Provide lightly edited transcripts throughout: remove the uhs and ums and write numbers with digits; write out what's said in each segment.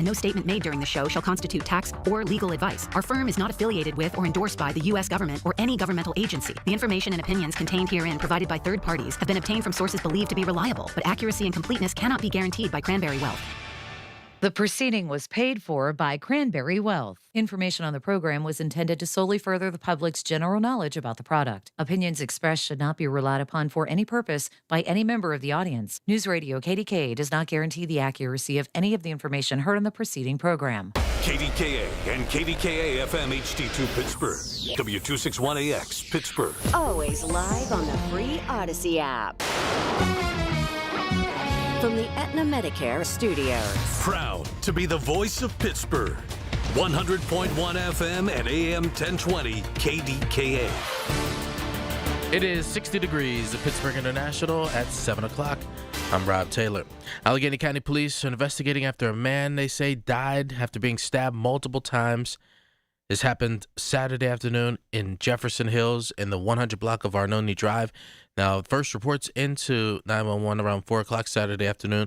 and no statement made during the show shall constitute tax or legal advice. Our firm is not affiliated with or endorsed by the U.S. government or any governmental agency. The information and opinions contained herein provided by third parties have been obtained from sources believed to be reliable, but accuracy and completeness cannot be guaranteed by Cranberry Wealth. The proceeding was paid for by Cranberry Wealth. Information on the program was intended to solely further the public's general knowledge about the product. Opinions expressed should not be relied upon for any purpose by any member of the audience. News Radio KDKA does not guarantee the accuracy of any of the information heard on the preceding program. KDKA and KDKA-FM HD2 Pittsburgh. W261AX Pittsburgh. Always live on the free Odyssey app. From the Aetna Medicare studios. Proud to be the voice of Pittsburgh. 100.1 FM and AM 1020 KDKA. It is 60 degrees at Pittsburgh International at 7 o'clock. I'm Rob Taylor. Allegheny County Police are investigating after a man they say died after being stabbed multiple times. This happened Saturday afternoon in Jefferson Hills in the 100 block of Arnone Drive. Now, first reports into 911 around 4 o'clock Saturday afternoon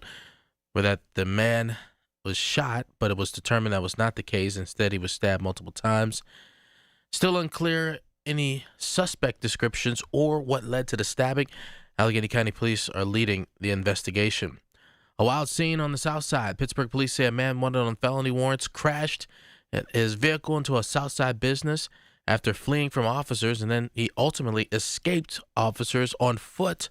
were that the man was shot, but it was determined that was not the case. Instead, he was stabbed multiple times. Still unclear any suspect descriptions or what led to the stabbing. Allegheny County Police are leading the investigation. A wild scene on the south side. Pittsburgh police say a man wanted on felony warrants crashed his vehicle into a south side business after fleeing from officers, and then he ultimately escaped officers on foot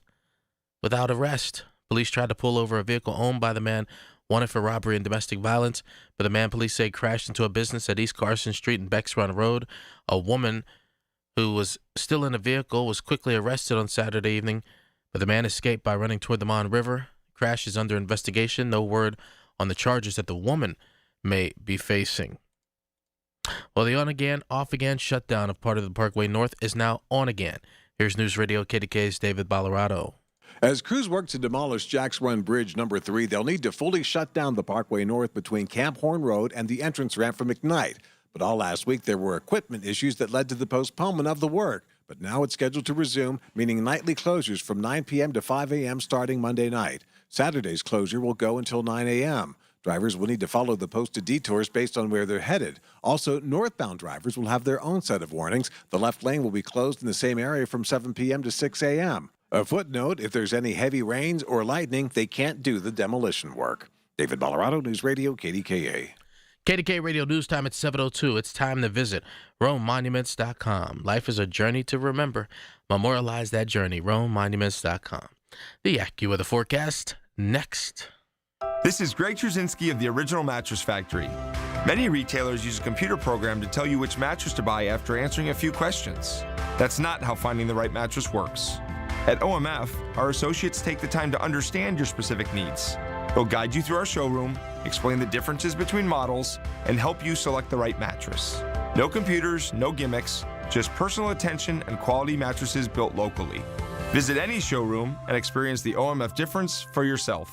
without arrest. Police tried to pull over a vehicle owned by the man wanted for robbery and domestic violence, but the man police say crashed into a business at East Carson Street and Becks Run Road. A woman who was still in the vehicle was quickly arrested on Saturday evening, but the man escaped by running toward the Mon River. Crash is under investigation. No word on the charges that the woman may be facing. Well, the on-again, off-again shutdown of part of the Parkway North is now on again. Here's News Radio KDK's David Ballarado. As crews work to demolish Jack's Run Bridge number 3, they'll need to fully shut down the Parkway North between Camp Horn Road and the entrance ramp for McKnight. But all last week, there were equipment issues that led to the postponement of the work. But now it's scheduled to resume, meaning nightly closures from 9 p.m. to 5 a.m. starting Monday night. Saturday's closure will go until 9 a.m. Drivers will need to follow the posted detours based on where they're headed. Also, northbound drivers will have their own set of warnings. The left lane will be closed in the same area from 7 p.m. to 6 a.m. A footnote, if there's any heavy rains or lightning, they can't do the demolition work. David Ballarado, News Radio, KDKA. KDKA Radio News Time at 7:02. It's time to visit RomeMonuments.com. Life is a journey to remember. Memorialize that journey. RomeMonuments.com. The AccuWeather forecast next. This is Greg Trzynski of the Original Mattress Factory. Many retailers use a computer program to tell you which mattress to buy after answering a few questions. That's not how finding the right mattress works. At OMF, our associates take the time to understand your specific needs. They'll guide you through our showroom, explain the differences between models, and help you select the right mattress. No computers, no gimmicks, just personal attention and quality mattresses built locally. Visit any showroom and experience the OMF difference for yourself.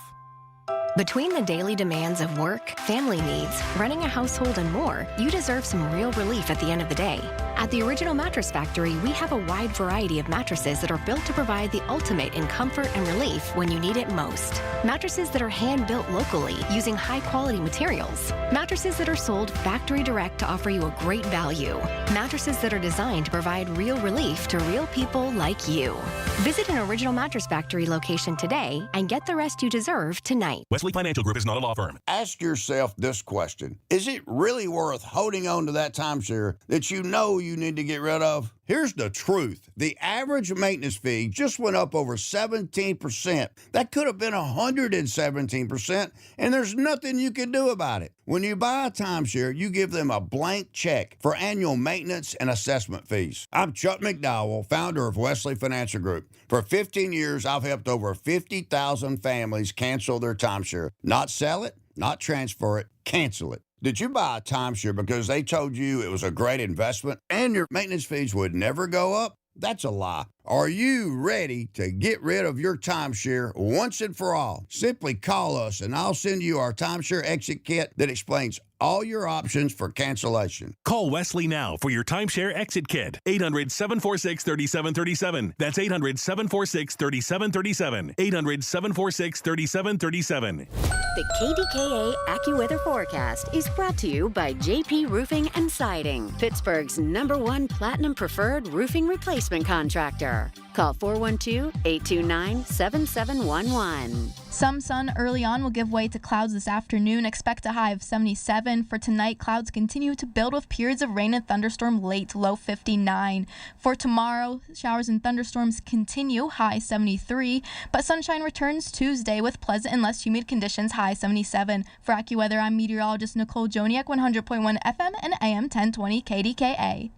Between the daily demands of work, family needs, running a household, and more, you deserve some real relief at the end of the day. At the Original Mattress Factory, we have a wide variety of mattresses that are built to provide the ultimate in comfort and relief when you need it most. Mattresses that are hand-built locally using high-quality materials. Mattresses that are sold factory direct to offer you a great value. Mattresses that are designed to provide real relief to real people like you. Visit an Original Mattress Factory location today and get the rest you deserve tonight. Wesley Financial Group is not a law firm. Ask yourself this question. Is it really worth holding on to that timeshare that you know you need to get rid of? Here's the truth. The average maintenance fee just went up over 17%. That could have been 117%, and there's nothing you can do about it. When you buy a timeshare, you give them a blank check for annual maintenance and assessment fees. I'm Chuck McDowell, founder of Wesley Financial Group. For 15 years, I've helped over 50,000 families cancel their timeshare. Not sell it, not transfer it, cancel it. Did you buy a timeshare because they told you it was a great investment and your maintenance fees would never go up? That's a lie. Are you ready to get rid of your timeshare once and for all? Simply call us and I'll send you our timeshare exit kit that explains all your options for cancellation. Call Wesley now for your timeshare exit kit. 800-746-3737. That's 800-746-3737. 800-746-3737. The KDKA AccuWeather forecast is brought to you by JP Roofing and Siding, Pittsburgh's #1 Platinum Preferred Roofing Replacement Contractor. Call 412-829-7711. Some sun early on will give way to clouds this afternoon. Expect a high of 77. For tonight, clouds continue to build with periods of rain and thunderstorm late, low 59. For tomorrow, showers and thunderstorms continue, high 73. But sunshine returns Tuesday with pleasant and less humid conditions, high 77. For AccuWeather, I'm meteorologist Nicole Joniak, 100.1 FM and AM 1020 KDKA.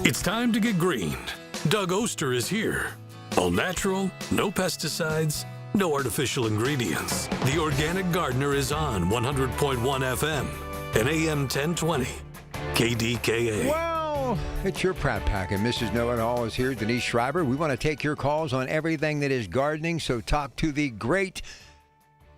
It's time to get greened. Doug Oster is here. All natural, no pesticides, no artificial ingredients. The Organic Gardener is on 100.1 FM and AM 1020 KDKA. Well, it's your Pratt Pack, and Mrs. Know-It-All is here, Denise Schreiber. We want to take your calls on everything that is gardening, so talk to the great,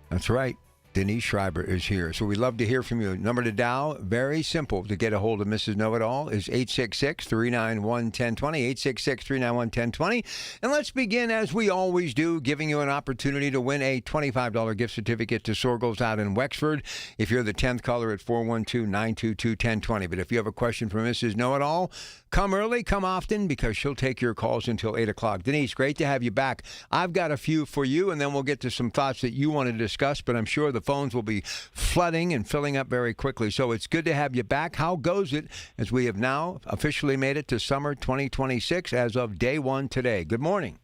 that's right, Denise Schreiber is here. So we'd love to hear from you. Number to dial, very simple to get a hold of Mrs. Know-It-All, is 866-391-1020, 866-391-1020. And let's begin, as we always do, giving you an opportunity to win a $25 gift certificate to Sorgel's out in Wexford if you're the 10th caller at 412-922-1020. But if you have a question for Mrs. Know-It-All, come early, come often, because she'll take your calls until 8 o'clock. Denise, great to have you back. I've got a few for you, and then we'll get to some thoughts that you want to discuss, but I'm sure the phones will be flooding and filling up very quickly. So it's good to have you back. How goes it as we have now officially made it to summer 2026 as of day one today? Good morning.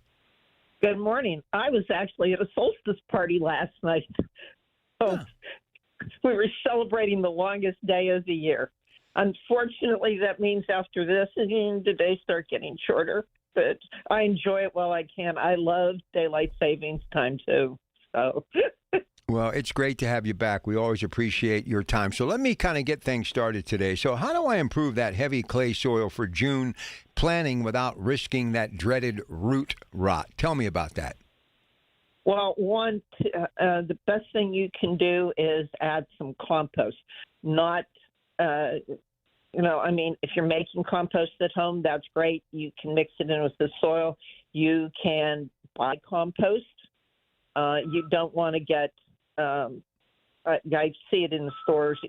Good morning. I was actually at a solstice party last night. So we were celebrating the longest day of the year. Unfortunately, that means after this, the days start getting shorter. But I enjoy it while I can. I love daylight savings time, too. So... Well, it's great to have you back. We always appreciate your time. So let me kind of get things started today. So how do I improve that heavy clay soil for June, planting without risking that dreaded root rot? Tell me about that. Well, the best thing you can do is add some compost. Not, if you're making compost at home, that's great. You can mix it in with the soil. You can buy compost. You don't want to get... I see it in the stores,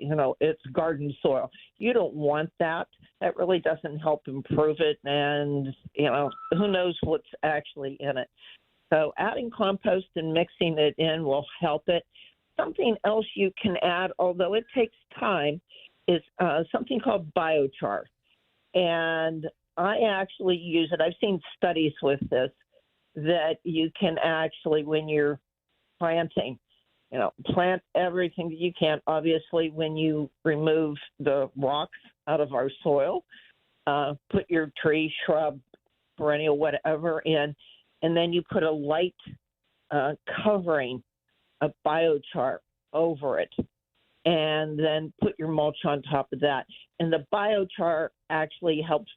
it's garden soil. You don't want that. That really doesn't help improve it, and, who knows what's actually in it. So adding compost and mixing it in will help it. Something else you can add, although it takes time, is something called biochar. And I actually use it. I've seen studies with this, that you can actually, when you're planting, plant everything that you can. Obviously, when you remove the rocks out of our soil, put your tree, shrub, perennial, whatever in, and then you put a light covering of biochar over it, and then put your mulch on top of that. And the biochar actually helps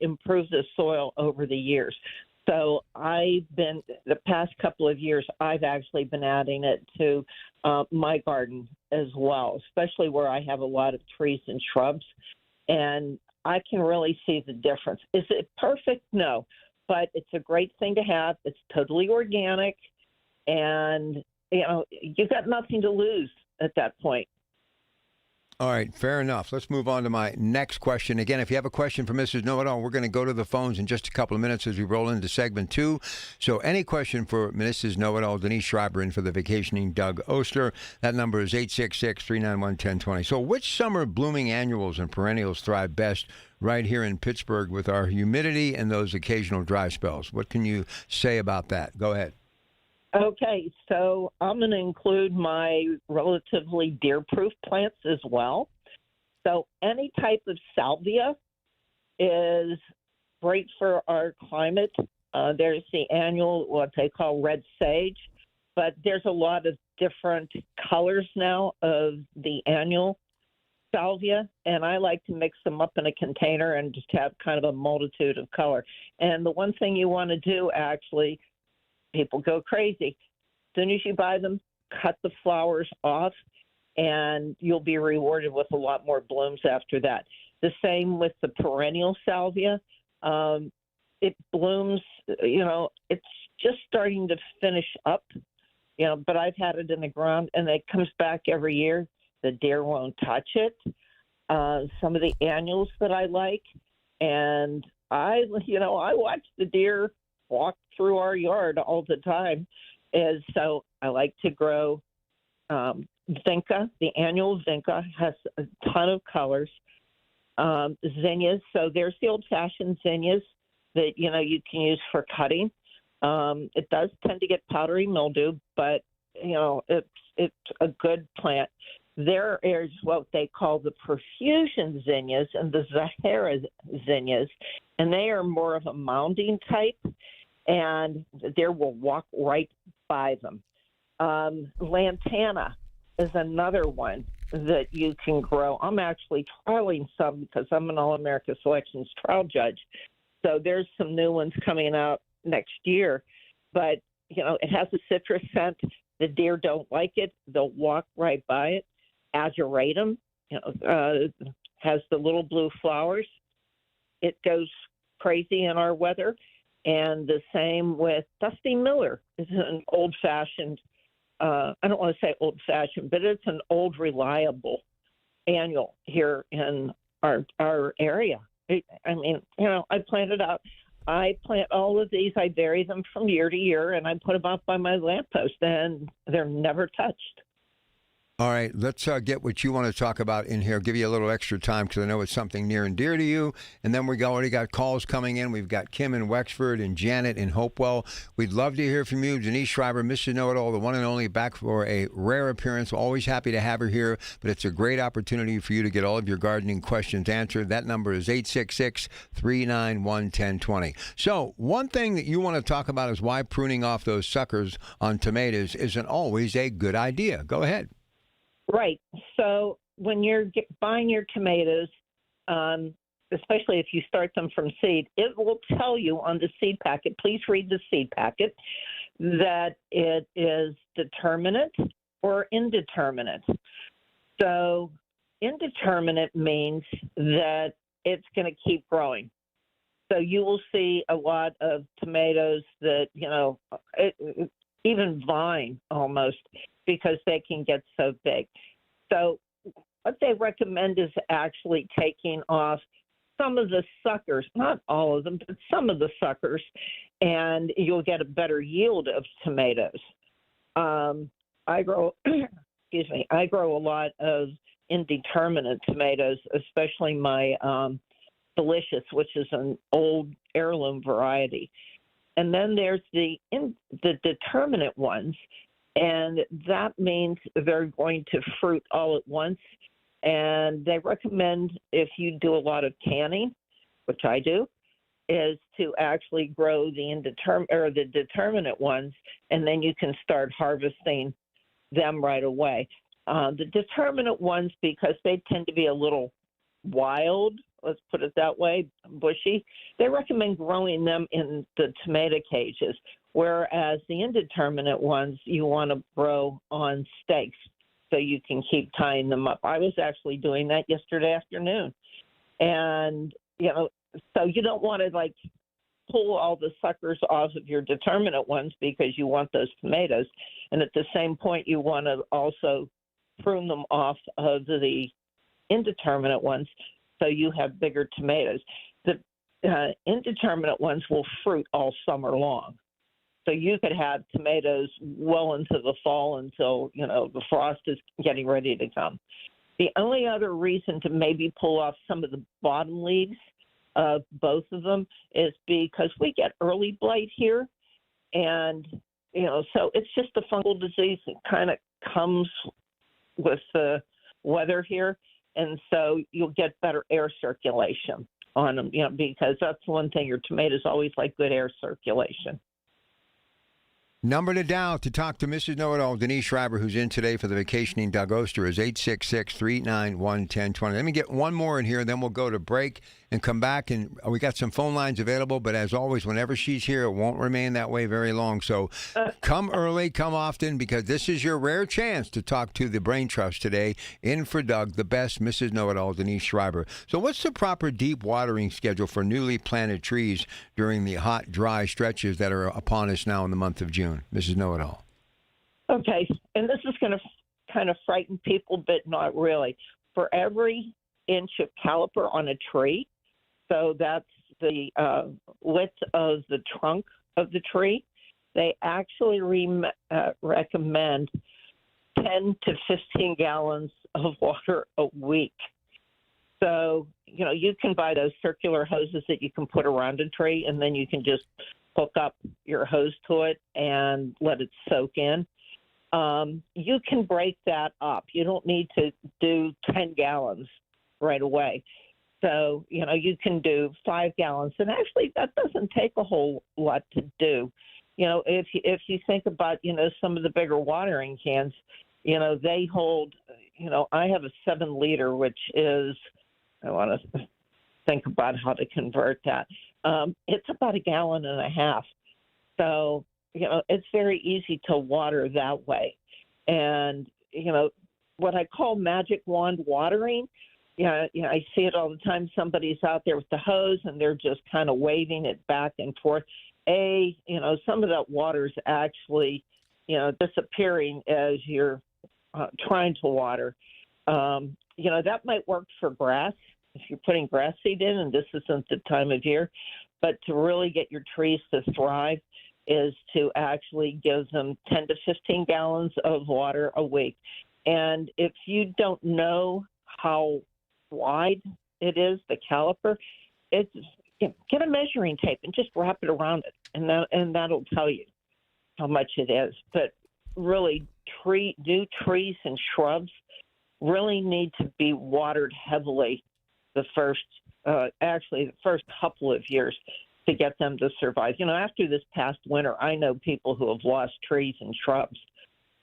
improve the soil over the years. So the past couple of years, I've actually been adding it to my garden as well, especially where I have a lot of trees and shrubs. And I can really see the difference. Is it perfect? No. But it's a great thing to have. It's totally organic. And, you've got nothing to lose at that point. All right, fair enough. Let's move on to my next question. Again, if you have a question for Mrs. Know-It-All, we're going to go to the phones in just a couple of minutes as we roll into segment 2. So any question for Mrs. Know-It-All, Denise Schreiber, and for the vacationing Doug Oster, that number is 866-391-1020. So which summer blooming annuals and perennials thrive best right here in Pittsburgh with our humidity and those occasional dry spells? What can you say about that? Go ahead. Okay, so I'm going to include my relatively deer-proof plants as well. So any type of salvia is great for our climate. There's the annual, what they call red sage, but there's a lot of different colors now of the annual. salvia, and I like to mix them up in a container and just have kind of a multitude of color. And the one thing you want to do, actually, people go crazy. As soon as you buy them, cut the flowers off, and you'll be rewarded with a lot more blooms after that. The same with the perennial salvia. It blooms, it's just starting to finish up, but I've had it in the ground, and it comes back every year. The deer won't touch it. Some of the annuals that I like, and I watch the deer walk through our yard all the time. And so I like to grow vinca. The annual vinca has a ton of colors. Zinnias. So there's the old-fashioned zinnias that, you can use for cutting. It does tend to get powdery mildew, but, it's a good plant. There is what they call the profusion zinnias and the Zahara zinnias, and they are more of a mounding type, and the deer will walk right by them. Lantana is another one that you can grow. I'm actually trialing some because I'm an All-America Selections trial judge. So there's some new ones coming out next year. But, it has a citrus scent. The deer don't like it. They'll walk right by it. Ageratum, has the little blue flowers. It goes crazy in our weather. And the same with Dusty Miller. It's an old-fashioned, I don't want to say old-fashioned, but it's an old, reliable annual here in our area. I plant it out. I plant all of these. I vary them from year to year, and I put them up by my lamppost, and they're never touched. All right, let's get what you want to talk about in here. Give you a little extra time because I know it's something near and dear to you. And then we already got calls coming in. We've got Kim in Wexford and Janet in Hopewell. We'd love to hear from you. Denise Schreiber, Mr. Know-It-All, the one and only, back for a rare appearance. Always happy to have her here, but it's a great opportunity for you to get all of your gardening questions answered. That number is 866-391-1020. So one thing that you want to talk about is why pruning off those suckers on tomatoes isn't always a good idea. Go ahead. Right. So when you're buying your tomatoes, especially if you start them from seed, it will tell you on the seed packet, please read the seed packet, that it is determinate or indeterminate. So indeterminate means that it's going to keep growing. So you will see a lot of tomatoes that, even vine almost, because they can get so big. So what they recommend is actually taking off some of the suckers, not all of them, but some of the suckers, and you'll get a better yield of tomatoes. I grow a lot of indeterminate tomatoes, especially my Delicious, which is an old heirloom variety. And then there's the determinate ones, and that means they're going to fruit all at once. And they recommend, if you do a lot of canning, which I do, is to actually grow the determinate ones, and then you can start harvesting them right away. The determinate ones, because they tend to be a little wild, let's put it that way, bushy, they recommend growing them in the tomato cages, whereas the indeterminate ones you want to grow on stakes so you can keep tying them up. I was actually doing that yesterday afternoon. And, so you don't want to, pull all the suckers off of your determinate ones because you want those tomatoes. And at the same point, you want to also prune them off of the indeterminate ones so you have bigger tomatoes. The indeterminate ones will fruit all summer long. So you could have tomatoes well into the fall until, the frost is getting ready to come. The only other reason to maybe pull off some of the bottom leaves of both of them is because we get early blight here. And, so it's just a fungal disease that kind of comes with the weather here. And so you'll get better air circulation on them, because that's one thing. Your tomatoes always like good air circulation. Number to dial to talk to Mrs. Know-It-All, Denise Schreiber, who's in today for the vacationing Doug Oster, is 866-391-1020. Let me get one more in here, and then we'll go to break and come back. And we got some phone lines available, but as always, whenever she's here, it won't remain that way very long. So come early, come often, because this is your rare chance to talk to the Brain Trust today. In for Doug, the best Mrs. Know-It-All, Denise Schreiber. So what's the proper deep watering schedule for newly planted trees during the hot, dry stretches that are upon us now in the month of June? Mrs. Know-It-All. Okay, and this is going to kind of frighten people, but not really. For every inch of caliper on a tree, so that's the width of the trunk of the tree, they actually recommend 10 to 15 gallons of water a week. So, you can buy those circular hoses that you can put around a tree, and then you can just hook up your hose to it and let it soak in. You can break that up. You don't need to do 10 gallons right away. So, you can do 5 gallons. And actually, that doesn't take a whole lot to do. If you think about, some of the bigger watering cans, they hold, I have a 7-liter, which is, I want to think about how to convert that. It's about 1.5 gallons. So, it's very easy to water that way. And, what I call magic wand watering, I see it all the time. Somebody's out there with the hose and they're just kind of waving it back and forth. Some of that water is actually, disappearing as you're trying to water. That might work for grass if you're putting grass seed in, and this isn't the time of year. But to really get your trees to thrive is to actually give them 10 to 15 gallons of water a week. And if you don't know how wide it is, the caliper, get a measuring tape and just wrap it around it, and that'll tell you how much it is. But really, new trees and shrubs really need to be watered heavily the first couple of years to get them to survive. After this past winter, I know people who have lost trees and shrubs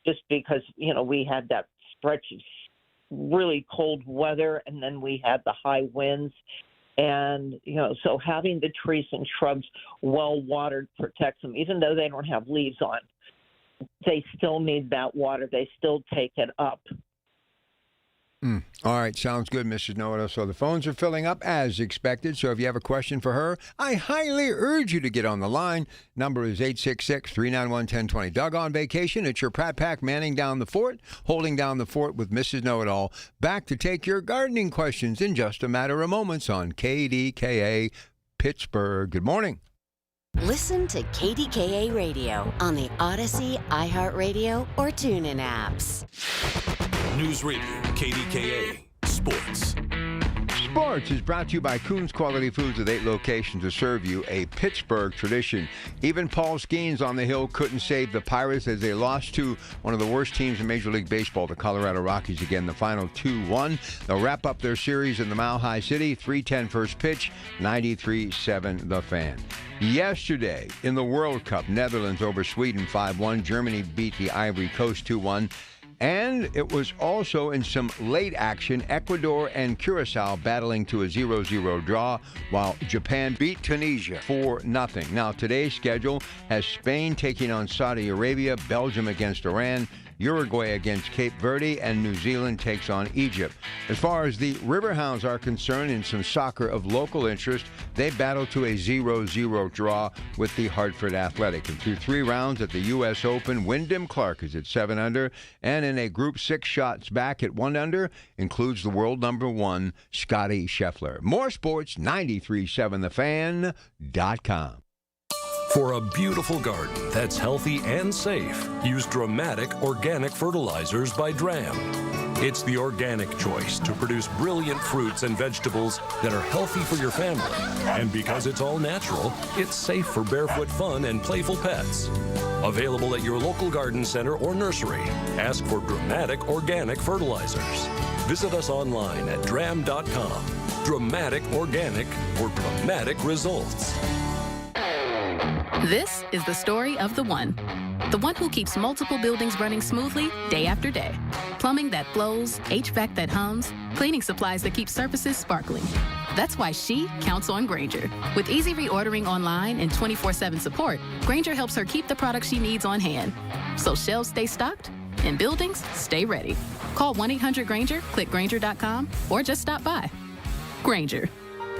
just because, we had that stretch of really cold weather, and then we had the high winds. And, so having the trees and shrubs well watered protects them, even though they don't have leaves on. They still need that water. They still take it up. All right, sounds good, Mrs. Know-It-All. So the phones are filling up as expected. So if you have a question for her, I highly urge you to get on the line. Number is 866-391-1020. Doug on vacation. It's your Pratt Pack manning down the fort, holding down the fort with Mrs. Know-It-All. Back to take your gardening questions in just a matter of moments on KDKA Pittsburgh. Good morning. Listen to KDKA Radio on the Odyssey, iHeartRadio, or TuneIn apps. News Radio, KDKA, Sports. Sports is brought to you by Coons Quality Foods with 8 locations to serve you a Pittsburgh tradition. Even Paul Skeens on the Hill couldn't save the Pirates as they lost to one of the worst teams in Major League Baseball, the Colorado Rockies. Again, the final 2-1. They'll wrap up their series in the Mile High City. 3:10 first pitch, 93-7 the Fan. Yesterday, in the World Cup, Netherlands over Sweden 5-1. Germany beat the Ivory Coast 2-1. And it was also in some late action, Ecuador and Curacao battling to a 0-0 draw, while Japan beat Tunisia 4-0. Now, today's schedule has Spain taking on Saudi Arabia, Belgium against Iran, Uruguay against Cape Verde, and New Zealand takes on Egypt. As far as the Riverhounds are concerned, in some soccer of local interest, they battle to a 0-0 draw with the Hartford Athletic. And through 3 rounds at the U.S. Open, Wyndham Clark is at 7 under, and in a Group 6 shots back at 1 under, includes the world number 1, Scotty Scheffler. More sports, 93.7thefan.com. For a beautiful garden that's healthy and safe, use Dramatic Organic Fertilizers by Dram. It's the organic choice to produce brilliant fruits and vegetables that are healthy for your family. And because it's all natural, it's safe for barefoot fun and playful pets. Available at your local garden center or nursery. Ask for Dramatic Organic Fertilizers. Visit us online at dram.com. Dramatic Organic for dramatic results. This is the story of the one. The one who keeps multiple buildings running smoothly day after day. Plumbing that flows, HVAC that hums, cleaning supplies that keep surfaces sparkling. That's why she counts on Grainger. With easy reordering online and 24/7 support, Grainger helps her keep the products she needs on hand. So shelves stay stocked and buildings stay ready. Call 1-800-GRAINGER, click Grainger.com, or just stop by. Grainger,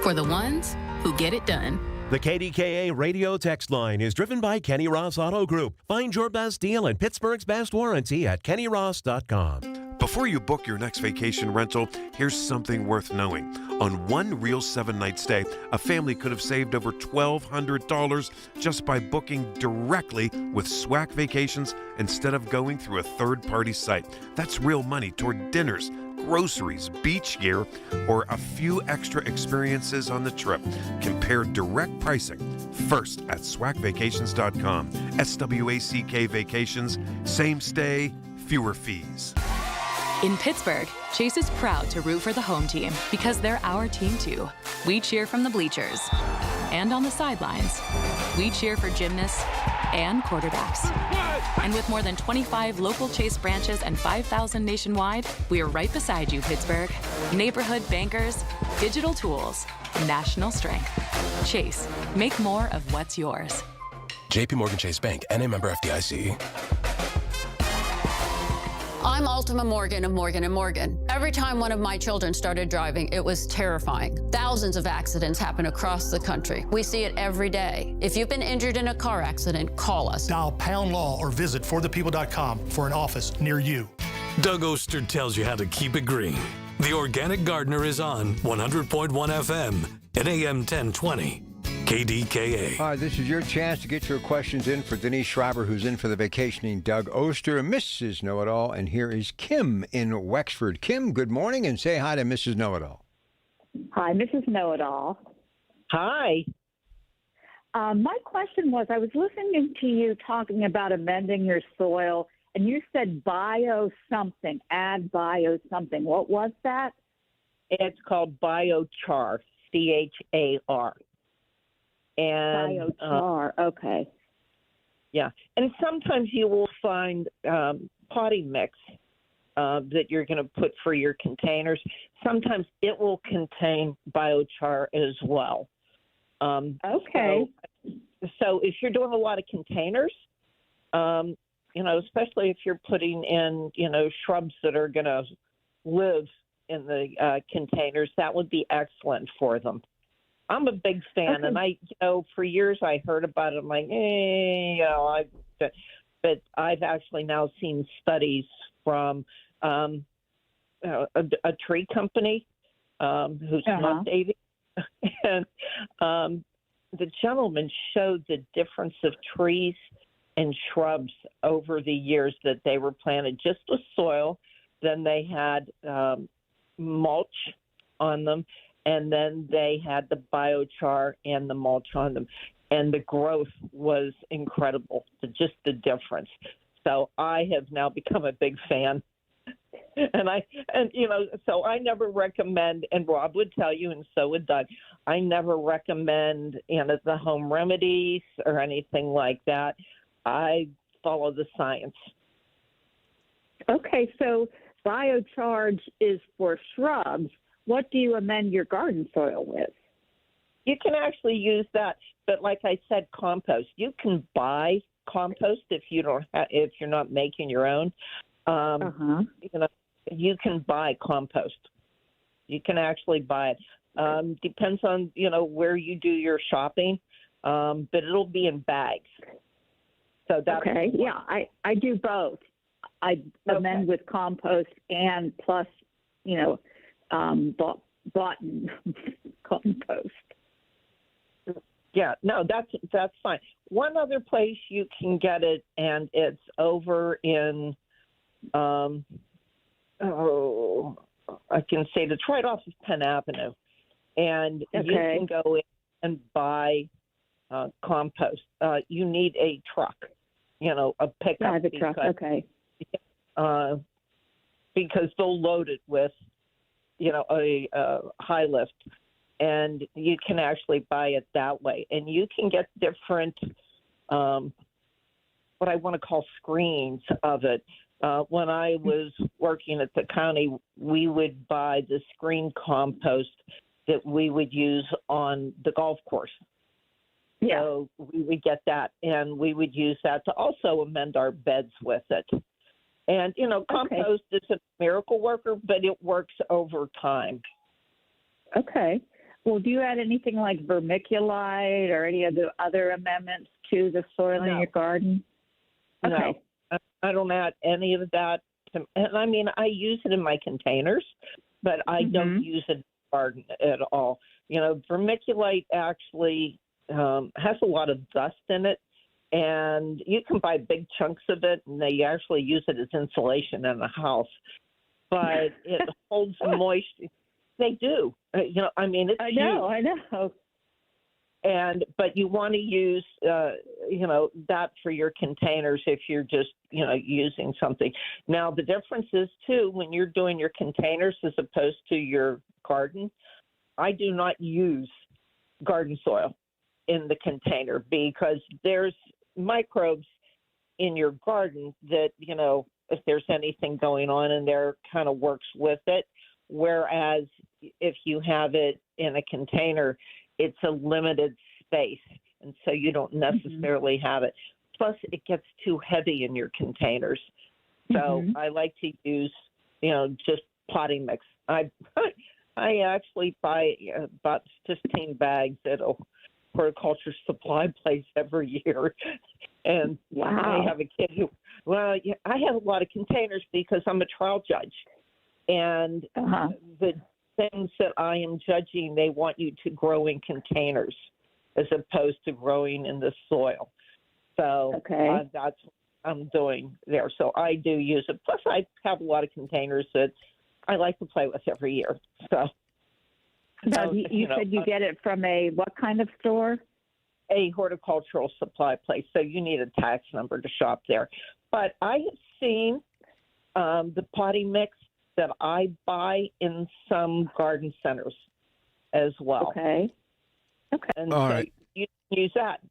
for the ones who get it done. The KDKA radio text line is driven by Kenny Ross Auto Group. Find your best deal and Pittsburgh's best warranty at kennyross.com. Before you book your next vacation rental, here's something worth knowing. On one real 7-night stay, a family could have saved over $1,200 just by booking directly with SWAC Vacations instead of going through a third-party site. That's real money toward dinners, groceries, beach gear, or a few extra experiences on the trip. Compare direct pricing first at swacvacations.com. SWACK Vacations, same stay, fewer fees. In Pittsburgh, Chase is proud to root for the home team because they're our team too. We cheer from the bleachers and on the sidelines. We cheer for gymnasts and quarterbacks. And with more than 25 local Chase branches and 5,000 nationwide, we are right beside you, Pittsburgh. Neighborhood bankers, digital tools, national strength. Chase, make more of what's yours. JP Morgan Chase Bank, N.A. member FDIC. I'm Ultima Morgan of Morgan & Morgan. Every time one of my children started driving, it was terrifying. Thousands of accidents happen across the country. We see it every day. If you've been injured in a car accident, call us. Dial #law or visit forthepeople.com for an office near you. Doug Oster tells you how to keep it green. The Organic Gardener is on 100.1 FM and AM 1020. KDKA. All right, this is your chance to get your questions in for Denise Schreiber, who's in for the vacationing Doug Oster, Mrs. Know-It-All, and here is Kim in Wexford. Kim, good morning, and say hi to Mrs. Know-It-All. Hi, Mrs. Know-It-All. Hi. My question was, I was listening to you talking about amending your soil, and you said bio something, add bio something. What was that? It's called biochar, CHAR. And biochar, okay. Yeah, and sometimes you will find potting mix that you're going to put for your containers. Sometimes it will contain biochar as well. Okay. So if you're doing a lot of containers, especially if you're putting in, shrubs that are going to live in the containers, that would be excellent for them. I'm a big fan, and for years I heard about it. I'm like, but I've actually now seen studies from a tree company who's not dating, and the gentleman showed the difference of trees and shrubs over the years that they were planted just with soil. Then they had mulch on them. And then they had the biochar and the mulch on them. And the growth was incredible, just the difference. So I have now become a big fan. So I never recommend, and Rob would tell you, and so would Doug, I never recommend, the home remedies or anything like that. I follow the science. Okay, so biochar is for shrubs. What do you amend your garden soil with? You can actually use that, but like I said, compost. You can buy compost if you don't if you're not making your own. You can buy compost. You can actually buy it. Depends on where you do your shopping, but it'll be in bags. So that's okay. Yeah, I do both. I amend with compost and plus, bought compost. Yeah, no, that's fine. One other place you can get it, and it's over in, I can say it's right off of Penn Avenue, and you can go in and buy compost. You need a truck, a pickup. Yeah, the truck. Okay. Because they'll load it with a high lift, and you can actually buy it that way. And you can get different what I want to call screens of it. When I was working at the county, we would buy the screen compost that we would use on the golf course. Yeah. So we would get that, and we would use that to also amend our beds with it. And, compost is a miracle worker, but it works over time. Okay. Well, do you add anything like vermiculite or any of the other amendments to the soil in your garden? Okay. No, I don't add any of that. And I mean, I use it in my containers, but I don't use it in the garden at all. Vermiculite actually has a lot of dust in it, and you can buy big chunks of it, and they actually use it as insulation in the house. But it holds moisture. They do. It's I know. But you want to use, that for your containers if you're just, using something. Now, the difference is, too, when you're doing your containers as opposed to your garden, I do not use garden soil in the container because there's microbes in your garden that, if there's anything going on in there, kind of works with it. Whereas if you have it in a container, it's a limited space, and so you don't necessarily have it. Plus, it gets too heavy in your containers. So I like to use, just potting mix. I actually buy about 15 bags at a horticulture supply place every year. And I have a kid who, I have a lot of containers because I'm a trial judge. And the things that I am judging, they want you to grow in containers as opposed to growing in the soil. So that's what I'm doing there. So I do use it. Plus, I have a lot of containers that I like to play with every year. So you said you get it from a what kind of store? A horticultural supply place. So you need a tax number to shop there. But I have seen the potting mix that I buy in some garden centers as well. Okay. And All so right. you can use that.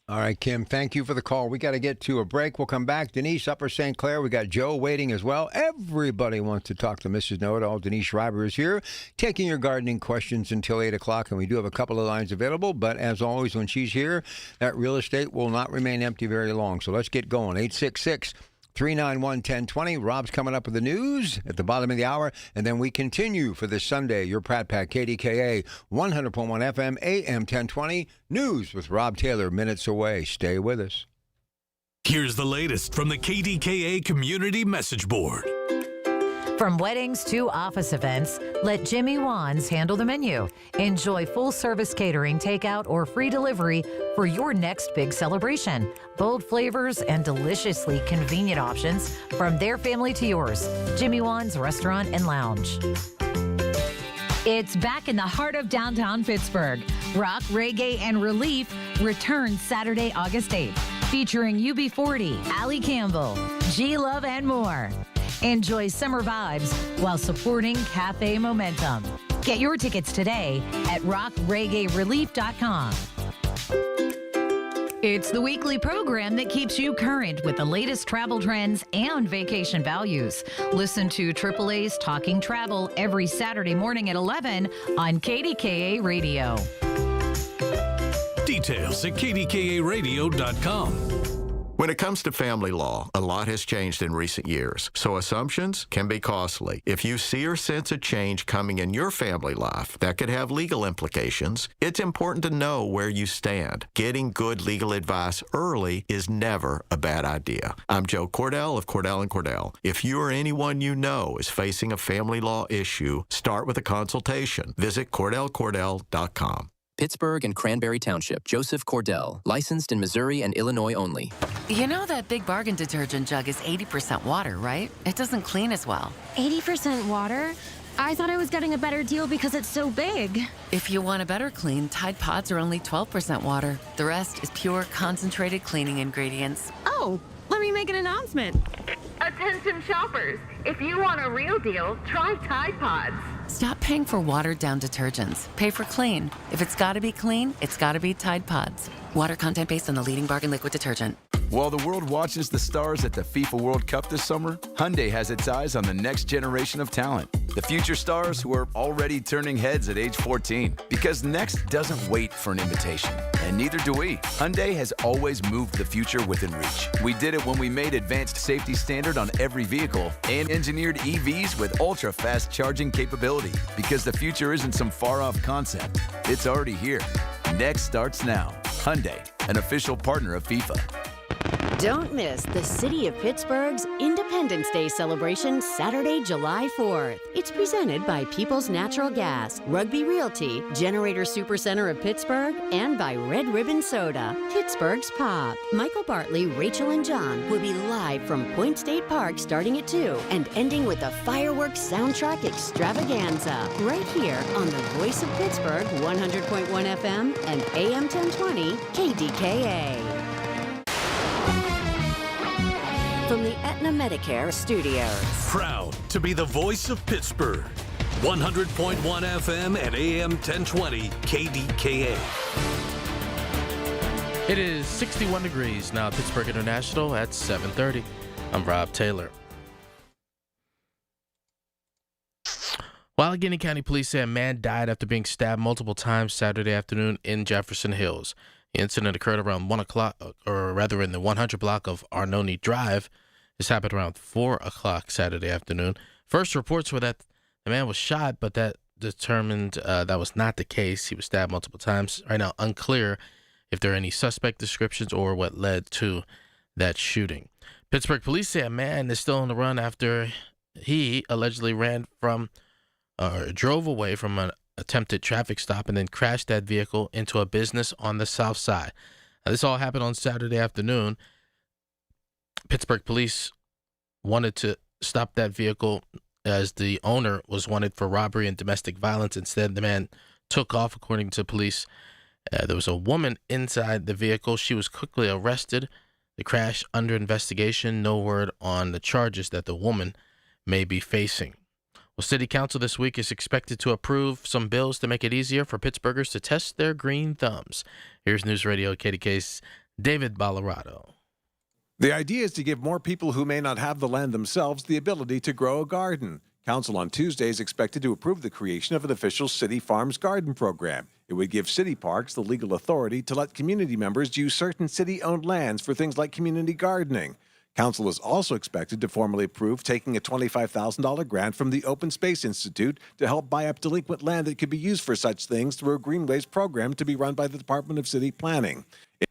All right, Kim, thank you for the call. We got to get to a break. We'll come back. Denise, Upper St. Clair. We got Joe waiting as well. Everybody wants to talk to Mrs. Know-It-All. Denise Schreiber is here, taking your gardening questions until 8 o'clock, and we do have a couple of lines available. But as always, when she's here, that real estate will not remain empty very long. So let's get going. 866-391-1020. Rob's coming up with the news at the bottom of the hour, and then we continue for this Sunday. Your Pratt Pack, KDKA, 100.1 FM, AM 1020. News with Rob Taylor, minutes away. Stay with us. Here's the latest from the KDKA Community Message Board. From weddings to office events, let Jimmy Wands handle the menu. Enjoy full-service catering, takeout, or free delivery for your next big celebration. Bold flavors and deliciously convenient options from their family to yours. Jimmy Wands Restaurant and Lounge. It's back in the heart of downtown Pittsburgh. Rock, Reggae, and Relief returns Saturday, August 8th, featuring UB40, Allie Campbell, G-Love, and more. Enjoy summer vibes while supporting Cafe Momentum. Get your tickets today at rockreggaerelief.com. It's the weekly program that keeps you current with the latest travel trends and vacation values. Listen to AAA's Talking Travel every Saturday morning at 11 on KDKA Radio. Details at kdkaradio.com. When it comes to family law, a lot has changed in recent years, so assumptions can be costly. If you see or sense a change coming in your family life that could have legal implications, it's important to know where you stand. Getting good legal advice early is never a bad idea. I'm Joe Cordell of Cordell & Cordell. If you or anyone you know is facing a family law issue, start with a consultation. Visit CordellCordell.com. Pittsburgh and Cranberry Township. Joseph Cordell. Licensed in Missouri and Illinois only. You know that Big Bargain detergent jug is 80% water, right? It doesn't clean as well. 80% water? I thought I was getting a better deal because it's so big. If you want a better clean, Tide Pods are only 12% water. The rest is pure, concentrated cleaning ingredients. Oh, let me make an announcement. Attention shoppers, if you want a real deal, try Tide Pods. Stop paying for watered-down detergents. Pay for clean. If it's got to be clean, it's got to be Tide Pods. Water content based on the leading bargain liquid detergent. While the world watches the stars at the FIFA World Cup this summer, Hyundai has its eyes on the next generation of talent. The future stars who are already turning heads at age 14. Because next doesn't wait for an invitation. And neither do we. Hyundai has always moved the future within reach. We did it when we made advanced safety standard on every vehicle and engineered EVs with ultra-fast charging capability. Because the future isn't some far-off concept. It's already here. Next starts now. Hyundai, an official partner of FIFA. Don't miss the City of Pittsburgh's Independence Day celebration Saturday, July 4th. It's presented by People's Natural Gas, Rugby Realty, Generator Supercenter of Pittsburgh, and by Red Ribbon Soda, Pittsburgh's Pop. Michael Bartley, Rachel, and John will be live from Point State Park starting at 2 and ending with a fireworks soundtrack extravaganza right here on the Voice of Pittsburgh 100.1 FM and AM 1020 KDKA. From the Aetna Medicare Studios. Proud to be the voice of Pittsburgh. 100.1 FM and AM 1020 KDKA. It is 61 degrees now at Pittsburgh International at 7:30. I'm Rob Taylor. Well, Allegheny County Police say a man died after being stabbed multiple times Saturday afternoon in Jefferson Hills. The incident occurred around 1 o'clock, or rather in the 100 block of Arnone Drive. This happened around 4 o'clock Saturday afternoon. First reports were that the man was shot, but that determined that was not the case. He was stabbed multiple times. Right now, unclear if there are any suspect descriptions or what led to that shooting. Pittsburgh police say a man is still on the run after he allegedly drove away from an attempted traffic stop and then crashed that vehicle into a business on the south side. Now, this all happened on Saturday afternoon. Pittsburgh police wanted to stop that vehicle as the owner was wanted for robbery and domestic violence. Instead, the man took off, according to police. There was a woman inside the vehicle. She was quickly arrested. The crash under investigation. No word on the charges that the woman may be facing. Well, City Council this week is expected to approve some bills to make it easier for Pittsburghers to test their green thumbs. Here's News Radio KDK's David Ballarado. The idea is to give more people who may not have the land themselves the ability to grow a garden. Council on Tuesday is expected to approve the creation of an official City Farms Garden program. It would give city parks the legal authority to let community members use certain city-owned lands for things like community gardening. Council is also expected to formally approve taking a $25,000 grant from the Open Space Institute to help buy up delinquent land that could be used for such things through a Greenways program to be run by the Department of City Planning.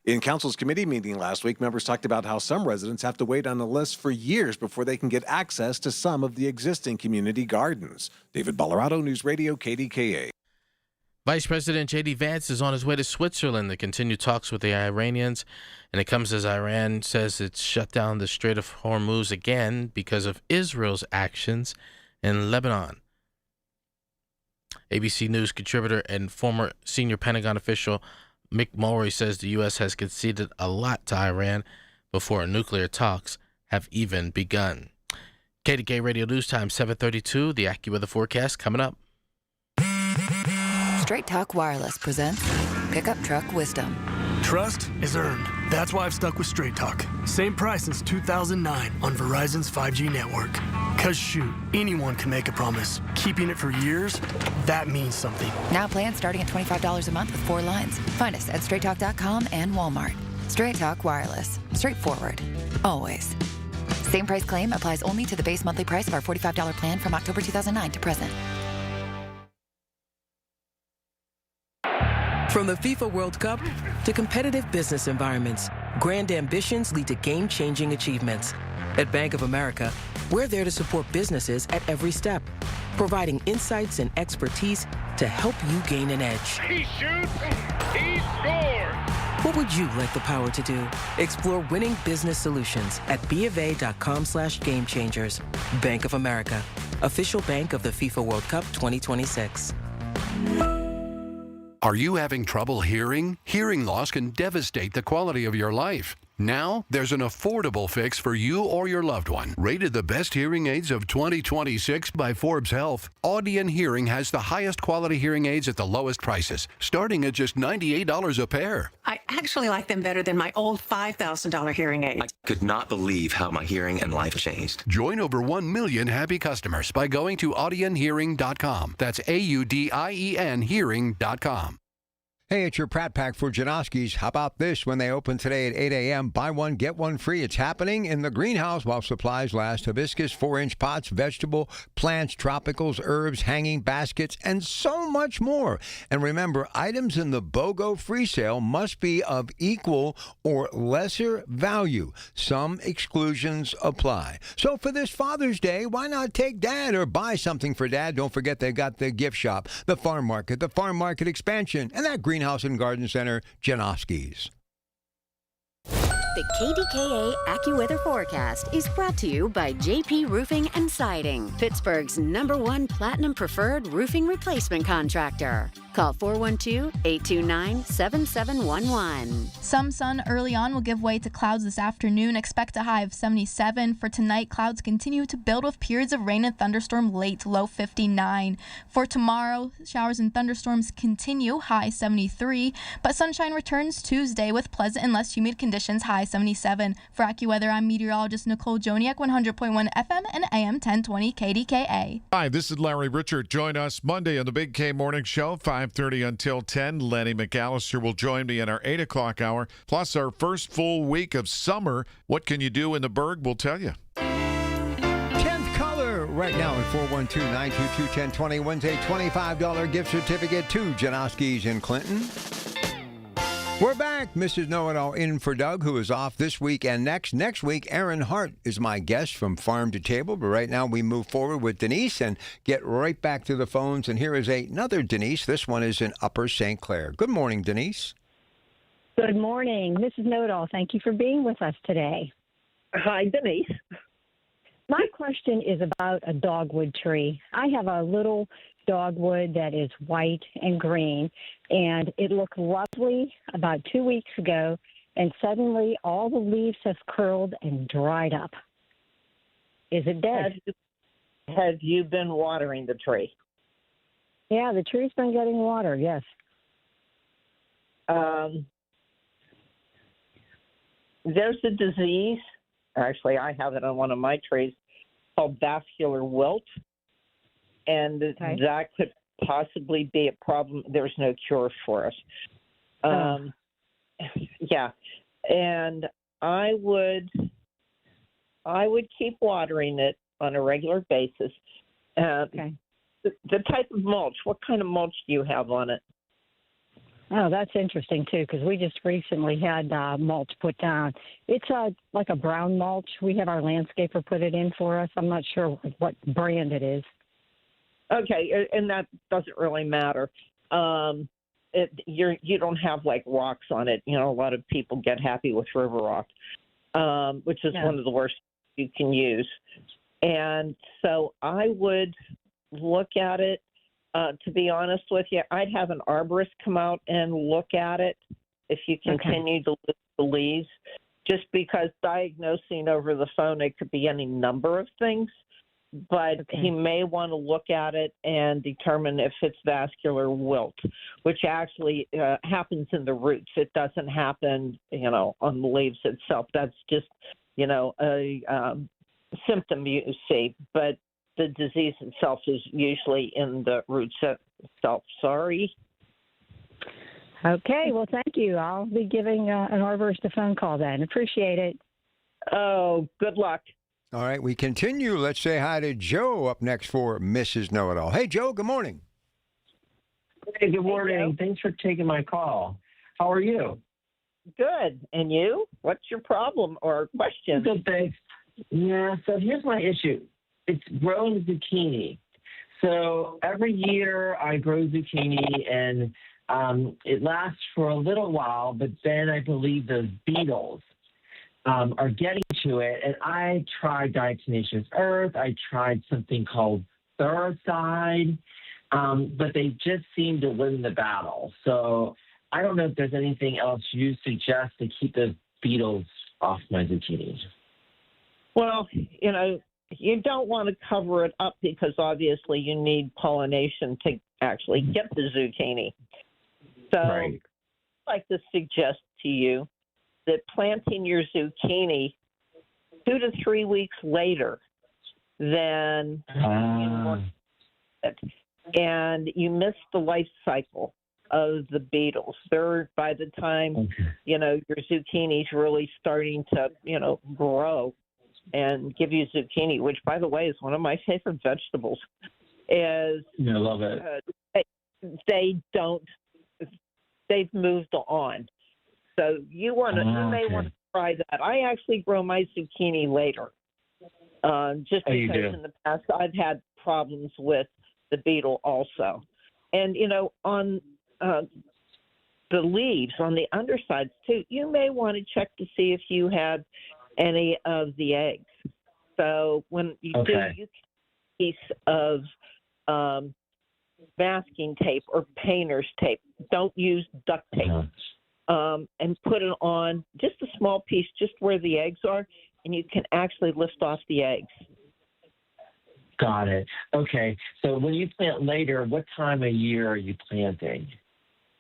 In Council's committee meeting last week, members talked about how some residents have to wait on a list for years before they can get access to some of the existing community gardens. David Ballarado, News Radio KDKA. Vice President J.D. Vance is on his way to Switzerland to continue talks with the Iranians, and it comes as Iran says it's shut down the Strait of Hormuz again because of Israel's actions in Lebanon. ABC News contributor and former senior Pentagon official Mick Mulray says the U.S. has conceded a lot to Iran before nuclear talks have even begun. KDK Radio News Time 7:32. The AccuWeather forecast coming up. Straight Talk Wireless presents Pickup Truck Wisdom. Trust is earned. That's why I've stuck with Straight Talk. Same price since 2009 on Verizon's 5G network. Cause shoot, anyone can make a promise. Keeping it for years, that means something. Now plans starting at $25 a month with 4 lines. Find us at straighttalk.com and Walmart. Straight Talk Wireless. Straightforward. Always. Same price claim applies only to the base monthly price of our $45 plan from October 2009 to present. From the FIFA World Cup to competitive business environments, grand ambitions lead to game-changing achievements. At Bank of America, we're there to support businesses at every step, providing insights and expertise to help you gain an edge. He shoots, he scores! What would you like the power to do? Explore winning business solutions at BofA.com/gamechangers. Bank of America, official bank of the FIFA World Cup 2026. Are you having trouble hearing? Hearing loss can devastate the quality of your life. Now, there's an affordable fix for you or your loved one. Rated the best hearing aids of 2026 by Forbes Health, Audion Hearing has the highest quality hearing aids at the lowest prices, starting at just $98 a pair. I I actually like them better than my old $5,000 hearing aid. I could not believe how my hearing and life changed. Join over 1 million happy customers by going to audionhearing.com. That's AUDIEN hearing.com. Hey, it's your Pratt Pack for Janoski's. How about this? When they open today at 8 a.m., buy one, get one free. It's happening in the greenhouse while supplies last. Hibiscus, 4-inch pots, vegetable, plants, tropicals, herbs, hanging baskets, and so much more. And remember, items in the BOGO free sale must be of equal or lesser value. Some exclusions apply. So for this Father's Day, why not take Dad or buy something for Dad? Don't forget they got the gift shop, the farm market expansion, and that Greenhouse and Garden Center, Janoski's. The KDKA AccuWeather forecast is brought to you by JP Roofing and Siding, Pittsburgh's #1 Platinum Preferred roofing replacement contractor. Call 412-829-7711. Some sun early on will give way to clouds this afternoon. Expect a high of 77. For tonight, clouds continue to build with periods of rain and thunderstorm late, low 59. For tomorrow, showers and thunderstorms continue, high 73. But sunshine returns Tuesday with pleasant and less humid conditions, high 77. For AccuWeather, I'm meteorologist Nicole Joniak, 100.1 FM and AM 1020 KDKA. Hi, this is Larry Richard. Join us Monday on the Big K Morning Show, 5:30 until 10. Lenny McAllister will join me in our 8 o'clock hour. Plus, our first full week of summer. What can you do in the Berg? We'll tell you. 10th color right now at 412-922-1020 wins a $25 gift certificate to Janoski's in Clinton. We're back. Mrs. Know-It-All in for Doug, who is off this week and next. Next week, Aaron Hart is my guest from Farm to Table. But right now, we move forward with Denise and get right back to the phones. And here is another Denise. This one is in Upper St. Clair. Good morning, Denise. Good morning. Mrs. Know-It-All, thank you for being with us today. Hi, Denise. My question is about a dogwood tree. I have a little dogwood that is white and green, and it looked lovely about 2 weeks ago, and suddenly all the leaves have curled and dried up. Is it dead? Have you been watering the tree? Yeah, the tree's been getting water, yes. There's a disease, actually I have it on one of my trees, called vascular wilt. And that could possibly be a problem. There's no cure for it. Yeah, and I would keep watering it on a regular basis. The type of mulch. What kind of mulch do you have on it? Oh, that's interesting too, because we just recently had mulch put down. It's like a brown mulch. We had our landscaper put it in for us. I'm not sure what brand it is. Okay, and that doesn't really matter. You don't have like rocks on it. You know, a lot of people get happy with river rock, which is one of the worst you can use. And so I would look at it. To be honest with you, I'd have an arborist come out and look at it if you continue to lose the leaves, just because diagnosing over the phone, it could be any number of things. But he may want to look at it and determine if it's vascular wilt, which actually happens in the roots. It doesn't happen, on the leaves itself. That's just, a symptom you see. But the disease itself is usually in the roots itself. Sorry. Okay, well, thank you. I'll be giving an arborist a phone call then. Appreciate it. Oh, good luck. All right, we continue. Let's say hi to Joe up next for Mrs. Know-It-All. Hey, Joe, good morning. Hey, good morning. Thanks for taking my call. How are you? Good. And you? What's your problem or question? Good, thanks. Yeah, so here's my issue. It's growing zucchini. So every year I grow zucchini, and it lasts for a little while, but then I believe those beetles are getting to it. And I tried diatomaceous earth. I tried something called Thuricide, but they just seem to win the battle. So I don't know if there's anything else you suggest to keep the beetles off my zucchini. Well, you don't want to cover it up because obviously you need pollination to actually get the zucchini. So like to suggest to you that planting your zucchini 2 to 3 weeks later than and you miss the life cycle of the beetles. They're, by the time, your zucchini's really starting to, grow and give you zucchini, which, by the way, is one of my favorite vegetables, is I love it. They've moved on. So you may want to try that. I actually grow my zucchini later, just because in the past I've had problems with the beetle also. And, on the leaves, on the undersides too, you may want to check to see if you have any of the eggs. So when you do, you can use a piece of masking tape or painter's tape. Don't use duct tape. And put it on just a small piece, just where the eggs are, and you can actually lift off the eggs. Got it. Okay. So when you plant later, what time of year are you planting?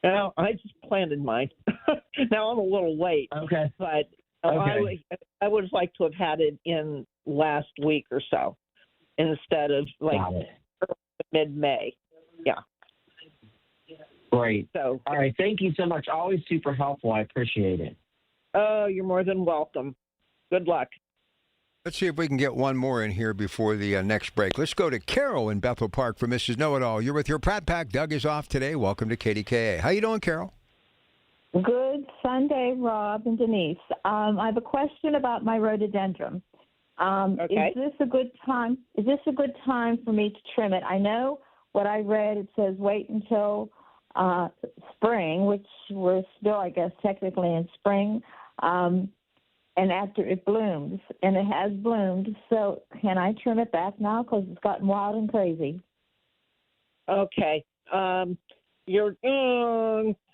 Well, I just planted mine. Now I'm a little late. Okay. But I would have liked to have had it in last week or so instead of mid-May. Yeah. Great. So, all right. Thank you so much. Always super helpful. I appreciate it. Oh, you're more than welcome. Good luck. Let's see if we can get one more in here before the next break. Let's go to Carol in Bethel Park for Mrs. Know-It-All. You're with your Pratt Pack. Doug is off today. Welcome to KDKA. How you doing, Carol? Good Sunday, Rob and Denise. I have a question about my rhododendron. Is this a good time? Is this a good time for me to trim it? I know what I read. It says wait until spring, which we're still, I guess, technically in spring, and after it blooms, and it has bloomed. So can I trim it back now because it's gotten wild and crazy? Okay. You're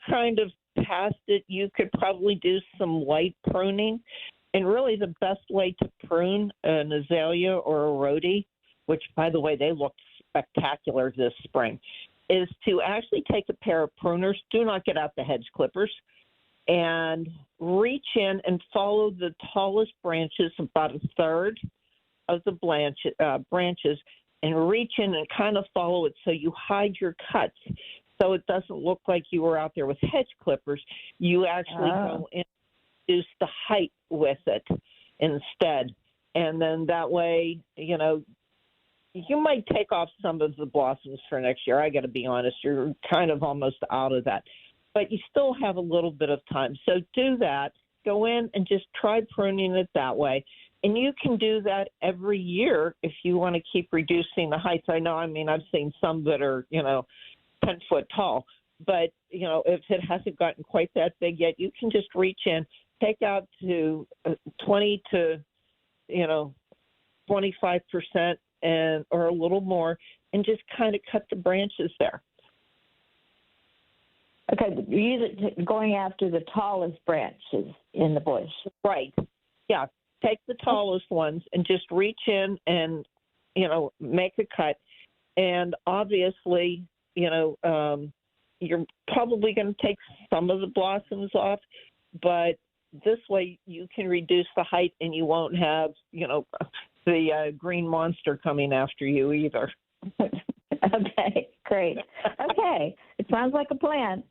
kind of past it. You could probably do some light pruning. And really the best way to prune an azalea or a rhodie, which, by the way, they look spectacular this spring, is to actually take a pair of pruners. Do not get out the hedge clippers. And reach in and follow the tallest branches, about a third of the branches, and reach in and kind of follow it so you hide your cuts so it doesn't look like you were out there with hedge clippers. You actually go in and reduce the height with it instead. And then that way, you might take off some of the blossoms for next year. I got to be honest, you're kind of almost out of that. But you still have a little bit of time. So do that. Go in and just try pruning it that way. And you can do that every year if you want to keep reducing the heights. I've seen some that are, 10 foot tall. But, if it hasn't gotten quite that big yet, you can just reach in, take out to 20 to, 25% or a little more, and just kind of cut the branches there. Okay, you use it going after the tallest branches in the bush. Right. Yeah. Take the tallest ones and just reach in and, make a cut. And obviously, you're probably going to take some of the blossoms off, but this way you can reduce the height and you won't have, the green monster coming after you either. Okay, great. Okay, it sounds like a plan.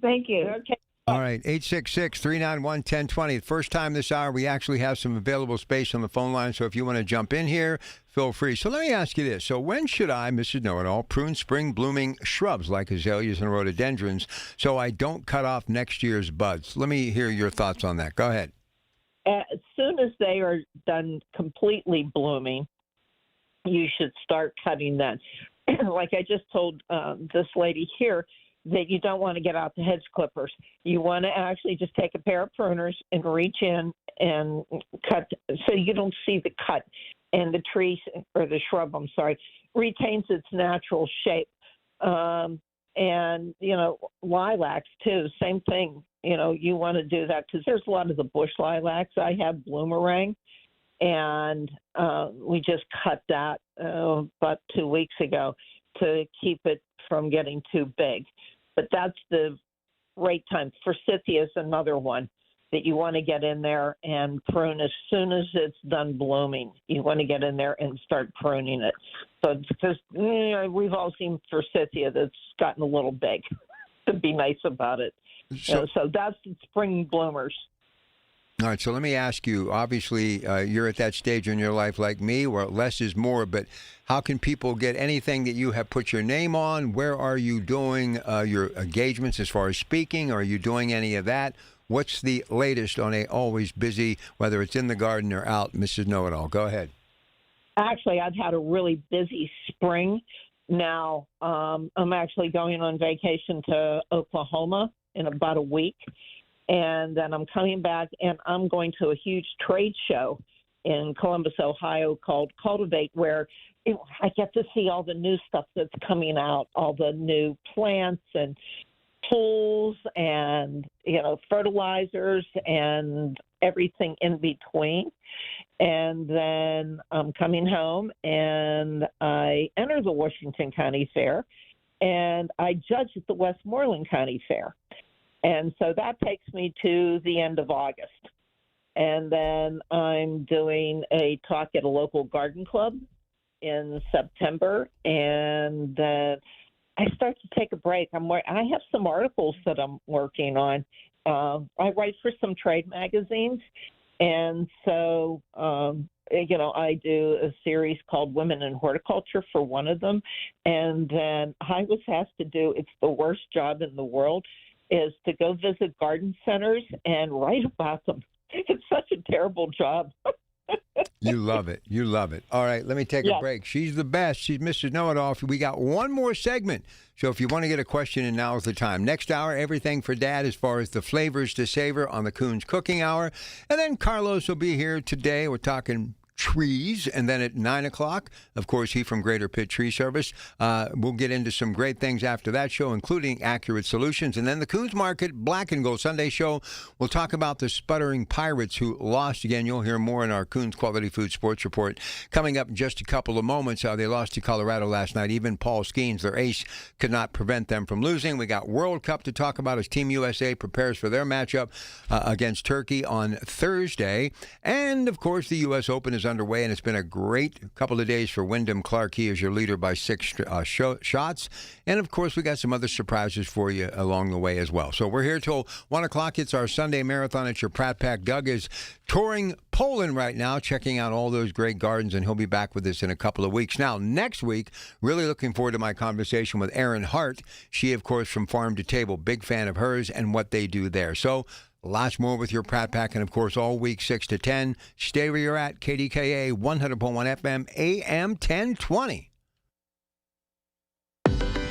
Thank you. Okay. All right, 866-391-1020. The first time this hour, we actually have some available space on the phone line, so if you want to jump in here, feel free. So let me ask you this. So when should I, Mrs. Know-It-All, prune spring-blooming shrubs like azaleas and rhododendrons so I don't cut off next year's buds? Let me hear your thoughts on that. Go ahead. As soon as they are done completely blooming, you should start cutting them. Like I just told this lady here, that you don't want to get out the hedge clippers. You want to actually just take a pair of pruners and reach in and cut so you don't see the cut. And the tree, or the shrub, retains its natural shape. And, lilacs too, same thing. You want to do that because there's a lot of the bush lilacs. I have bloomerang, and we just cut that about 2 weeks ago to keep it from getting too big. But that's the great time. Forsythia is another one that you want to get in there and prune as soon as it's done blooming. You want to get in there and start pruning it. So because we've all seen forsythia that's gotten a little big. To be nice about it. So that's the spring bloomers. All right, so let me ask you, obviously you're at that stage in your life like me where less is more, but how can people get anything that you have put your name on? Where are you doing your engagements as far as speaking? Are you doing any of that? What's the latest on a always busy, whether it's in the garden or out, Mrs. Know-It-All? Go ahead. Actually, I've had a really busy spring. Now, I'm actually going on vacation to Oklahoma in about a week, and then I'm coming back, and I'm going to a huge trade show in Columbus, Ohio called Cultivate, where I get to see all the new stuff that's coming out, all the new plants and tools and, fertilizers and everything in between. And then I'm coming home and I enter the Washington County Fair and I judge at the Westmoreland County Fair. And so that takes me to the end of August. And then I'm doing a talk at a local garden club in September. And then I start to take a break. I have some articles that I'm working on. I write for some trade magazines. And so, I do a series called Women in Horticulture for one of them. And then I was asked to do, it's the worst job in the world, is to go visit garden centers and write about them. It's such a terrible job. You love it. You love it. All right, let me take a break. She's the best. She's Mrs. Know-It-All. We got one more segment. So if you want to get a question in, now's the time. Next hour, everything for Dad as far as the flavors to savor on the Coons Cooking Hour. And then Carlos will be here today. We're talking trees. And then at 9 o'clock, of course, he from Greater Pitt Tree Service. We'll get into some great things after that show, including Accurate Solutions. And then the Coons Market Black and Gold Sunday show. We'll talk about the Sputtering Pirates who lost again. You'll hear more in our Coons Quality Food Sports Report coming up in just a couple of moments. They lost to Colorado last night. Even Paul Skeens, their ace, could not prevent them from losing. We got World Cup to talk about as Team USA prepares for their matchup against Turkey on Thursday. And, of course, the U.S. Open is underway, and it's been a great couple of days for Wyndham Clark. He is your leader by 6 shots. And, of course, we got some other surprises for you along the way as well. So we're here till 1 o'clock. It's our Sunday marathon at your Pratt Pack. Doug is touring Poland right now, checking out all those great gardens, and he'll be back with us in a couple of weeks. Now, next week, really looking forward to my conversation with Erin Hart. She, of course, from Farm to Table, big fan of hers and what they do there. So lots more with your Pratt Pack, and, of course, all week 6 to 10. Stay where you're at. KDKA 100.1 FM, AM 1020.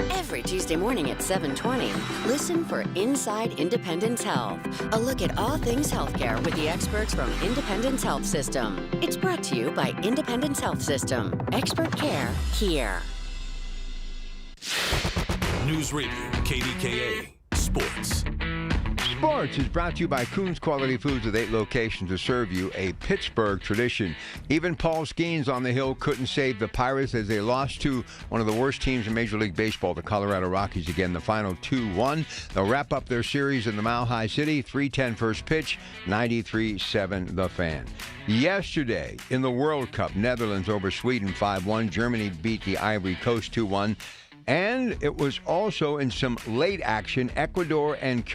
Every Tuesday morning at 7:20, listen for Inside Independence Health, a look at all things healthcare with the experts from Independence Health System. It's brought to you by Independence Health System. Expert care here. News Radio, KDKA, Sports. Sports is brought to you by Coons Quality Foods with 8 locations to serve you a Pittsburgh tradition. Even Paul Skeens on the Hill couldn't save the Pirates as they lost to one of the worst teams in Major League Baseball, the Colorado Rockies. Again, the final 2-1. They'll wrap up their series in the Mile High City, 3:10 first pitch, 93-7 the Fan. Yesterday, in the World Cup, Netherlands over Sweden 5-1. Germany beat the Ivory Coast 2-1. And it was also in some late action, Ecuador and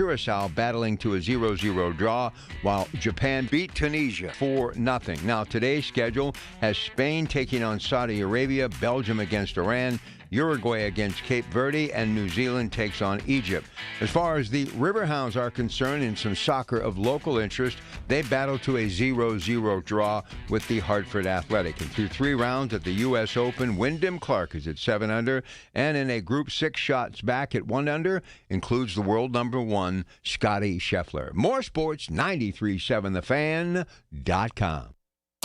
battling to a 0-0 draw, while Japan beat Tunisia 4-0. Now, today's schedule has Spain taking on Saudi Arabia, Belgium against Iran, Uruguay against Cape Verde, and New Zealand takes on Egypt. As far as the Riverhounds are concerned, in some soccer of local interest, they battled to a 0-0 draw with the Hartford Athletic. And through 3 rounds at the U.S. Open, Wyndham Clark is at 7 under, and in a group 6 shots back at 1 under, includes the world number 1, Scotty Scheffler. More sports, 93.7thefan.com.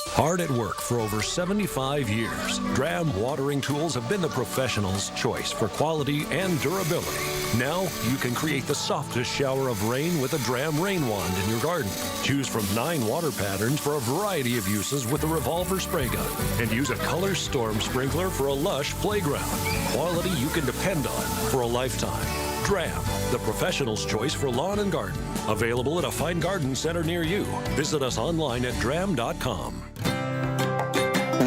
Hard at work for over 75 years, Dram watering tools have been the professional's choice for quality and durability. Now you can create the softest shower of rain with a Dram rain wand in your garden. Choose from 9 water patterns for a variety of uses with a revolver spray gun, and use a color storm sprinkler for a lush playground. Quality you can depend on for a lifetime. Dram, the professional's choice for lawn and garden. Available at a fine garden center near you. Visit us online at dram.com.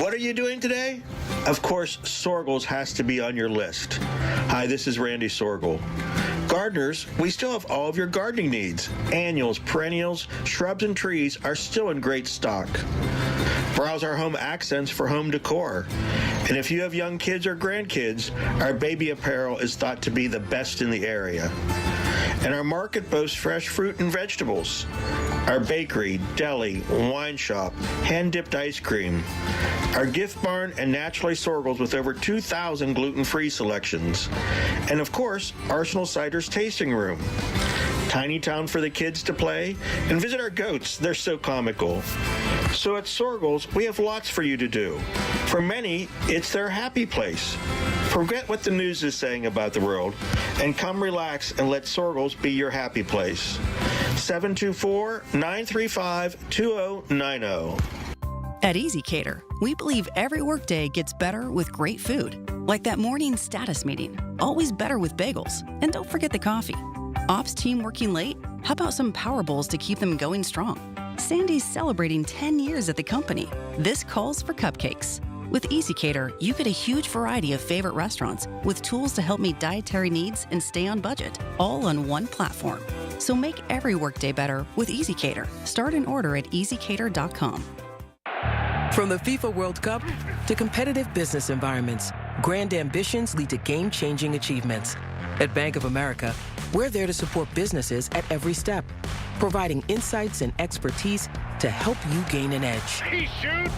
What are you doing today? Of course, Sorgels has to be on your list. Hi, this is Randy Sorgel. Gardeners, we still have all of your gardening needs. Annuals, perennials, shrubs, and trees are still in great stock. Browse our home accents for home decor. And if you have young kids or grandkids, our baby apparel is thought to be the best in the area. And our market boasts fresh fruit and vegetables. Our bakery, deli, wine shop, hand-dipped ice cream. Our gift barn and Naturally Sorgels with over 2,000 gluten-free selections. And of course, Arsenal Cider's tasting room. Tiny town for the kids to play. And visit our goats, they're so comical. So at Sorgels, we have lots for you to do. For many, it's their happy place. Forget what the news is saying about the world and come relax and let Sorgels be your happy place. 724-935-2090. At Easy Cater, we believe every workday gets better with great food. Like that morning status meeting, always better with bagels. And don't forget the coffee. Ops team working late? How about some Power Bowls to keep them going strong? Sandy's celebrating 10 years at the company. This calls for cupcakes. With Easy Cater, you get a huge variety of favorite restaurants with tools to help meet dietary needs and stay on budget, all on one platform. So make every workday better with Easy Cater. Start an order at easycater.com. From the FIFA World Cup to competitive business environments, grand ambitions lead to game-changing achievements. At Bank of America, we're there to support businesses at every step, providing insights and expertise to help you gain an edge. He shoots,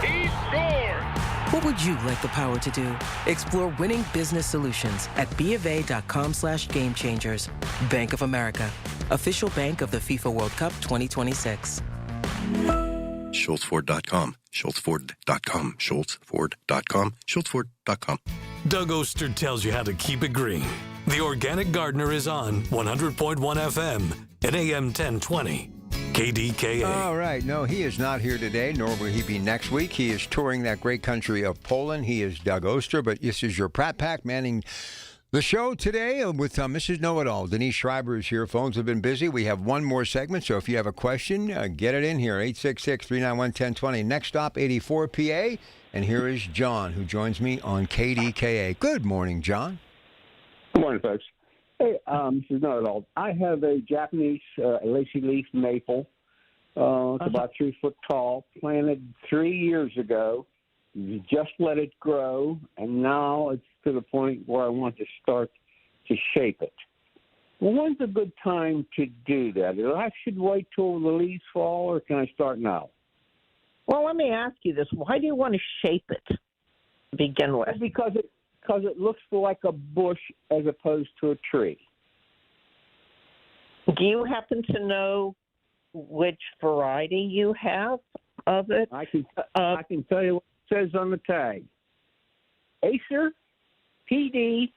he scores! What would you like the power to do? Explore winning business solutions at BofA.com/gamechangers. Bank of America, official bank of the FIFA World Cup 2026. SchultzFord.com, SchultzFord.com, SchultzFord.com, SchultzFord.com. Doug Oster tells you how to keep it green. The Organic Gardener is on 100.1 FM and AM 1020. KDKA. All right. No, he is not here today, nor will he be next week. He is touring that great country of Poland. He is Doug Oster, but this is your Pratt Pack manning the show today with Mrs. Know-It-All. Denise Schreiber is here. Phones have been busy. We have one more segment, so if you have a question, get it in here. 866-391-1020. Next stop, 84 PA. And here is John, who joins me on KDKA. Good morning, John. Good morning, folks. Hey, this is Know-It-All. I have a Japanese lacy leaf maple. It's about 3 foot tall, planted 3 years ago. Just let it grow, and now it's to the point where I want to start to shape it. Well, when's a good time to do that? I should wait till the leaves fall, or can I start now? Well, let me ask you this. Why do you want to shape it to begin with? Because it looks like a bush as opposed to a tree. Do you happen to know which variety you have of it? I can tell you what it says on the tag. Acer PD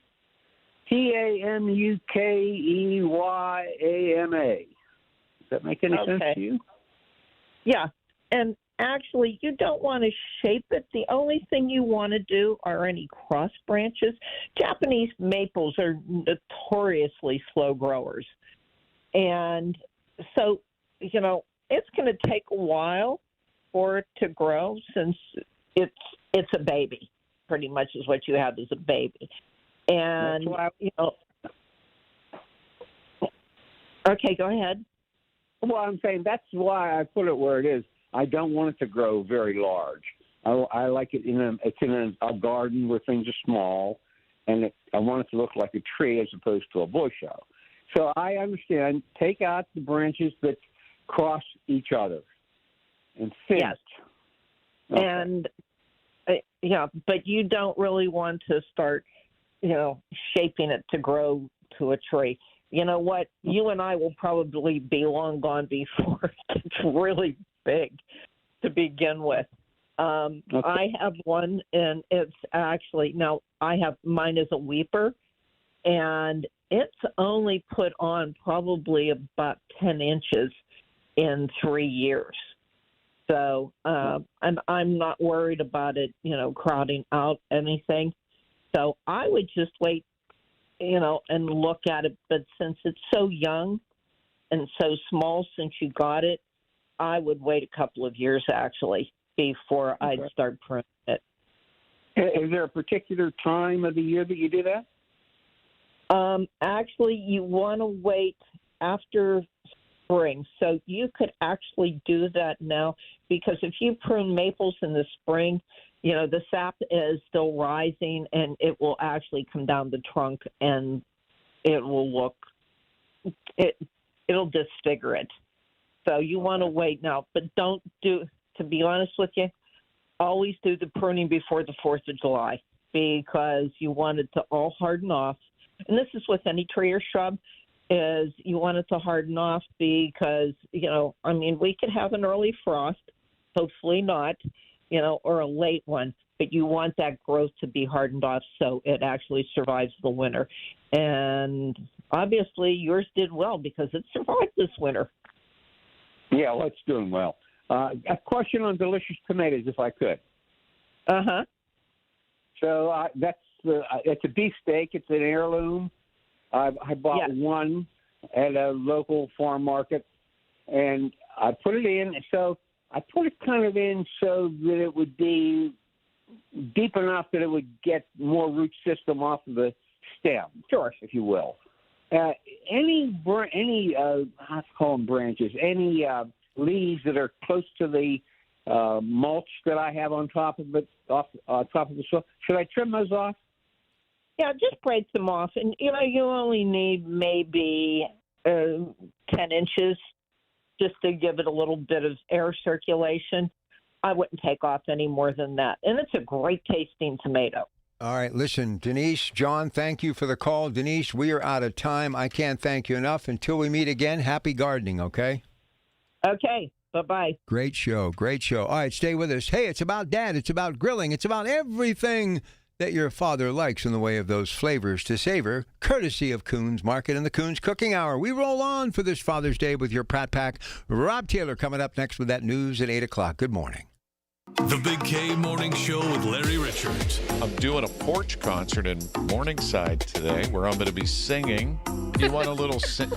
TAMUKEYAMA. Does that make any sense to you? Yeah. And actually, you don't want to shape it. The only thing you want to do are any cross branches. Japanese maples are notoriously slow growers. And so, it's going to take a while for it to grow since it's a baby, pretty much is what you have as a baby. And, okay, go ahead. Well, I'm saying that's why I put it where it is. I don't want it to grow very large. I like it it's in a garden where things are small, and I want it to look like a tree as opposed to a bush. So I understand. Take out the branches that cross each other and fit. Yes. Okay. And but you don't really want to start, shaping it to grow to a tree. You know what? You and I will probably be long gone before it's really big to begin with. I have one, and it's actually, mine is a weeper, and it's only put on probably about 10 inches in 3 years. So, and I'm not worried about it, crowding out anything. So I would just wait, and look at it. But since it's so young and so small since you got it, I would wait a couple of years, actually, before I'd start pruning it. Is there a particular time of the year that you do that? Actually, you want to wait after spring. So you could actually do that now, because if you prune maples in the spring, the sap is still rising, and it will actually come down the trunk, and it'll disfigure it. So you want to wait now, but to be honest with you, always do the pruning before the 4th of July, because you want it to all harden off. And this is with any tree or shrub, is you want it to harden off, because, we could have an early frost, hopefully not, or a late one, but you want that growth to be hardened off so it actually survives the winter. And obviously yours did well, because it survived this winter. Yeah, well, it's doing well. A question on delicious tomatoes, if I could. Uh-huh. So it's a beefsteak. It's an heirloom. I bought one at a local farm market, and I put it in. So I put it kind of in so that it would be deep enough that it would get more root system off of the stem, if you will. Any I call them branches, any leaves that are close to the mulch that I have on top of it, top of the soil, should I trim those off? Yeah, just break them off. And, you only need maybe 10 inches just to give it a little bit of air circulation. I wouldn't take off any more than that. And it's a great tasting tomato. All right, listen, Denise, John, thank you for the call. Denise, we are out of time. I can't thank you enough. Until we meet again, happy gardening, okay? Okay, bye-bye. Great show, great show. All right, stay with us. Hey, it's about Dad. It's about grilling. It's about everything that your father likes in the way of those flavors to savor, courtesy of Coons Market and the Coons Cooking Hour. We roll on for this Father's Day with your Pratt Pack. Rob Taylor coming up next with that news at 8 o'clock. Good morning. The Big K Morning Show with Larry Richards. I'm doing a porch concert in Morningside today where I'm going to be singing. You want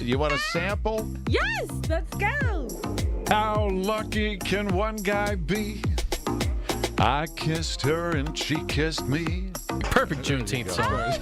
you want a sample? Yes, let's go. How lucky can one guy be? I kissed her and she kissed me. Perfect Juneteenth song.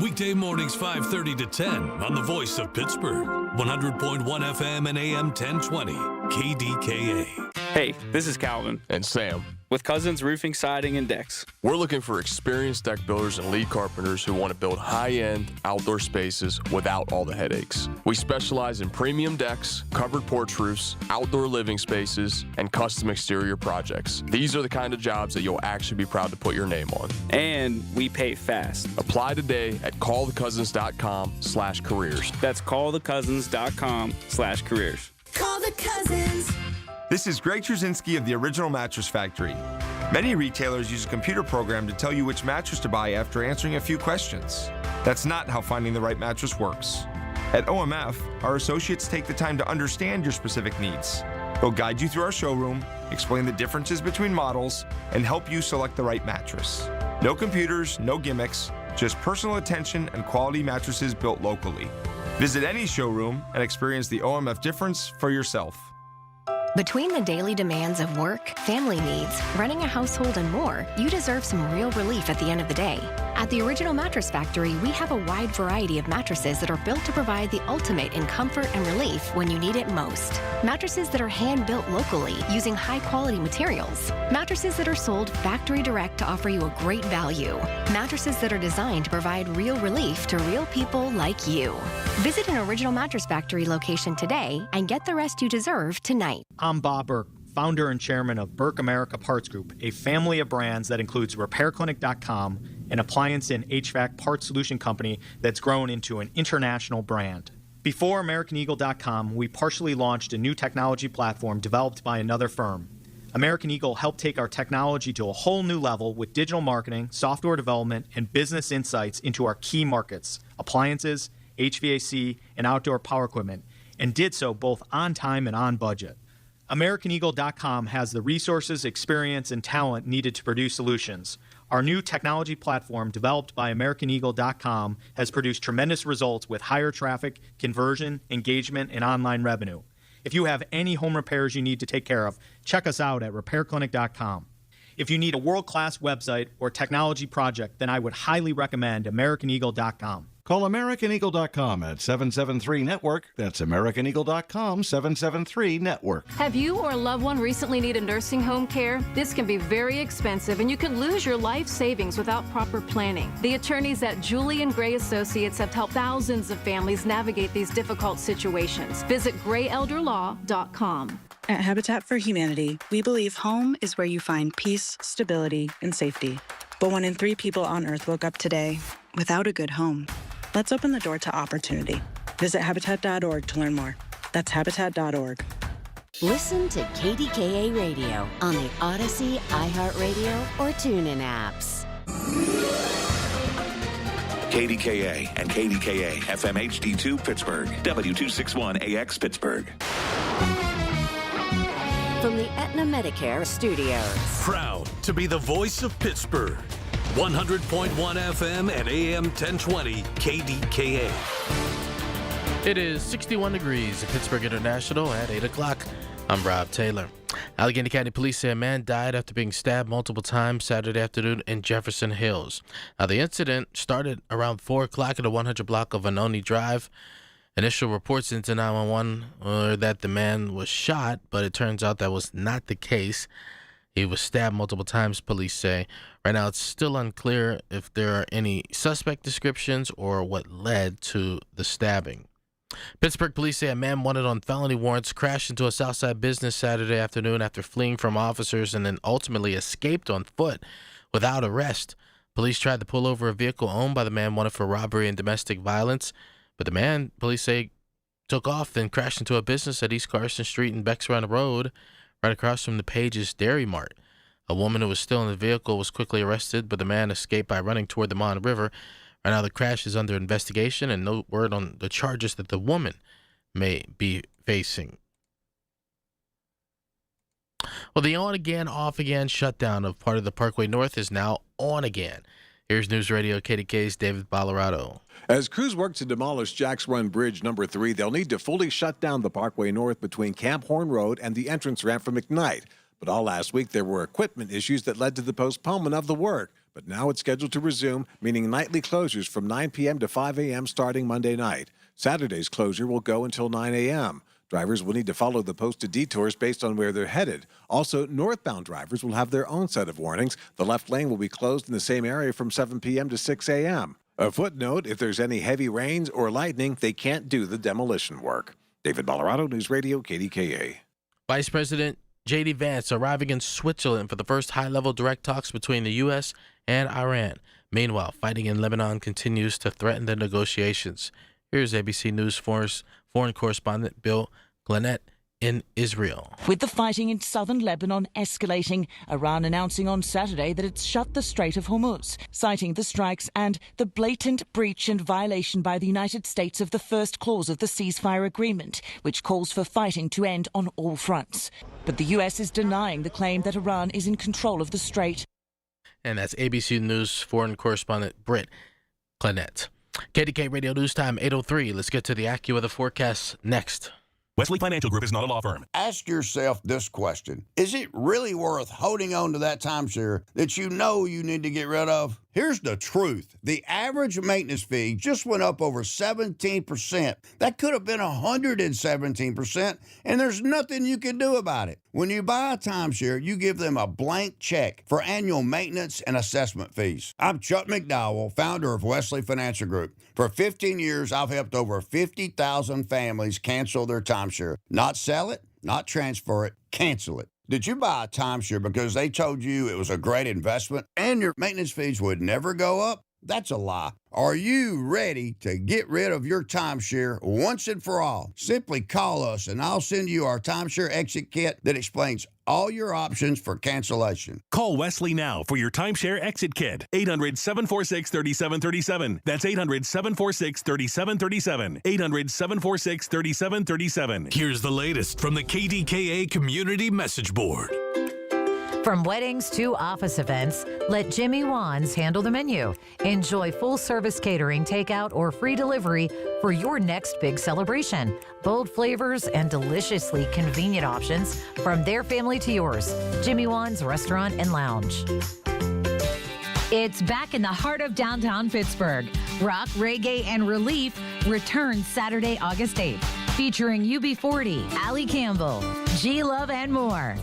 Weekday mornings 5:30 to 10 on the Voice of Pittsburgh. 100.1 FM and AM 1020. KDKA. Hey, this is Calvin. And Sam. With Cousins Roofing, Siding, and Decks. We're looking for experienced deck builders and lead carpenters who want to build high-end outdoor spaces without all the headaches. We specialize in premium decks, covered porch roofs, outdoor living spaces, and custom exterior projects. These are the kind of jobs that you'll actually be proud to put your name on. And we pay fast. Apply today at callthecousins.com/careers. That's callthecousins.com/careers. Call the Cousins. This is Greg Trzynski of the Original Mattress Factory. Many retailers use a computer program to tell you which mattress to buy after answering a few questions. That's not how finding the right mattress works. At OMF, our associates take the time to understand your specific needs. They'll guide you through our showroom, explain the differences between models, and help you select the right mattress. No computers, no gimmicks, just personal attention and quality mattresses built locally. Visit any showroom and experience the OMF difference for yourself. Between the daily demands of work, family needs, running a household, and more, you deserve some real relief at the end of the day. At the Original Mattress Factory, we have a wide variety of mattresses that are built to provide the ultimate in comfort and relief when you need it most. Mattresses that are hand-built locally using high-quality materials. Mattresses that are sold factory direct to offer you a great value. Mattresses that are designed to provide real relief to real people like you. Visit an Original Mattress Factory location today and get the rest you deserve tonight. I'm Bob Burke, founder and chairman of Burke America Parts Group, a family of brands that includes RepairClinic.com, an appliance and HVAC parts solution company that's grown into an international brand. Before AmericanEagle.com, we partially launched a new technology platform developed by another firm. American Eagle helped take our technology to a whole new level with digital marketing, software development, and business insights into our key markets, appliances, HVAC, and outdoor power equipment, and did so both on time and on budget. AmericanEagle.com has the resources, experience, and talent needed to produce solutions. Our new technology platform, developed by AmericanEagle.com, has produced tremendous results with higher traffic, conversion, engagement, and online revenue. If you have any home repairs you need to take care of, check us out at RepairClinic.com. If you need a world-class website or technology project, then I would highly recommend AmericanEagle.com. Call AmericanEagle.com at 773-NETWORK. That's AmericanEagle.com, 773-NETWORK. Have you or a loved one recently needed nursing home care? This can be very expensive, and you can lose your life savings without proper planning. The attorneys at Julian Gray Associates have helped thousands of families navigate these difficult situations. Visit grayelderlaw.com. At Habitat for Humanity, we believe home is where you find peace, stability, and safety. But 1 in 3 people on Earth woke up today without a good home. Let's open the door to opportunity. Visit Habitat.org to learn more. That's Habitat.org. Listen to KDKA Radio on the Odyssey, iHeartRadio, or TuneIn apps. KDKA and KDKA FM HD2 Pittsburgh, W261AX Pittsburgh. From the Aetna Medicare Studios. Proud to be the voice of Pittsburgh. 100.1 FM and AM 1020 KDKA. It is 61 degrees at Pittsburgh International at 8 o'clock. I'm Rob Taylor. Allegheny County Police say a man died after being stabbed multiple times Saturday afternoon in Jefferson Hills. Now, the incident started around 4 o'clock at the 100 block of Vanoni Drive. Initial reports into 911 were that the man was shot, but it turns out that was not the case. He was stabbed multiple times, police say. Right now, it's still unclear if there are any suspect descriptions or what led to the stabbing. Pittsburgh police say a man wanted on felony warrants crashed into a Southside business Saturday afternoon after fleeing from officers and then ultimately escaped on foot without arrest. Police tried to pull over a vehicle owned by the man wanted for robbery and domestic violence, but the man, police say, took off, then crashed into a business at East Carson Street and Bex Run Road, right across from the Page's Dairy Mart. A woman who was still in the vehicle was quickly arrested, but the man escaped by running toward the Mon River. Right now, the crash is under investigation, and no word on the charges that the woman may be facing. Well, the on-again, off-again shutdown of part of the Parkway North is now on again. Here's News Radio KDK's David Ballarado. As crews work to demolish Jack's Run Bridge number 3, they'll need to fully shut down the Parkway North between Camp Horn Road and the entrance ramp for McKnight. But all last week, there were equipment issues that led to the postponement of the work. But now it's scheduled to resume, meaning nightly closures from 9 p.m. to 5 a.m. starting Monday night. Saturday's closure will go until 9 a.m. Drivers will need to follow the posted detours based on where they're headed. Also, northbound drivers will have their own set of warnings. The left lane will be closed in the same area from 7 p.m. to 6 a.m. A footnote, if there's any heavy rains or lightning, they can't do the demolition work. David Ballarado, News Radio, KDKA. Vice President J.D. Vance arriving in Switzerland for the first high-level direct talks between the U.S. and Iran. Meanwhile, fighting in Lebanon continues to threaten the negotiations. Here's ABC News foreign correspondent Bill Glenette in Israel. With the fighting in southern Lebanon escalating, Iran announcing on Saturday that it's shut the Strait of Hormuz, citing the strikes and the blatant breach and violation by the United States of the first clause of the ceasefire agreement, which calls for fighting to end on all fronts. But the U.S. is denying the claim that Iran is in control of the strait. And that's ABC News foreign correspondent Britt Glenette. KDK Radio News Time 8:03. Let's get to the AccuWeather forecast next. Wesley Financial Group is not a law firm. Ask yourself this question. Is it really worth holding on to that timeshare that you know you need to get rid of? Here's the truth. The average maintenance fee just went up over 17%. That could have been 117%, and there's nothing you can do about it. When you buy a timeshare, you give them a blank check for annual maintenance and assessment fees. I'm Chuck McDowell, founder of Wesley Financial Group. For 15 years, I've helped over 50,000 families cancel their timeshare. Not sell it, not transfer it, cancel it. Did you buy a timeshare because they told you it was a great investment and your maintenance fees would never go up? That's a lie. Are you ready to get rid of your timeshare once and for all? Simply call us and I'll send you our timeshare exit kit that explains all your options for cancellation. Call Wesley now for your timeshare exit kit. 800-746-3737. That's 800-746-3737. 800-746-3737. Here's the latest from the KDKA Community Message Board. From weddings to office events, let Jimmy Wan's handle the menu. Enjoy full-service catering, takeout, or free delivery for your next big celebration. Bold flavors and deliciously convenient options from their family to yours. Jimmy Wan's Restaurant and Lounge. It's back in the heart of downtown Pittsburgh. Rock, Reggae, and Relief returns Saturday, August 8th, featuring UB40, Ali Campbell, G-Love, and more.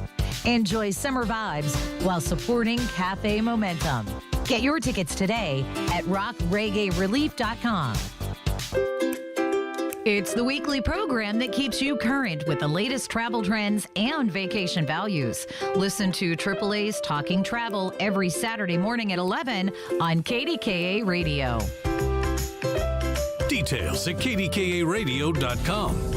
Enjoy summer vibes while supporting Cafe Momentum. Get your tickets today at rockreggaerelief.com. It's the weekly program that keeps you current with the latest travel trends and vacation values. Listen to AAA's Talking Travel every Saturday morning at 11 on KDKA Radio. Details at kdkaradio.com.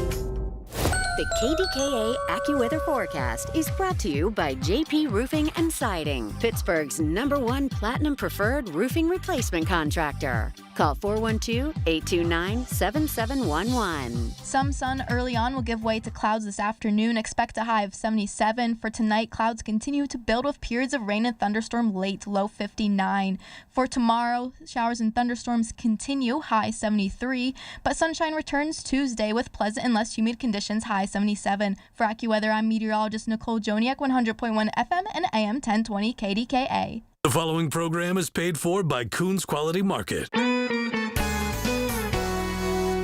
The KDKA AccuWeather forecast is brought to you by JP Roofing and Siding, Pittsburgh's #1 Platinum Preferred roofing replacement contractor. Call 412-829-7711. Some sun early on will give way to clouds this afternoon. Expect a high of 77. For tonight, clouds continue to build with periods of rain and thunderstorm late, low 59. For tomorrow, showers and thunderstorms continue, high 73. But sunshine returns Tuesday with pleasant and less humid conditions, high 77. For AccuWeather, I'm meteorologist Nicole Joniak, 100.1 FM and AM 1020 KDKA. The following program is paid for by Coons Quality Market.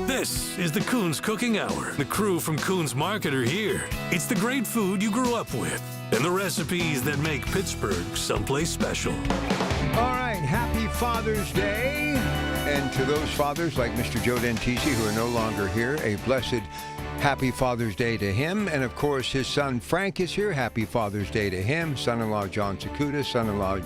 This is the Coons Cooking Hour. The crew from Coons Market are here. It's the great food you grew up with and the recipes that make Pittsburgh someplace special. All right, happy Father's Day. And to those fathers like Mr. Joe Dentisi who are no longer here, a blessed happy Father's Day to him. And of course, his son Frank is here. Happy Father's Day to him. Son-in-law John Sakuda, son-in-law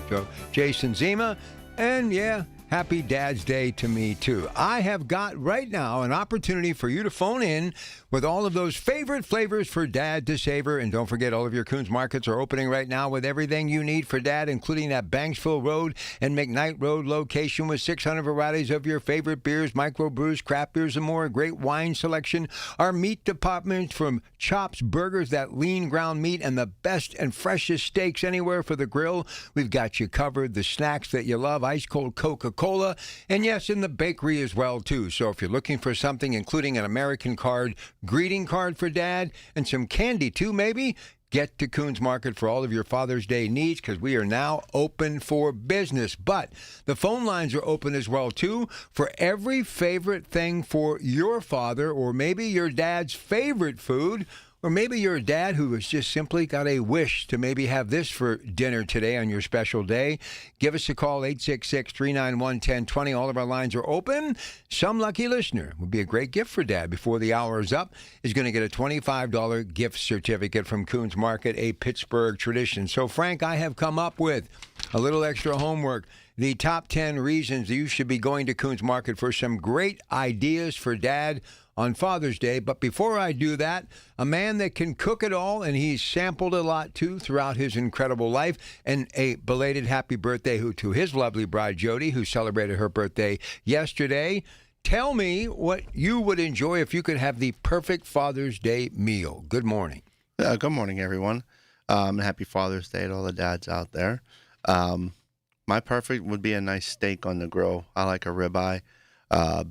Jason Zima. And yeah, happy Dad's Day to me, too. I have got right now an opportunity for you to phone in with all of those favorite flavors for Dad to savor. And don't forget, all of your Coons Markets are opening right now with everything you need for Dad, including that Banksville Road and McKnight Road location with 600 varieties of your favorite beers, microbrews, craft beers, and more. A great wine selection. Our meat department from chops, burgers, that lean ground meat, and the best and freshest steaks anywhere for the grill. We've got you covered. The snacks that you love, ice-cold Coca-Cola, and yes, in the bakery as well, too. So if you're looking for something, including an American card, greeting card for Dad, and some candy, too, maybe, get to Coons Market for all of your Father's Day needs, because we are now open for business. But the phone lines are open as well, too, for every favorite thing for your father, or maybe your dad's favorite food. Or maybe you're a dad who has just simply got a wish to maybe have this for dinner today on your special day. Give us a call, 866-391-1020. All of our lines are open. Some lucky listener would be a great gift for Dad before the hour is up, is going to get a $25 gift certificate from Coons Market, a Pittsburgh tradition. So, Frank, I have come up with a little extra homework. The top 10 reasons you should be going to Coons Market for some great ideas for Dad on Father's Day. But before I do that, a man that can cook it all, and he's sampled a lot, too, throughout his incredible life. And a belated happy birthday to his lovely bride, Jody, who celebrated her birthday yesterday. Tell me what you would enjoy if you could have the perfect Father's Day meal. Good morning. Good morning, everyone. Happy Father's Day to all the dads out there. My perfect would be a nice steak on the grill. I like a ribeye,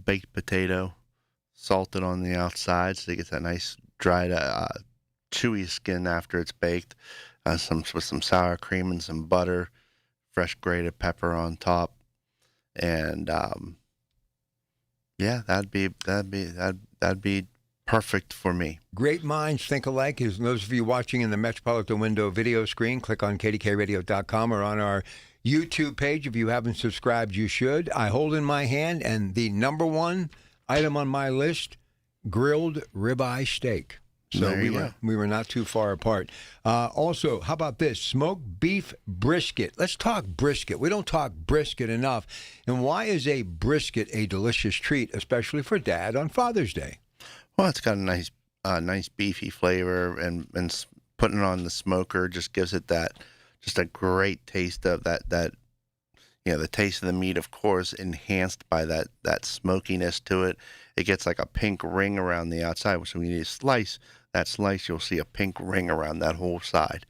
baked potato, salted on the outside so you get that nice dried, chewy skin after it's baked. With some sour cream and some butter, fresh grated pepper on top, and yeah, that'd be perfect for me. Great minds think alike. As those of you watching in the Metropolitan Window video screen, click on kdkradio.com or on our YouTube page. If you haven't subscribed, you should. I hold in my hand, and the number one item on my list, grilled ribeye steak. So we were not too far apart. Also, how about this? Smoked beef brisket. Let's talk brisket. We don't talk brisket enough. And why is a brisket a delicious treat, especially for Dad on Father's Day? Well, it's got a nice beefy flavor, and putting it on the smoker just gives it just a great taste of that. You know, the taste of the meat, of course, enhanced by that smokiness to it. It gets like a pink ring around the outside, so when you slice that slice, you'll see a pink ring around that whole side.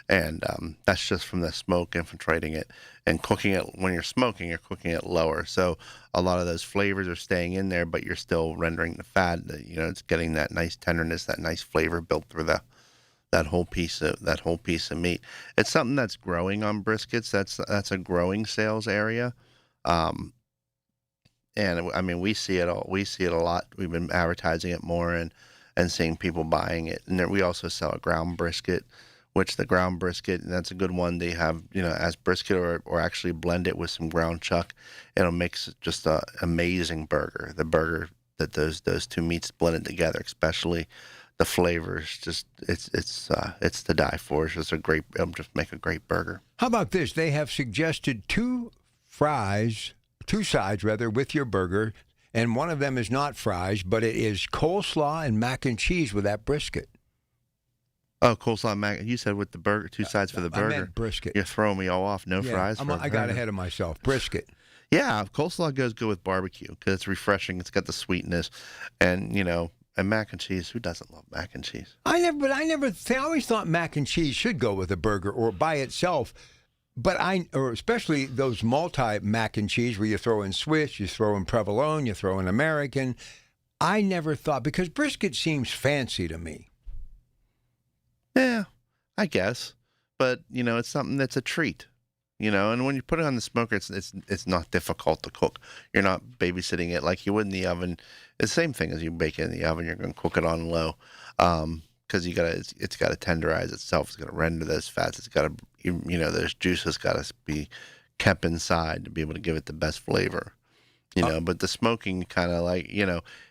And that's just from the smoke infiltrating it. And cooking it, when you're smoking, you're cooking it lower. So a lot of those flavors are staying in there, but you're still rendering the fat. It's getting that nice tenderness, that nice flavor built through that whole piece of meat. It's something that's growing on briskets. That's a growing sales area. And I mean, we see it a lot. We've been advertising it more and seeing people buying it. And then we also sell a ground brisket, which the ground brisket, and that's a good one. They have, as brisket or actually blend it with some ground chuck. It'll make just an amazing burger. The burger that those two meats blended together, especially the flavors, just it's to die for. It's just it'll just make a great burger. How about this? They have suggested two sides with your burger, and one of them is not fries, but it is coleslaw and mac and cheese with that brisket. Oh, coleslaw and mac. You said with the burger, two sides for the burger. I meant brisket. You're throwing me all off. No fries. I got ahead of myself. Brisket. Yeah, coleslaw goes good with barbecue because it's refreshing. It's got the sweetness, and and mac and cheese. Who doesn't love mac and cheese? I always thought mac and cheese should go with a burger or by itself. But especially those multi mac and cheese where you throw in Swiss, you throw in provolone, you throw in American. I never thought, because brisket seems fancy to me. Yeah, I guess. But, it's something that's a treat, and when you put it on the smoker, it's not difficult to cook. You're not babysitting it like you would in the oven. It's the same thing as you bake it in the oven. You're going to cook it on low because it's got to tenderize itself. It's got to render those fats. It's got to, those juices got to be kept inside to be able to give it the best flavor, But the smoking kind of like,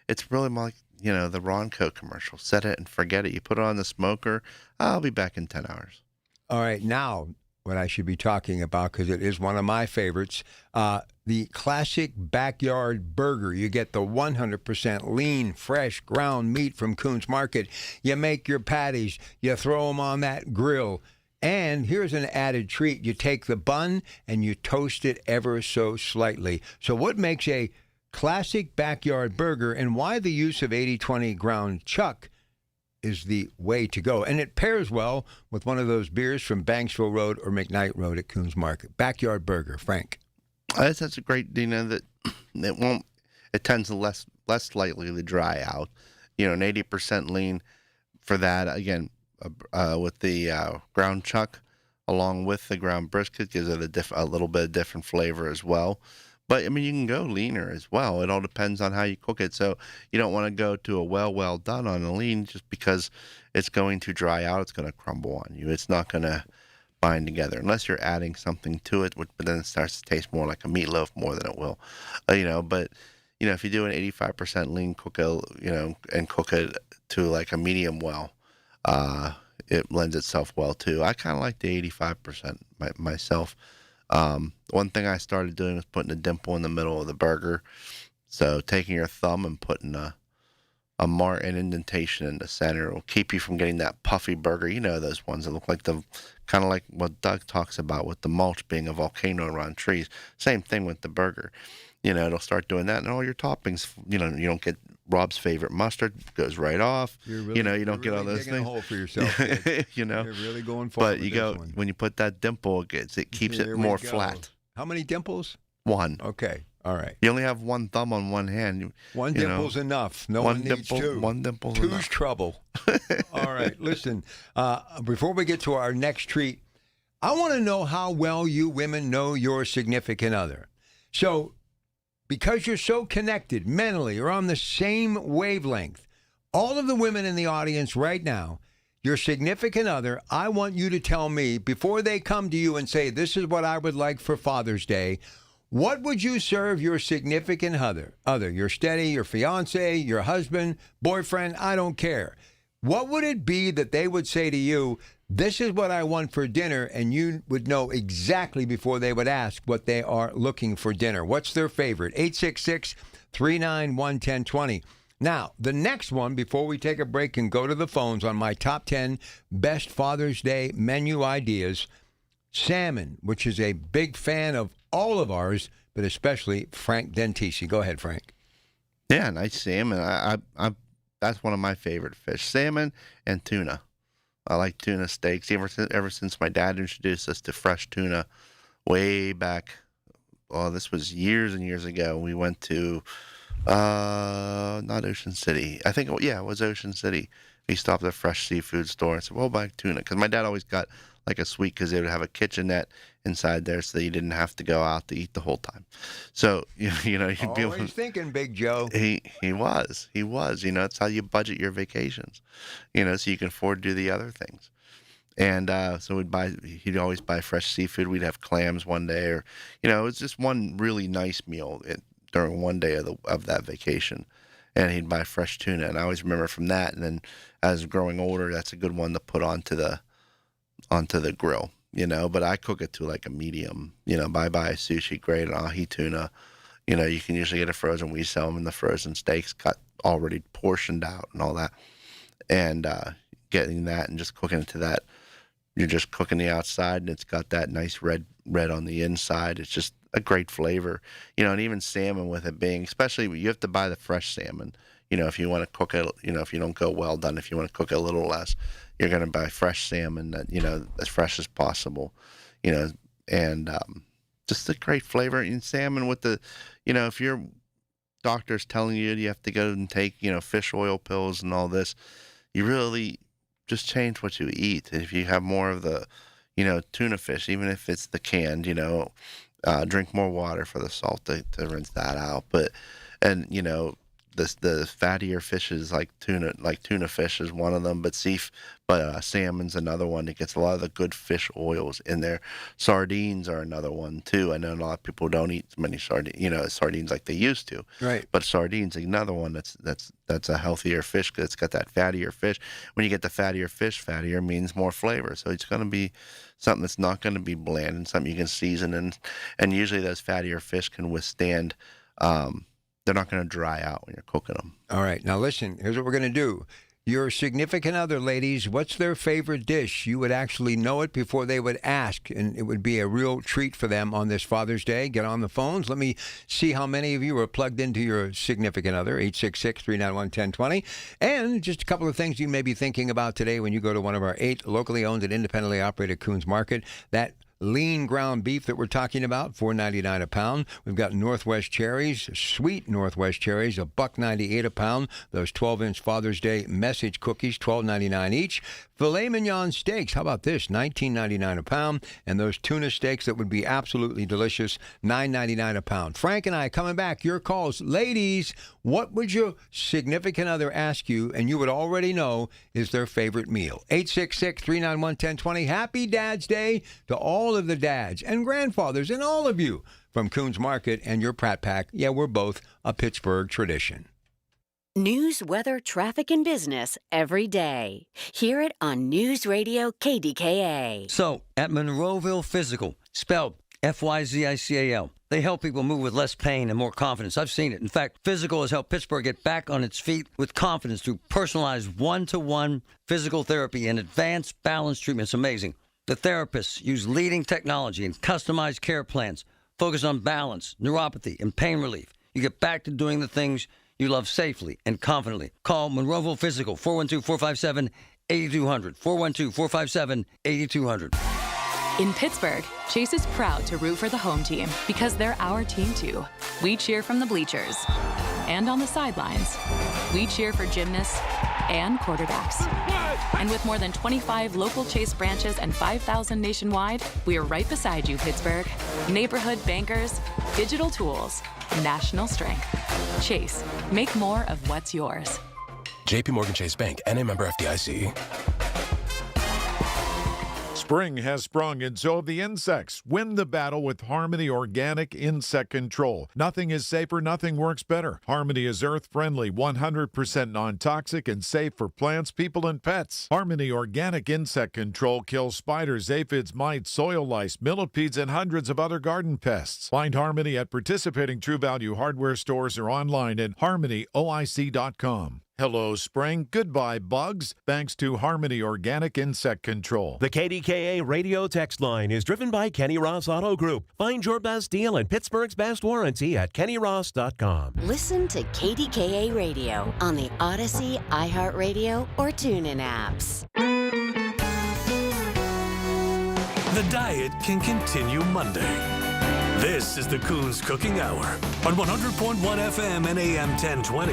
it's really more like, the Ronco commercial. Set it and forget it. You put it on the smoker. I'll be back in 10 hours. All right. Now, what I should be talking about, because it is one of my favorites, the classic backyard burger. You get the 100% lean, fresh, ground meat from Coons Market. You make your patties. You throw them on that grill. And here's an added treat. You take the bun and you toast it ever so slightly. So what makes a classic backyard burger, and why the use of 80/20 ground chuck is the way to go. And it pairs well with one of those beers from Banksville Road or McKnight Road at Coons Market. Backyard burger, Frank. That's a great, that it tends to less likely to dry out. An 80% lean for that, again, with the ground chuck along with the ground brisket gives it a little bit of different flavor as well. But, I mean, you can go leaner as well. It all depends on how you cook it. So you don't want to go to a well done on a lean just because it's going to dry out. It's going to crumble on you. It's not going to bind together unless you're adding something to it, but then it starts to taste more like a meatloaf more than it will. But, if you do an 85% lean cook, and cook it to like a medium well, it lends itself well too. I kind of like the 85% myself. One thing I started doing was putting a dimple in the middle of the burger. So taking your thumb and putting an indentation in the center will keep you from getting that puffy burger. Those ones that look like kind of like what Doug talks about with the mulch being a volcano around trees. Same thing with the burger. It'll start doing that, and all your toppings, you don't get Rob's favorite mustard, goes right off. You don't get all those things. A hole for yourself. You're really going for it. But when you put that dimple, it keeps it more flat. How many dimples? One. Okay. All right. You only have one thumb on one hand. One dimple's enough. No one needs two. One dimple's Two's enough. Trouble. All right. Listen, before we get to our next treat, I want to know how well you women know your significant other. So, because you're so connected mentally, you're on the same wavelength, all of the women in the audience right now, your significant other, I want you to tell me, before they come to you and say, this is what I would like for Father's Day, what would you serve your significant other, your steady, your fiance, your husband, boyfriend, I don't care. What would it be that they would say to you, this is what I want for dinner, and you would know exactly before they would ask what they are looking for dinner? What's their favorite? 866-391-1020. Now, the next one, before we take a break and go to the phones on my top 10 best Father's Day menu ideas, salmon, which is a big fan of all of ours, but especially Frank Dentisi. Go ahead, Frank. Yeah, nice salmon. I That's one of my favorite fish. Salmon and tuna. I like tuna steaks. Ever since my dad introduced us to fresh tuna way back, this was years and years ago. We went to, not Ocean City. I think, it was Ocean City. We stopped at a fresh seafood store and said, we'll buy tuna. Because my dad always got like a suite because they would have a kitchenette inside there so that you didn't have to go out to eat the whole time. So, you'd be able Always thinking, Big Joe. He was. It's how you budget your vacations, so you can afford to do the other things. And so he'd always buy fresh seafood. We'd have clams one day, or, it was just one really nice meal during one day of that vacation. And he'd buy fresh tuna. And I always remember from that. And then as growing older, that's a good one to put onto the grill, but I cook it to like a medium, buy a sushi grade ahi tuna. You can usually get it frozen. We sell them in the frozen steaks, cut already portioned out and all that. And getting that and just cooking it to that. You're just cooking the outside, and it's got that nice red on the inside. It's just a great flavor, and even salmon with it being, especially you have to buy the fresh salmon, if you want to cook it, if you don't go well done, if you want to cook it a little less, you're going to buy fresh salmon that, as fresh as possible, and just a great flavor in salmon with the, if your doctor's telling you have to go and take, fish oil pills and all this, you really just change what you eat. If you have more of the, tuna fish, even if it's the canned, drink more water for the salt to rinse that out. And the fattier fishes like tuna fish is one of them, but salmon's another one that gets a lot of the good fish oils in there. Sardines are another one too. I know a lot of people don't eat as many sardines like they used to. Right. But sardines another one that's a healthier fish because it's got that fattier fish. When you get the fattier fish, fattier means more flavor. So it's going to be something that's not going to be bland and something you can season, and usually those fattier fish can withstand. They're not going to dry out when you're cooking them. All right. Now, listen, here's what we're going to do. Your significant other, ladies, what's their favorite dish? You would actually know it before they would ask, and it would be a real treat for them on this Father's Day. Get on the phones. Let me see how many of you are plugged into your significant other, 866-391-1020. And just a couple of things you may be thinking about today when you go to one of our 8 locally owned and independently operated Coons Market. That lean ground beef that we're talking about, $4.99 a pound. We've got Northwest cherries, sweet Northwest cherries, $1.98 a pound. Those 12-inch Father's Day message cookies, $12.99 each. Filet mignon steaks, how about this? $19.99 a pound. And those tuna steaks that would be absolutely delicious, $9.99 a pound. Frank and I coming back. Your calls. Ladies, what would your significant other ask you, and you would already know is their favorite meal? 866-391-1020. Happy Dad's Day to all of the dads and grandfathers and all of you from Coons Market and your Pratt Pack. Yeah, we're both a Pittsburgh tradition. News, weather, traffic, and business every day. Hear it on News Radio KDKA. So, at Monroeville Physical, spelled F-Y-Z-I-C-A-L, they help people move with less pain and more confidence. I've seen it. In fact, Physical has helped Pittsburgh get back on its feet with confidence through personalized one-to-one physical therapy and advanced balance treatment. It's amazing. The therapists use leading technology and customized care plans, focus on balance, neuropathy, and pain relief. You get back to doing the things you love safely and confidently. Call Monroeville Physical, 412-457-8200, 412-457-8200. In Pittsburgh, Chase is proud to root for the home team because they're our team too. We cheer from the bleachers and on the sidelines. We cheer for gymnasts and quarterbacks. And with more than 25 local Chase branches and 5,000 nationwide, we are right beside you, Pittsburgh. Neighborhood bankers, digital tools, national strength. Chase, make more of what's yours. JP Morgan Chase Bank, N.A. member FDIC. Spring has sprung, and so have the insects. Win the battle with Harmony Organic Insect Control. Nothing is safer, nothing works better. Harmony is earth-friendly, 100% non-toxic, and safe for plants, people, and pets. Harmony Organic Insect Control kills spiders, aphids, mites, soil lice, millipedes, and hundreds of other garden pests. Find Harmony at participating True Value hardware stores or online at harmonyoic.com. Hello, spring. Goodbye, bugs. Thanks to Harmony Organic Insect Control. The KDKA radio text line is driven by Kenny Ross Auto Group. Find your best deal and Pittsburgh's best warranty at kennyross.com. Listen to KDKA Radio on the Odyssey, iHeartRadio, or TuneIn apps. The diet can continue Monday. This is the Coons Cooking Hour on 100.1 FM and AM 1020.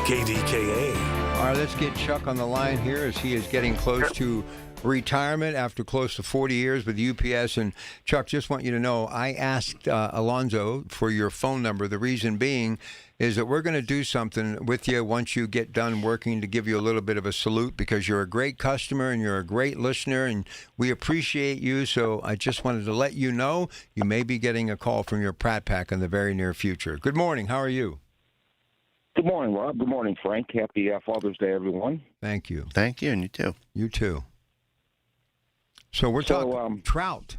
KDKA. All right, let's get Chuck on the line here as he is getting close to retirement after close to 40 years with UPS. And Chuck, just want you to know, I asked Alonzo for your phone number. The reason being is that we're going to do something with you once you get done working to give you a little bit of a salute because you're a great customer and you're a great listener and we appreciate you. So I just wanted to let you know you may be getting a call from your Pratt Pack in the very near future. Good morning. How are you? Good morning, Rob. Good morning, Frank. Happy Father's Day, everyone. Thank you. Thank you, and you too. You too. So we're talking trout.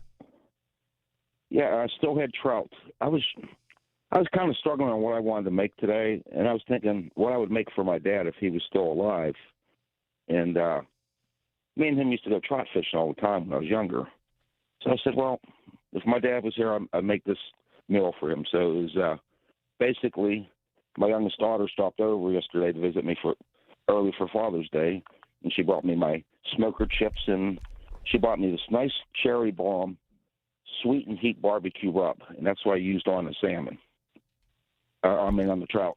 Yeah, I still had trout. I was kind of struggling on what I wanted to make today, and I was thinking what I would make for my dad if he was still alive. And me and him used to go trout fishing all the time when I was younger. So I said, well, if my dad was here, I'd make this meal for him. So it was basically my youngest daughter stopped over yesterday to visit me early for Father's Day, and she brought me my smoker chips, and she bought me this nice cherry bomb sweet and heat barbecue rub, and that's what I used on the salmon. On the trout.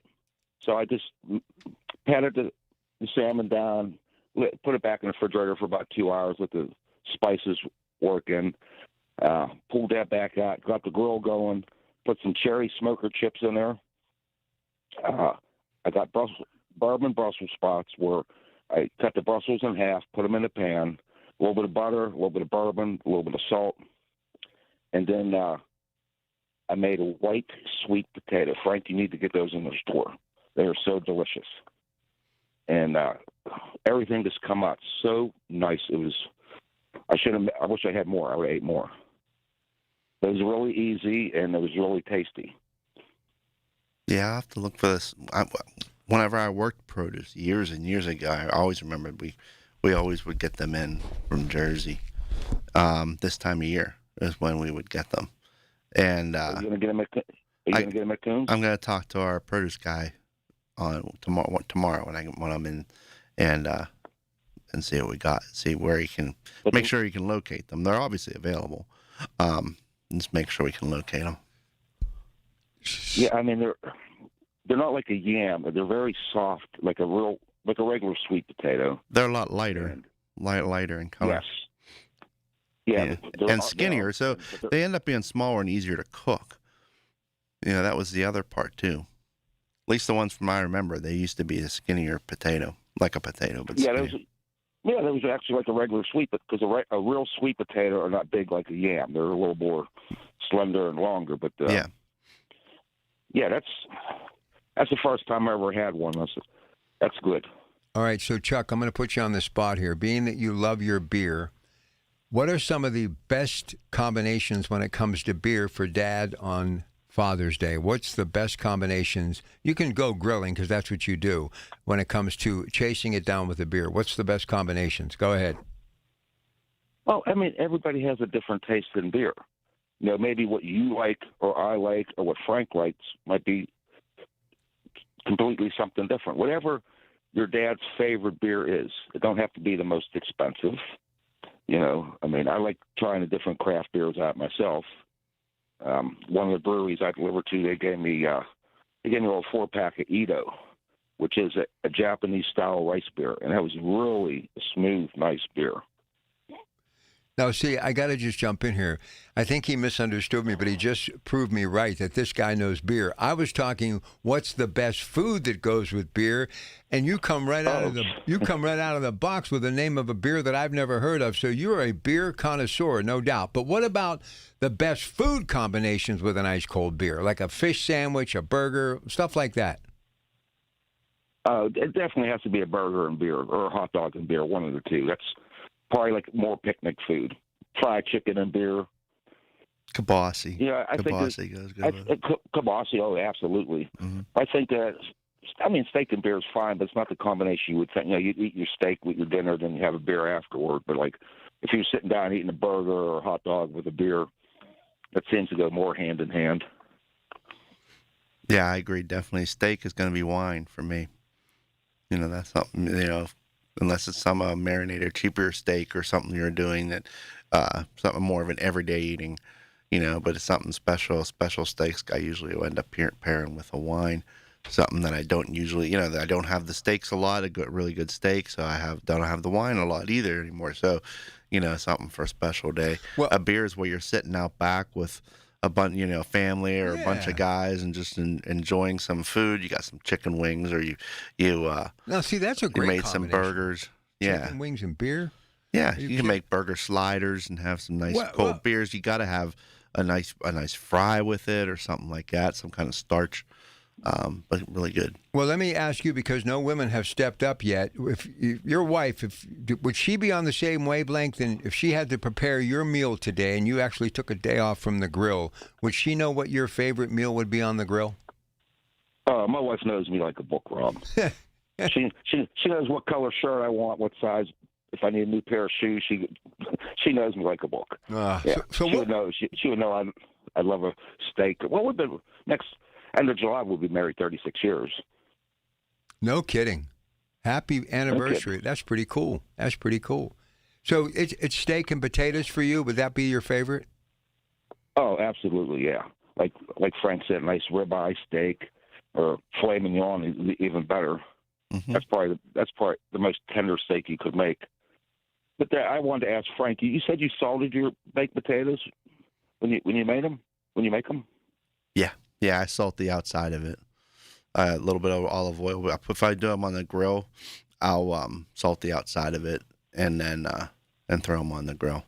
So I just patted the salmon down, put it back in the refrigerator for about 2 hours, let the spices work in, pulled that back out, got the grill going, put some cherry smoker chips in there. I got bourbon Brussels sprouts where I cut the Brussels in half, put them in a pan, a little bit of butter, a little bit of bourbon, a little bit of salt, and then I made a white sweet potato. Frank, you need to get those in the store. They are so delicious. And everything just come out so nice. It was, I wish I had more. I would have ate more. It was really easy, and it was really tasty. Yeah, I'll have to look for this. Whenever I worked produce years and years ago, I always remembered we always would get them in from Jersey. This time of year is when we would get them. And are you going to get them at Coons? I'm going to talk to our produce guy on tomorrow when I'm in, and see what we got. See where he can make sure he can locate them. They're obviously available. Just make sure we can locate them. Yeah, I mean they're not like a yam. They're very soft, like a regular sweet potato. They're a lot lighter, lighter in color. Yes. Yeah, and skinnier, so they end up being smaller and easier to cook. You know, that was the other part too. At least the ones from I remember, they used to be a skinnier potato, like a potato, but that was actually like a regular sweet, because a real sweet potato are not big like a yam. They're a little more slender and longer. But yeah, that's the first time I ever had one. That's good. All right, so Chuck, I'm going to put you on the spot here. Being that you love your beer, what are some of the best combinations when it comes to beer for Dad on Father's Day? What's the best combinations? You can go grilling because that's what you do when it comes to chasing it down with a beer. What's the best combinations? Go ahead. Well, I mean, everybody has a different taste in beer. You know, maybe what you like or I like or what Frank likes might be completely something different. Whatever your dad's favorite beer is, it don't have to be the most expensive. You know, I mean, I like trying the different craft beers out myself. One of the breweries I delivered to, they gave me a little 4-pack of Edo, which is a Japanese-style rice beer, and that was really a smooth, nice beer. Now, see, I got to just jump in here. I think he misunderstood me, but he just proved me right that this guy knows beer. I was talking, what's the best food that goes with beer, and you come right out of the box with the name of a beer that I've never heard of. So you're a beer connoisseur, no doubt. But what about the best food combinations with an ice cold beer, like a fish sandwich, a burger, stuff like that? It definitely has to be a burger and beer, or a hot dog and beer, one of the two. That's probably like more picnic food. Fried chicken and beer. Kibasi. Yeah, I Kibasi think goes good with it. Kibasi, oh, absolutely. Mm-hmm. I think that I mean, steak and beer is fine, but it's not the combination you would think. You know, you'd eat your steak with your dinner, then you have a beer afterward. But like, if you're sitting down eating a burger or a hot dog with a beer, that seems to go more hand in hand. Yeah, I agree. Definitely, steak is going to be wine for me. You know, that's something. You know, unless it's some marinated, cheaper steak or something you're doing that, something more of an everyday eating. You know, but it's something special. Special steaks, I usually end up pairing with a wine. Something that I don't usually, you know, that I don't have the steaks a lot, a good, really good steak, so don't have the wine a lot either anymore. So, you know, something for a special day. Well, a beer is where you're sitting out back with a bunch, you know, family or a bunch of guys and just enjoying some food. You got some chicken wings, or you now see, that's a great you made some burgers. Yeah, chicken wings and beer. Yeah, you can make burger sliders and have some nice cold beers. You got to have a nice fry with it or something like that, some kind of starch. But really good. Well, let me ask you, because no women have stepped up yet. If your wife, would she be on the same wavelength? And if she had to prepare your meal today, and you actually took a day off from the grill, would she know what your favorite meal would be on the grill? My wife knows me like a book, Rob. she knows what color shirt I want, what size. If I need a new pair of shoes, she knows me like a book. So she would know. She would know I love a steak. What would the next? End of July, we'll be married 36 years. No kidding. Happy anniversary. No, that's pretty cool. That's pretty cool. So it's steak and potatoes for you. Would that be your favorite? Oh, absolutely, yeah. Like Frank said, nice ribeye steak or filet mignon is even better. Mm-hmm. That's probably the most tender steak you could make. But I wanted to ask Frank, you said you salted your baked potatoes when you made them? When you make them? Yeah. Yeah, I salt the outside of it. A little bit of olive oil. If I do them on the grill, I'll salt the outside of it and then throw them on the grill.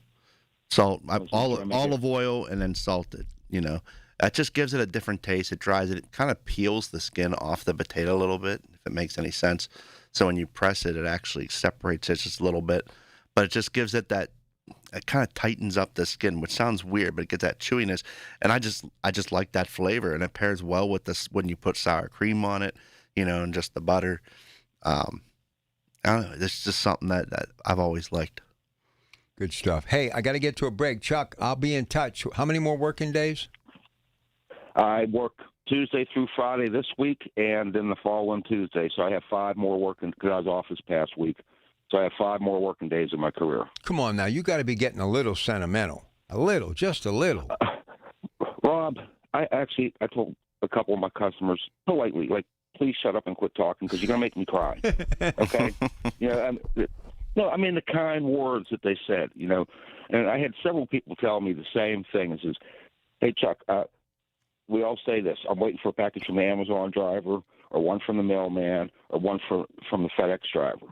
Salt, olive oil, and then salt it. You know, that just gives it a different taste. It dries it. It kind of peels the skin off the potato a little bit, if it makes any sense. So when you press it, it actually separates it just a little bit. But it just gives it that. It kind of tightens up the skin, which sounds weird, but it gets that chewiness, and I just like that flavor, and it pairs well with this when you put sour cream on it, you know, and just the butter. I don't know, it's just something that I've always liked. Good stuff. Hey, I got to get to a break. Chuck, I'll be in touch. How many more working days? I work Tuesday through Friday this week, and then the following Tuesday, so I have 5 more working because I was off this past week. So I have 5 more working days in my career. Come on now, you got to be getting a little sentimental. A little, just a little. Rob, I told a couple of my customers politely, like, please shut up and quit talking because you're going to make me cry. Okay? I mean the kind words that they said, you know. And I had several people tell me the same thing. It says, hey, Chuck, we all say this. I'm waiting for a package from the Amazon driver or one from the mailman or one from the FedEx driver.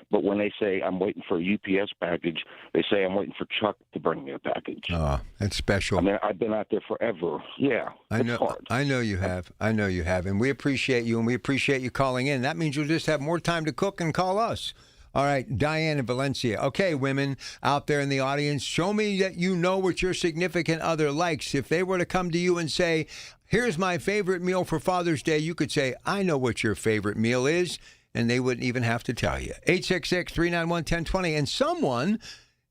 But when they say I'm waiting for a UPS package, they say I'm waiting for Chuck to bring me a package. Oh, that's special. I mean, I've been out there forever. Yeah, I know. Hard. I know you have. And we appreciate you, and we appreciate you calling in. That means you'll just have more time to cook and call us. All right, Diane in Valencia. Okay, women out there in the audience, show me that you know what your significant other likes. If they were to come to you and say, here's my favorite meal for Father's Day, you could say, I know what your favorite meal is. And they wouldn't even have to tell you. 866-391-1020. And someone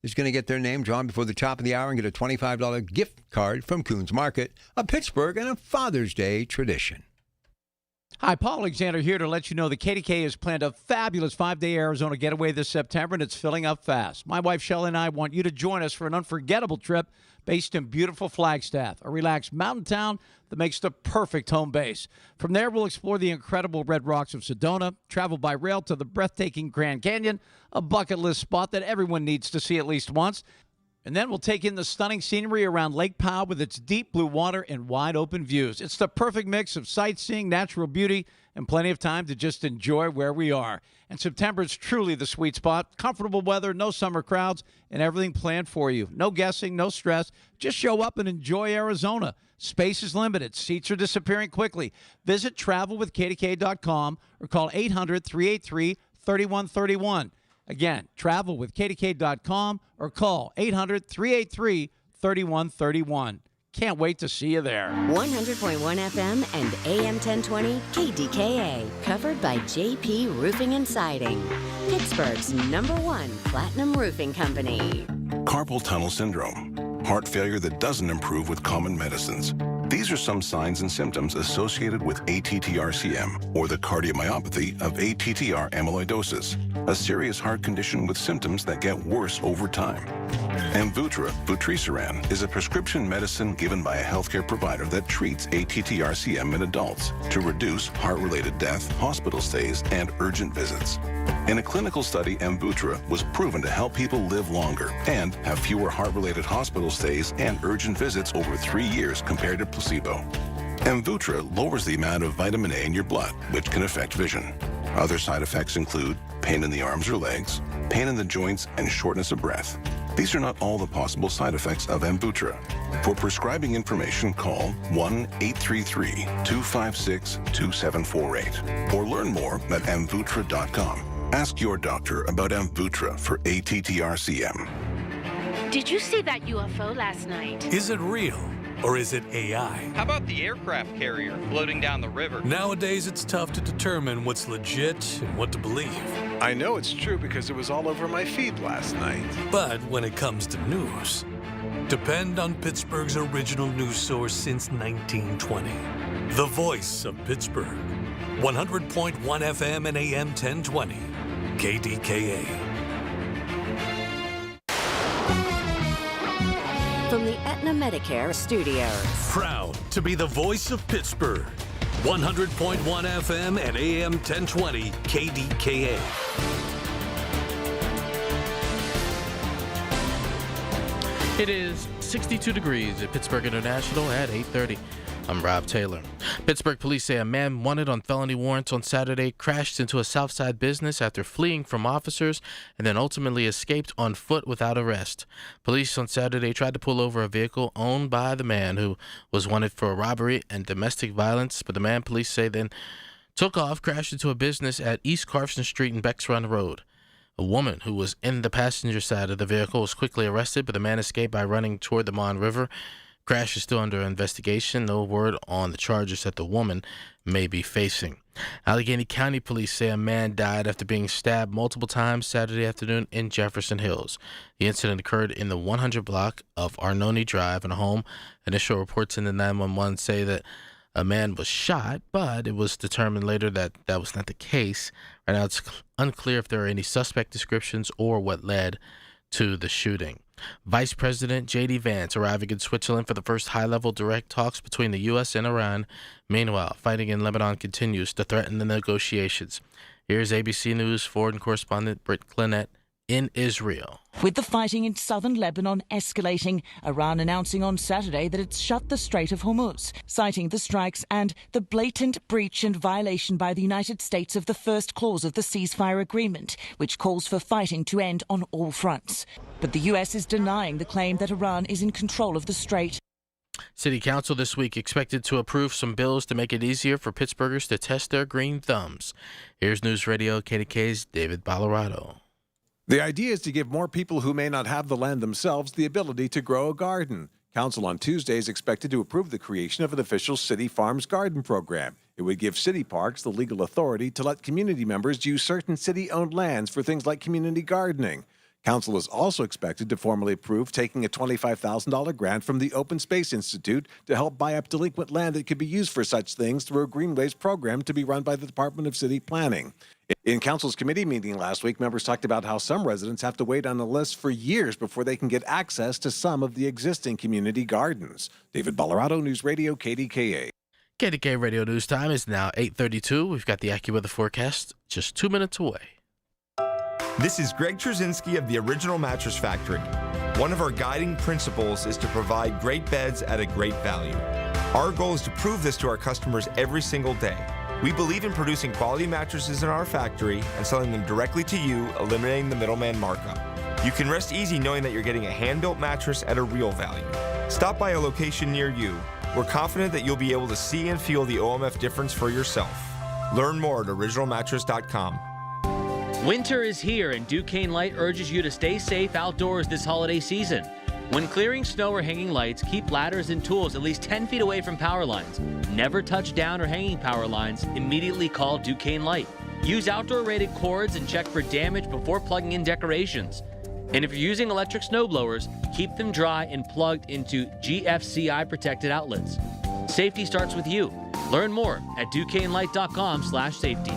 is going to get their name drawn before the top of the hour and get a $25 gift card from Coons Market, a Pittsburgh and a Father's Day tradition. Hi, Paul Alexander here to let you know that KDKA has planned a fabulous 5-day Arizona getaway this September, and it's filling up fast. My wife, Shelley, and I want you to join us for an unforgettable trip based in beautiful Flagstaff, a relaxed mountain town that makes the perfect home base. From there, we'll explore the incredible red rocks of Sedona, travel by rail to the breathtaking Grand Canyon, a bucket list spot that everyone needs to see at least once. And then we'll take in the stunning scenery around Lake Powell with its deep blue water and wide open views. It's the perfect mix of sightseeing, natural beauty, and plenty of time to just enjoy where we are. And September is truly the sweet spot. Comfortable weather, no summer crowds, and everything planned for you. No guessing, no stress. Just show up and enjoy Arizona. Space is limited. Seats are disappearing quickly. Visit travelwithkdk.com or call 800-383-3131. Again, travelwithkdk.com or call 800-383-3131. Can't wait to see you there. 100.1 FM and AM 1020 KDKA. Covered by JP Roofing and Siding. Pittsburgh's #1 platinum roofing company. Carpal tunnel syndrome. Heart failure that doesn't improve with common medicines. These are some signs and symptoms associated with ATTR-CM, or the cardiomyopathy of ATTR amyloidosis, a serious heart condition with symptoms that get worse over time. Amvuttra, vutrisiran, is a prescription medicine given by a healthcare provider that treats ATTR-CM in adults to reduce heart-related death, hospital stays, and urgent visits. In a clinical study, Amvuttra was proven to help people live longer and have fewer heart-related hospital stays and urgent visits over 3 years compared to placebo. Amvuttra lowers the amount of vitamin A in your blood, which can affect vision. Other side effects include pain in the arms or legs, pain in the joints, and shortness of breath. These are not all the possible side effects of Amvuttra. For prescribing information, call 1-833-256-2748 or learn more at amvuttra.com. Ask your doctor about Amvuttra for ATTR-CM. Did you see that UFO last night? Is it real or is it AI? How about the aircraft carrier floating down the river? Nowadays, it's tough to determine what's legit and what to believe. I know it's true because it was all over my feed last night. But when it comes to news, depend on Pittsburgh's original news source since 1920. The voice of Pittsburgh. 100.1 FM and AM 1020. KDKA. From the Aetna Medicare Studios. Proud to be the voice of Pittsburgh. 100.1 FM and AM 1020 KDKA. It is 62 degrees at Pittsburgh International at 8:30. I'm Rob Taylor. Pittsburgh police say a man wanted on felony warrants on Saturday crashed into a Southside business after fleeing from officers and then ultimately escaped on foot without arrest. Police on Saturday tried to pull over a vehicle owned by the man who was wanted for robbery and domestic violence, but the man, police say, then took off, crashed into a business at East Carson Street and Becks Run Road. A woman who was in the passenger side of the vehicle was quickly arrested, but the man escaped by running toward the Mon River. Crash is still under investigation. No word on the charges that the woman may be facing. Allegheny County police say a man died after being stabbed multiple times Saturday afternoon in Jefferson Hills. The incident occurred in the 100 block of Arnone Drive in a home. Initial reports in the 911 say that a man was shot, but it was determined later that that was not the case. Right now, it's unclear if there are any suspect descriptions or what led to the shooting. Vice President J.D. Vance arriving in Switzerland for the first high-level direct talks between the U.S. and Iran. Meanwhile, fighting in Lebanon continues to threaten the negotiations. Here's ABC News foreign correspondent Britt Clinett in Israel. With the fighting in southern Lebanon escalating, Iran announcing on Saturday that it's shut the Strait of Hormuz, citing the strikes and the blatant breach and violation by the United States of the first clause of the ceasefire agreement, which calls for fighting to end on all fronts. But the U.S. is denying the claim that Iran is in control of the strait. City Council this week expected to approve some bills to make it easier for Pittsburghers to test their green thumbs. Here's News Radio KDK's David Ballarado. The idea is to give more people who may not have the land themselves the ability to grow a garden. Council on Tuesday is expected to approve the creation of an official City Farms Garden program. It would give city parks the legal authority to let community members use certain city-owned lands for things like community gardening. Council is also expected to formally approve taking a $25,000 grant from the Open Space Institute to help buy up delinquent land that could be used for such things through a Greenways program to be run by the Department of City Planning. In Council's committee meeting last week, members talked about how some residents have to wait on a list for years before they can get access to some of the existing community gardens. David Ballarado, News Radio, KDKA. KDKA Radio News Time is now 8:32. We've got the AccuWeather forecast just 2 minutes away. This is Greg Trzynski of the Original Mattress Factory. One of our guiding principles is to provide great beds at a great value. Our goal is to prove this to our customers every single day. We believe in producing quality mattresses in our factory and selling them directly to you, eliminating the middleman markup. You can rest easy knowing that you're getting a hand-built mattress at a real value. Stop by a location near you. We're confident that you'll be able to see and feel the OMF difference for yourself. Learn more at originalmattress.com. Winter is here, and Duquesne Light urges you to stay safe outdoors this holiday season. When clearing snow or hanging lights, keep ladders and tools at least 10 feet away from power lines. Never touch down or hanging power lines. Immediately call Duquesne Light. Use outdoor-rated cords and check for damage before plugging in decorations. And if you're using electric snow blowers, keep them dry and plugged into GFCI protected outlets. Safety starts with you. Learn more at DuquesneLight.com/safety.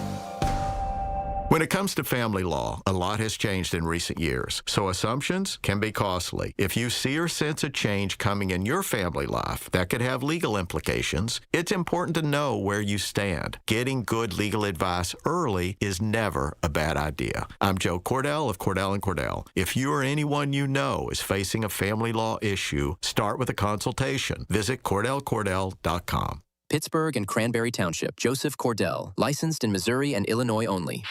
When it comes to family law, a lot has changed in recent years, so assumptions can be costly. If you see or sense a change coming in your family life that could have legal implications, it's important to know where you stand. Getting good legal advice early is never a bad idea. I'm Joe Cordell of Cordell & Cordell. If you or anyone you know is facing a family law issue, start with a consultation. Visit CordellCordell.com. Pittsburgh and Cranberry Township. Joseph Cordell. Licensed in Missouri and Illinois only.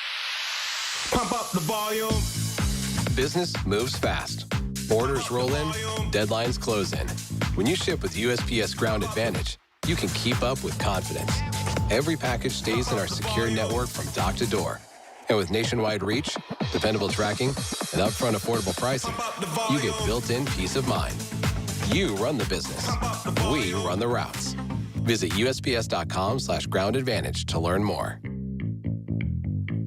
Pump up the volume. Business moves fast. Orders roll in. Deadlines close in. When you ship with USPS Ground Advantage, you can keep up with confidence. Every package stays in our secure network from dock to door. And with nationwide reach, dependable tracking, and upfront affordable pricing, you get built-in peace of mind. You run the business. We run the routes. Visit USPS.com/Ground Advantage to learn more.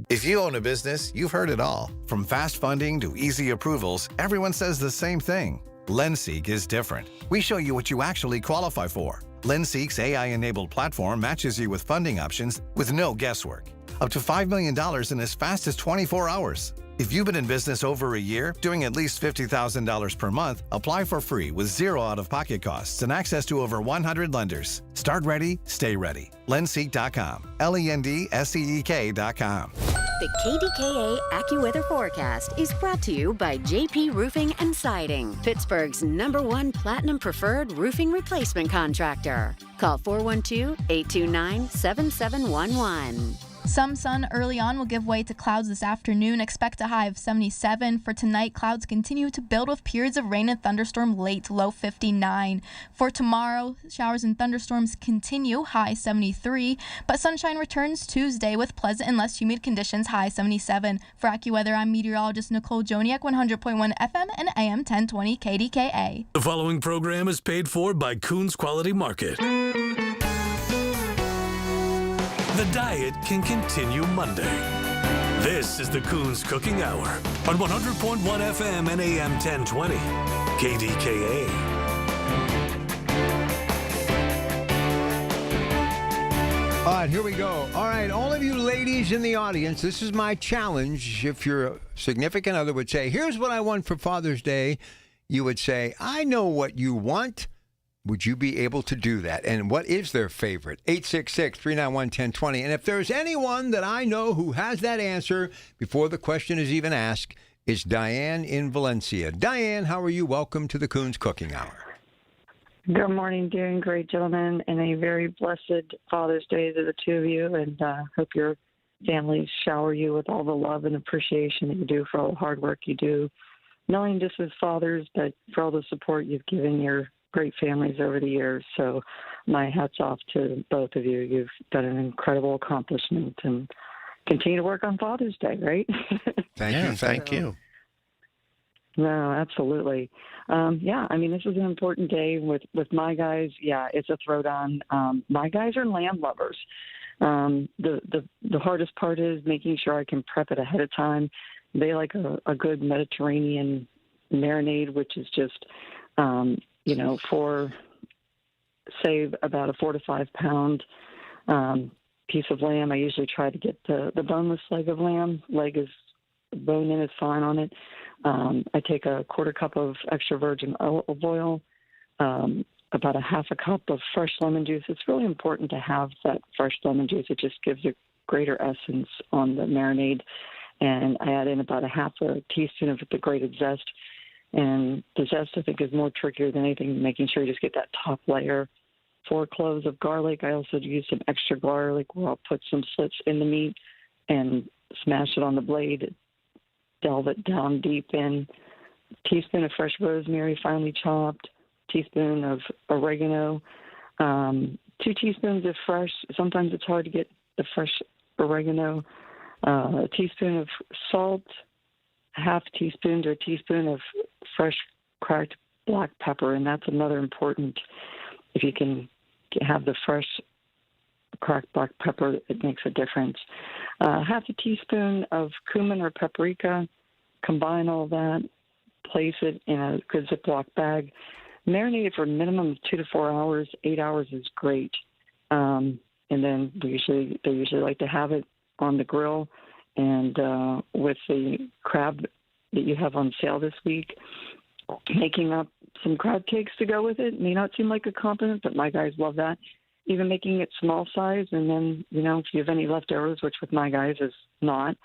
If you own a business, you've heard it all. From fast funding to easy approvals, everyone says the same thing. LendSeek is different. We show you what you actually qualify for. LendSeek's AI-enabled platform matches you with funding options with no guesswork. Up to $5 million in as fast as 24 hours. If you've been in business over a year, doing at least $50,000 per month, apply for free with zero out-of-pocket costs and access to over 100 lenders. Start ready, stay ready. Lendseek.com. LENDSEEK.com. The KDKA AccuWeather forecast is brought to you by JP Roofing and Siding, Pittsburgh's #1 Platinum Preferred Roofing Replacement Contractor. Call 412-829-7711. Some sun early on will give way to clouds this afternoon. Expect a high of 77. For tonight, clouds continue to build with periods of rain and thunderstorm late, low 59. For tomorrow, showers and thunderstorms continue, high 73. But sunshine returns Tuesday with pleasant and less humid conditions, high 77. For AccuWeather, I'm meteorologist Nicole Joniak, 100.1 FM and AM 1020 KDKA. The following program is paid for by Coons Quality Market. The diet can continue Monday. This is the Coons Cooking Hour on 100.1 FM and AM 1020 KDKA. All right, here we go. All right, all of you ladies in the audience, this is my challenge. If your significant other would say, here's what I want for Father's Day, you would say, I know what you want. Would you be able to do that? And what is their favorite? 866-391-1020. And if there's anyone that I know who has that answer before the question is even asked, it's Diane in Valencia. Diane, how are you? Welcome to the Coons Cooking Hour. Good morning, doing great, gentlemen, and a very blessed Father's Day to the two of you, and hope your families shower you with all the love and appreciation that you do for all the hard work you do, not only just as fathers, but for all the support you've given your great families over the years. So my hat's off to both of you. You've done an incredible accomplishment, and continue to work on Father's Day, right? Thank you. No, absolutely. Yeah, I mean, this is an important day with my guys. Yeah, it's a throwdown. My guys are lamb lovers. The hardest part is making sure I can prep it ahead of time. They like a good Mediterranean marinade, which is just for, say, about a 4 to 5 pound piece of lamb. I usually try to get the boneless leg of lamb. Leg is bone in is fine on it. I take a 1/4 cup of extra virgin olive oil, about a 1/2 cup of fresh lemon juice. It's really important to have that fresh lemon juice. It just gives a greater essence on the marinade. And I add in about a 1/2 teaspoon of the grated zest. And the zest, I think, is more trickier than anything, making sure you just get that top layer. 4 cloves of garlic. I also use some extra garlic where I'll put some slits in the meat and smash it on the blade, delve it down deep in. Teaspoon of fresh rosemary, finely chopped. Teaspoon of oregano. 2 teaspoons of fresh. Sometimes it's hard to get the fresh oregano. A teaspoon of salt. 1/2 teaspoon to a teaspoon of fresh cracked black pepper, and that's another important. If you can have the fresh cracked black pepper, it makes a difference. Half a teaspoon of cumin or paprika. Combine all that. Place it in a good Ziploc bag. Marinate it for a minimum of 2 to 4 hours. 8 hours is great. And then they usually like to have it on the grill. And with the crab that you have on sale this week, making up some crab cakes to go with it may not seem like a compliment, but my guys love that. Even making it small size, and then, if you have any leftovers, which with my guys is not,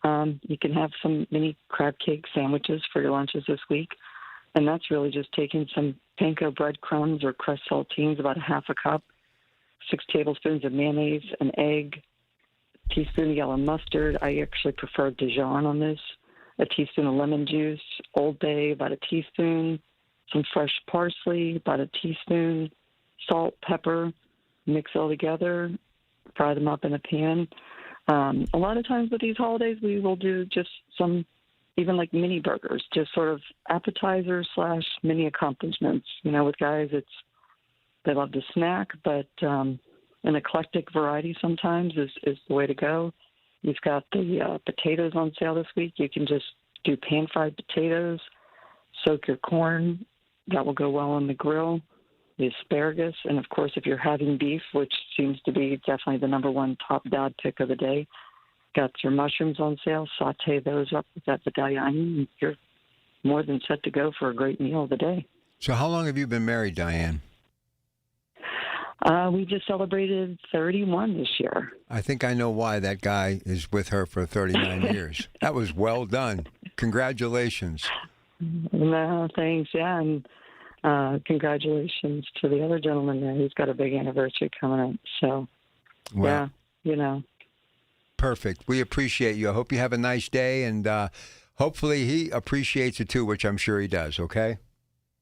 you can have some mini crab cake sandwiches for your lunches this week. And that's really just taking some panko breadcrumbs or crushed saltines, about a half a cup, 6 tablespoons of mayonnaise, an egg, a teaspoon of yellow mustard. I actually prefer Dijon on this, a teaspoon of lemon juice, Old Bay, about a teaspoon, some fresh parsley, about a teaspoon, salt, pepper. Mix all together, fry them up in a pan. A lot of times with these holidays, we will do just some, even like mini burgers, just sort of appetizers / mini accomplishments. With guys, they love to snack, but an eclectic variety sometimes is the way to go. You've got the potatoes on sale this week. You can just do pan-fried potatoes, soak your corn. That will go well on the grill. The asparagus, and of course, if you're having beef, which seems to be definitely the number one top dad pick of the day, got your mushrooms on sale. Saute those up with that Vidalia onion. You're more than set to go for a great meal of the day. So how long have you been married, Diane? We just celebrated 31 this year. I think I know why that guy is with her for 39 years. That was well done. Congratulations. No, thanks. Yeah, and congratulations to the other gentleman there. He's got a big anniversary coming up. So, well, yeah, Perfect. We appreciate you. I hope you have a nice day, and hopefully he appreciates it too, which I'm sure he does, okay?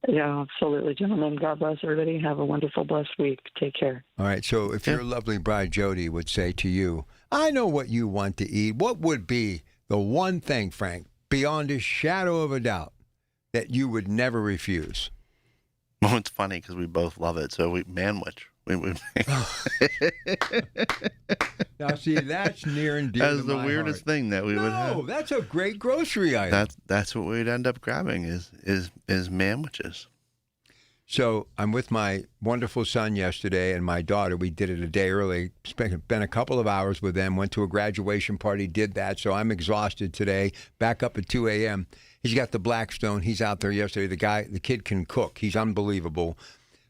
Yeah, absolutely, gentlemen. God bless everybody. Have a wonderful, blessed week. Take care. All right, so if your lovely bride, Jody, would say to you, I know what you want to eat, what would be the one thing, Frank, beyond a shadow of a doubt, that you would never refuse? Well, it's funny because we both love it. So manwich. Now, see, that's near and dear That's to the my weirdest heart. thing that we would have. No, that's a great grocery item. That's what we'd end up grabbing is manwiches. So I'm with my wonderful son yesterday and my daughter. We did it a day early. Spent a couple of hours with them. Went to a graduation party. Did that. So I'm exhausted today. Back up at 2 a.m. He's got the Blackstone. He's out there yesterday. The kid can cook. He's unbelievable.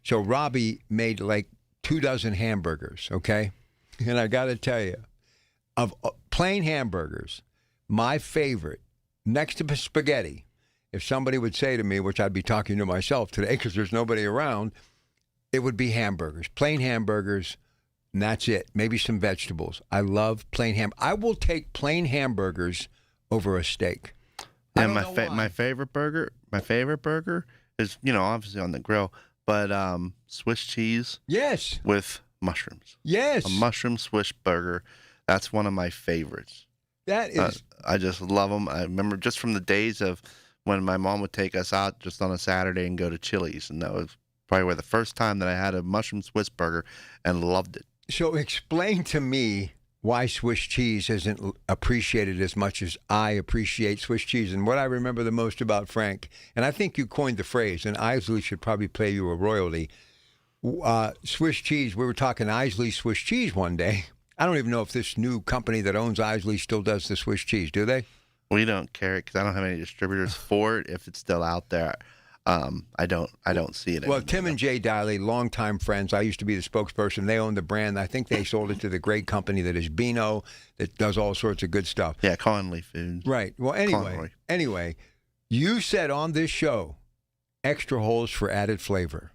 So Robbie made like 24 hamburgers, okay? And I got to tell you, of plain hamburgers, my favorite, next to spaghetti, if somebody would say to me, which I'd be talking to myself today because there's nobody around, it would be hamburgers, plain hamburgers, and that's it. Maybe some vegetables. I love plain ham. I will take plain hamburgers over a steak. Yeah, my favorite burger is, obviously on the grill, but Swiss cheese. Yes. With mushrooms. Yes. A mushroom Swiss burger. That's one of my favorites. That is. I just love them. I remember just from the days of when my mom would take us out just on a Saturday and go to Chili's, and that was probably the first time that I had a mushroom Swiss burger and loved it. So explain to me why Swiss cheese isn't appreciated as much as I appreciate Swiss cheese. And what I remember the most about Frank, and I think you coined the phrase, and Isley should probably pay you a royalty, Swiss cheese. We were talking Isley Swiss cheese one day. I don't even know if this new company that owns Isley still does the Swiss cheese. Do they? We don't carry it because I don't have any distributors for it. If it's still out there, I don't see it. Well, Tim and Jay Diley, longtime friends. I used to be the spokesperson. They own the brand. I think they sold it to the great company that is Beano, that does all sorts of good stuff. Yeah, Conley Foods. Right. Well, anyway, you said on this show, extra holes for added flavor.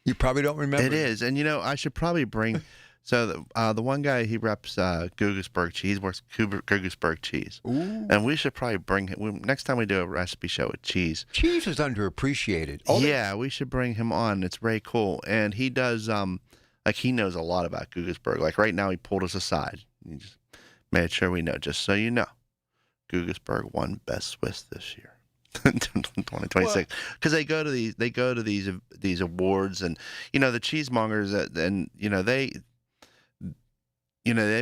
You probably don't remember. It is, and I should probably bring. So the one guy, he reps Gugelsberg cheese, works Gugelsberg cheese. Ooh. And we should probably bring him, next time we do a recipe show with cheese. Cheese is underappreciated. We should bring him on. It's very cool. And he does, he knows a lot about Gugelsberg. Like right now he pulled us aside. He just made sure we know, just so you know, Gugelsberg won Best Swiss this year. 2026, because they go to these awards, and the cheesemongers and they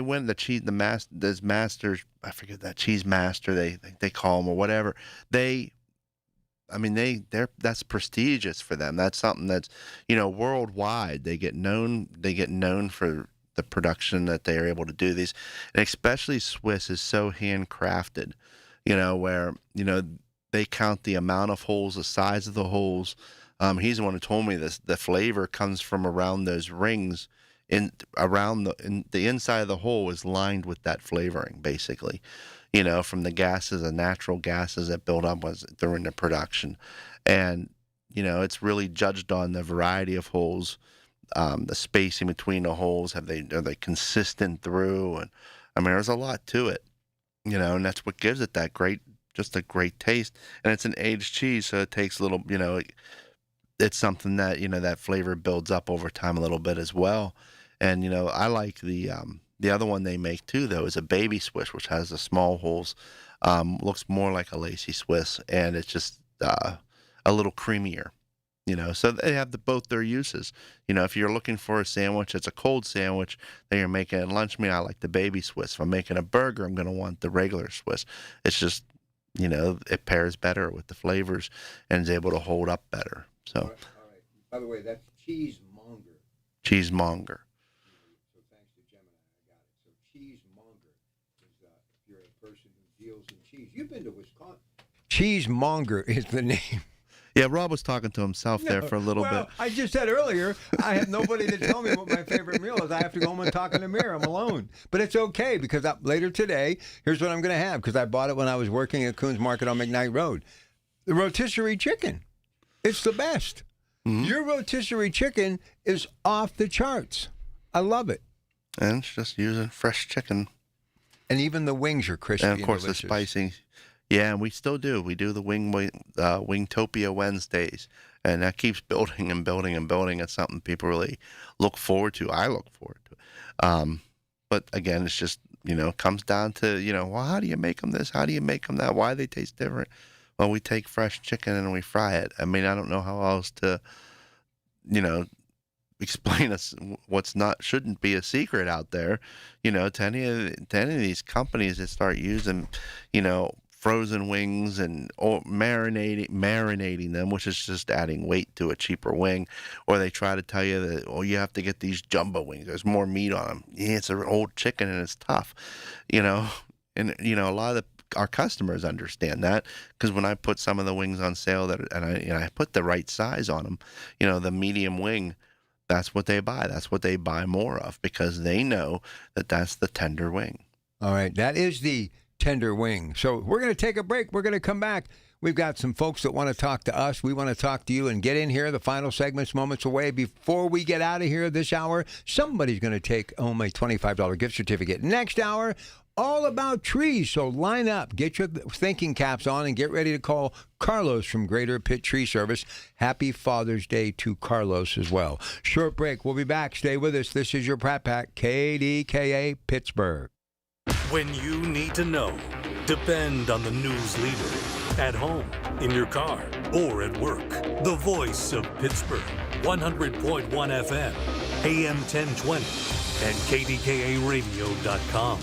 win the masters. I forget that cheese master they call them or whatever. That's prestigious for them. That's something that's worldwide. They get known for the production that they are able to do these, and especially Swiss is so handcrafted. Where they count the amount of holes, the size of the holes. He's the one who told me this. The flavor comes from around those rings, the inside of the hole is lined with that flavoring, basically. From the gases, the natural gases that build up during the production, and it's really judged on the variety of holes, the spacing between the holes. Are they consistent through? And there's a lot to it, and that's what gives it that great taste. And it's an aged cheese, so it takes a little, it's something that, that flavor builds up over time a little bit as well. And, I like the other one they make too, though, is a baby Swiss, which has the small holes, looks more like a lacy Swiss, and it's just a little creamier, so they have both their uses. If you're looking for a sandwich, it's a cold sandwich that you're making at lunch meat, I like the baby Swiss. If I'm making a burger, I'm going to want the regular Swiss. It's just, it pairs better with the flavors and is able to hold up better. So, all right. By the way, that's cheesemonger. Cheesemonger. So thanks to Gemini, I got it. So cheesemonger is if you're a person who deals in cheese. You've been to Wisconsin. Cheesemonger is the name. Yeah, Rob was talking to himself there for a little bit. I just said earlier, I have nobody to tell me what my favorite meal is. I have to go home and talk in the mirror. I'm alone. But it's okay, because later today, here's what I'm going to have, because I bought it when I was working at Coons Market on McKnight Road. The rotisserie chicken. It's the best. Mm-hmm. Your rotisserie chicken is off the charts. I love it. And it's just using fresh chicken. And even the wings are crispy and of course, delicious. the spicing. Yeah, and we still do. We do the Wingtopia Wednesdays, and that keeps building and building and building. It's something people really look forward to. I look forward to. But again, it's just, it comes down to, well, how do you make them this? How do you make them that? Why they taste different? Well, we take fresh chicken and we fry it. I don't know how else to, explain what's shouldn't be a secret out there, to any of these companies that start using, frozen wings and marinating them, which is just adding weight to a cheaper wing. Or they try to tell you that, you have to get these jumbo wings. There's more meat on them. Yeah, it's an old chicken and it's tough, And, a lot of our customers understand that, because when I put some of the wings on sale I put the right size on them, the medium wing, that's what they buy. That's what they buy more of, because they know that that's the tender wing. All right. That is the tender wing. So we're going to take a break. We're going to come back. We've got some folks that want to talk to us. We want to talk to you and get in here. The final segment's moments away. Before we get out of here this hour, somebody's going to take home a $25 gift certificate. Next hour, all about trees. So line up, get your thinking caps on, and get ready to call Carlos from Greater Pitt Tree Service. Happy Father's Day to Carlos as well. Short break. We'll be back. Stay with us. This is your Pratt Pack, KDKA Pittsburgh. When you need to know, depend on the news leader. At home, in your car, or at work. The voice of Pittsburgh. 100.1 FM, AM 1020, and KDKARadio.com.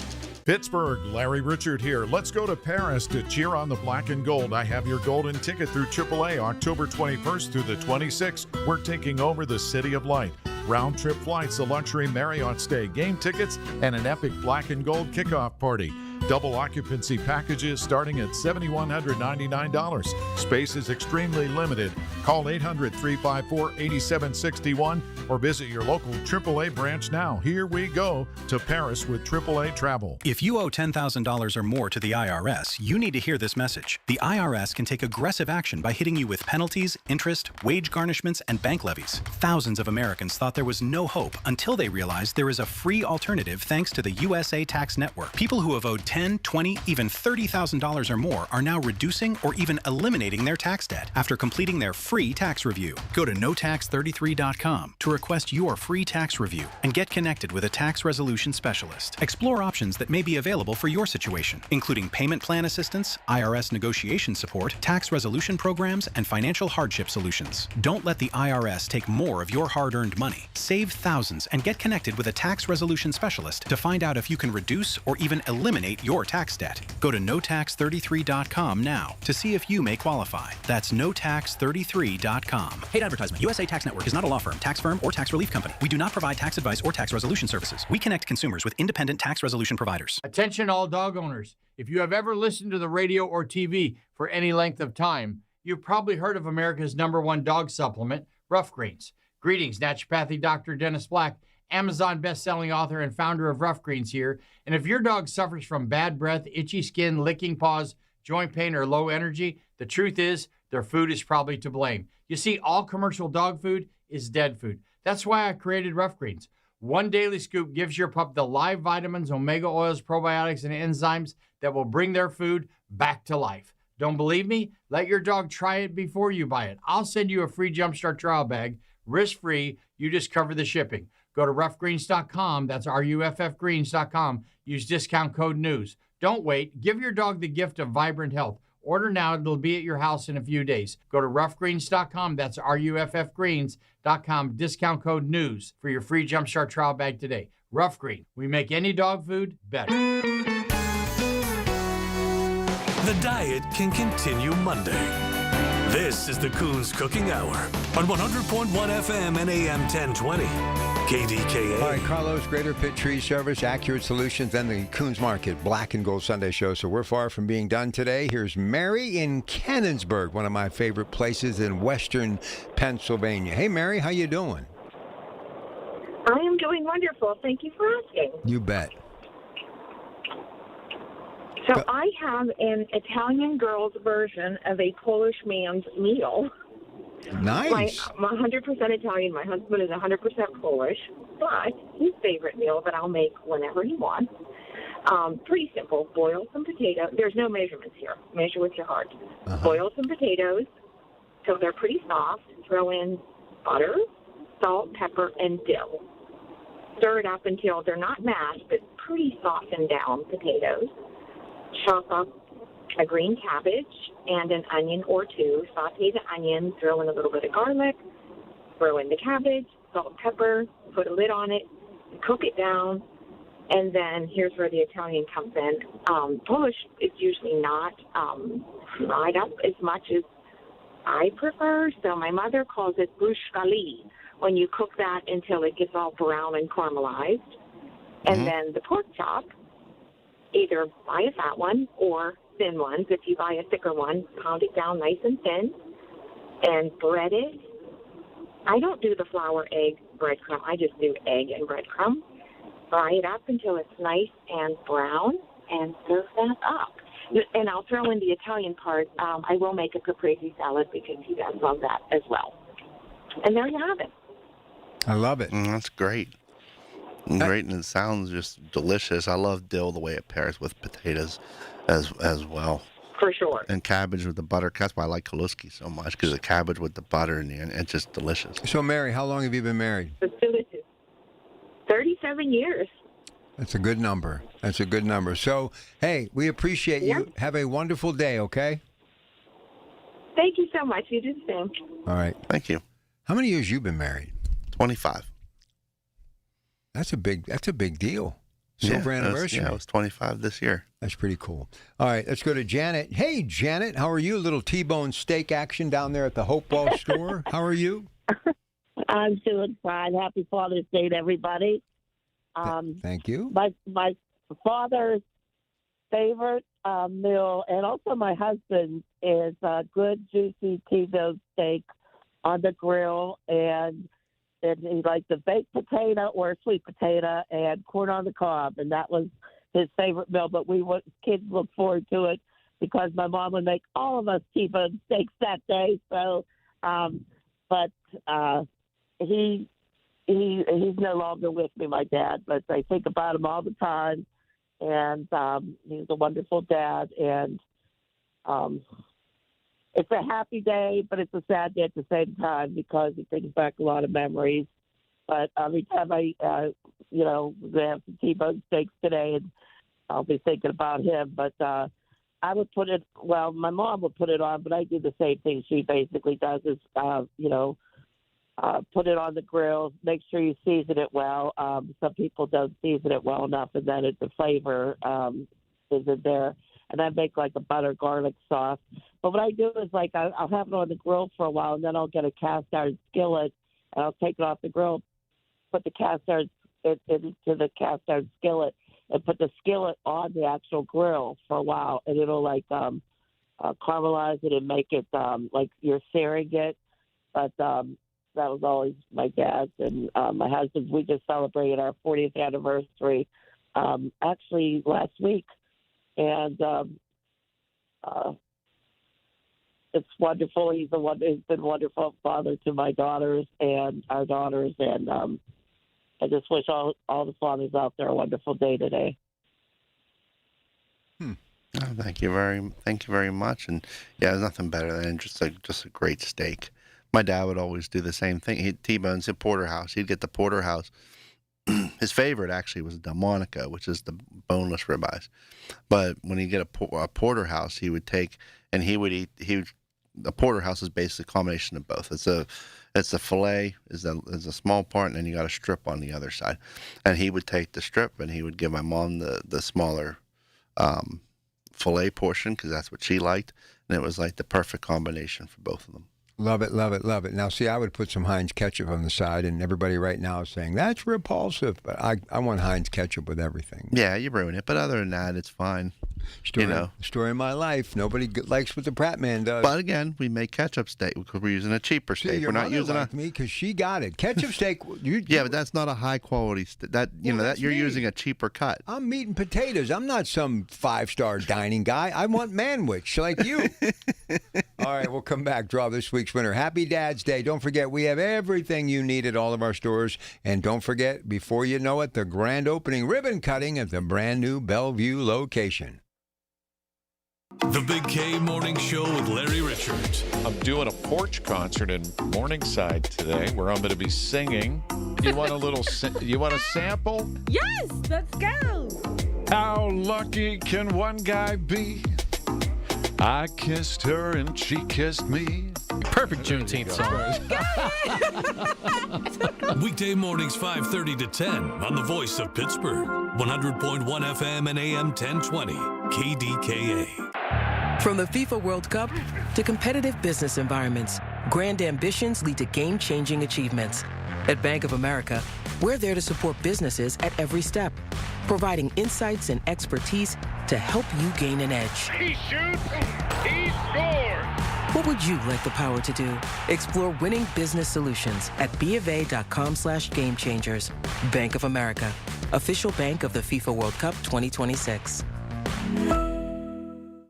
Pittsburgh, Larry Richard here. Let's go to Paris to cheer on the black and gold. I have your golden ticket through AAA October 21st through the 26th. We're taking over the City of Light. Round-trip flights, a luxury Marriott stay, game tickets, and an epic black and gold kickoff party. Double occupancy packages starting at $7,199. Space is extremely limited. Call 800-354-8761 or visit your local AAA branch now. Here we go to Paris with AAA Travel. If you owe $10,000 or more to the IRS, you need to hear this message. The IRS can take aggressive action by hitting you with penalties, interest, wage garnishments, and bank levies. Thousands of Americans thought there was no hope until they realized there is a free alternative thanks to the USA Tax Network. People who have owed $10 $10, $20, even $30,000 or more are now reducing or even eliminating their tax debt after completing their free tax review. Go to notax33.com to request your free tax review and get connected with a tax resolution specialist. Explore options that may be available for your situation, including payment plan assistance, IRS negotiation support, tax resolution programs, and financial hardship solutions. Don't let the IRS take more of your hard-earned money. Save thousands and get connected with a tax resolution specialist to find out if you can reduce or even eliminate your tax debt. Go to notax33.com now to see if you may qualify. That's notax33.com. Paid advertisement. USA Tax Network is not a law firm, tax firm, or tax relief company. We do not provide tax advice or tax resolution services. We connect consumers with independent tax resolution providers. Attention all dog owners. If you have ever listened to the radio or TV for any length of time, you've probably heard of America's #1 dog supplement, Rough Greens. Greetings, naturopathy Dr. Dennis Black, Amazon best-selling author and founder of Rough Greens here. And if your dog suffers from bad breath, itchy skin, licking paws, joint pain, or low energy, the truth is their food is probably to blame. You see, all commercial dog food is dead food. That's why I created Rough Greens. One daily scoop gives your pup the live vitamins, omega oils, probiotics, and enzymes that will bring their food back to life. Don't believe me? Let your dog try it before you buy it. I'll send you a free Jumpstart trial bag, risk-free. You just cover the shipping. Go to roughgreens.com. That's RUFFgreens.com. Use discount code NEWS. Don't wait. Give your dog the gift of vibrant health. Order now. It'll be at your house in a few days. Go to roughgreens.com. That's RUFFgreens.com. Discount code NEWS for your free Jumpstart trial bag today. Rough Green. We make any dog food better. The diet can continue Monday. This is the Coons Cooking Hour on 100.1 FM and AM 1020. KDKA. All right, Carlos, Greater Pitt Tree Service, Accurate Solutions, and the Coons Market Black and Gold Sunday Show. So we're far from being done today. Here's Mary in Cannonsburg, one of my favorite places in western Pennsylvania. Hey, Mary, how you doing? I am doing wonderful. Thank you for asking. You bet. So I have an Italian girl's version of a Polish man's meal. Nice. I'm 100% Italian. My husband is 100% Polish, but his favorite meal that I'll make whenever he wants. Pretty simple. Boil some potatoes. There's no measurements here. Measure with your heart. Boil some potatoes till they're pretty soft. Throw in butter, salt, pepper, and dill. Stir it up until they're not mashed, but pretty softened down potatoes. Chop up a green cabbage and an onion or two. Saute the onion, throw in a little bit of garlic, throw in the cabbage, salt, pepper, put a lid on it, cook it down, and then here's where the Italian comes in. Polish is usually not fried up as much as I prefer, so my mother calls it bruschkali, when you cook that until it gets all brown and caramelized. And then the pork chop, either buy a fat one or thin ones. If you buy a thicker one, pound it down nice and thin and bread it. I don't do the flour, egg, breadcrumb. I just do egg and breadcrumb. Fry it up until it's nice and brown and serve that up. And I'll throw in the Italian part. I will make a caprese salad because he does love that as well. And there you have it. I love it. That's great. Great, and it sounds just delicious. I love dill, the way it pairs with potatoes as well. For sure. And cabbage with the butter. That's why I like Kaluski so much, because the cabbage with the butter in the end, it's just delicious. So, Mary, how long have you been married? It's delicious. 37 years. That's a good number. That's a good number. So, hey, we appreciate you. Have a wonderful day, okay? Thank you so much. You do the same. All right. Thank you. How many years you been married? 25. That's a big deal. Silver anniversary. It was 25 this year. That's pretty cool. All right, let's go to Janet. Hey, Janet, how are you? A little T-bone steak action down there at the Hopewell store. How are you? I'm doing fine. Happy Father's Day to everybody. Thank you. My father's favorite meal, and also my husband's, is a good, juicy T-bone steak on the grill, and he liked the baked potato or sweet potato and corn on the cob, and that was his favorite meal. But kids look forward to it because my mom would make all of us T-bone steaks that day. So, he's no longer with me, my dad. But I think about him all the time, and he's a wonderful dad. And it's a happy day, but it's a sad day at the same time because it brings back a lot of memories. But every time we have some T-bone steaks today, and I'll be thinking about him. But I would put it, well, my mom would put it on, but I do the same thing she basically does is, put it on the grill, make sure you season it well. Some people don't season it well enough, and then the flavor is in there. And I make like a butter garlic sauce. But what I do is I'll have it on the grill for a while, and then I'll get a cast iron skillet, and I'll take it off the grill, put the cast iron into the cast iron skillet, and put the skillet on the actual grill for a while, and it'll caramelize it and make it like you're searing it. But that was always my dad's and my husband's. We just celebrated our 40th anniversary actually last week, and it's wonderful. He's been a wonderful father to my daughters and our daughters, and I just wish all the fathers out there a wonderful day today. Oh, thank you very much. And yeah, there's nothing better than just a great steak. My dad would always do the same thing. He'd T-bones at porterhouse. He'd get the porterhouse. His favorite actually was Delmonico, which is the boneless ribeyes. But when he'd get a porterhouse, he would take and he would eat. The porterhouse is basically a combination of both. It's a fillet is a small part, and then you got a strip on the other side. And he would take the strip and he would give my mom the smaller fillet portion because that's what she liked, and it was like the perfect combination for both of them. Love it, love it, love it. Now, see, I would put some Heinz ketchup on the side, and everybody right now is saying, that's repulsive. But I want Heinz ketchup with everything. Yeah, you ruin it. But other than that, it's fine. Story of my life. Nobody likes what the Pratt man does. But again, we make ketchup steak because we're using a cheaper steak. See, your we're not mother using liked me because she got it. Ketchup steak. Yeah, but that's not a high quality steak. You're using a cheaper cut. I'm meat and potatoes. I'm not some 5-star dining guy. I want manwich like you. All right, we'll come back. Draw this week's winner. Happy Dad's Day. Don't forget, we have everything you need at all of our stores. And don't forget, before you know it, the grand opening ribbon cutting at the brand new Bellevue location. The Big K Morning Show with Larry Richards. I'm doing a porch concert in Morningside today where I'm going to be singing. You want a little? You want a sample? Yes, let's go. How lucky can one guy be? I kissed her and she kissed me. Perfect Juneteenth song. Weekday mornings 5:30 to 10 on the Voice of Pittsburgh. 100.1 FM and AM 1020. KDKA. From the FIFA World Cup to competitive business environments, grand ambitions lead to game-changing achievements. At Bank of America, we're there to support businesses at every step, providing insights and expertise to help you gain an edge. He shoots, he scores! What would you like the power to do? Explore winning business solutions at BofA.com/gamechangers. Bank of America, official bank of the FIFA World Cup 2026.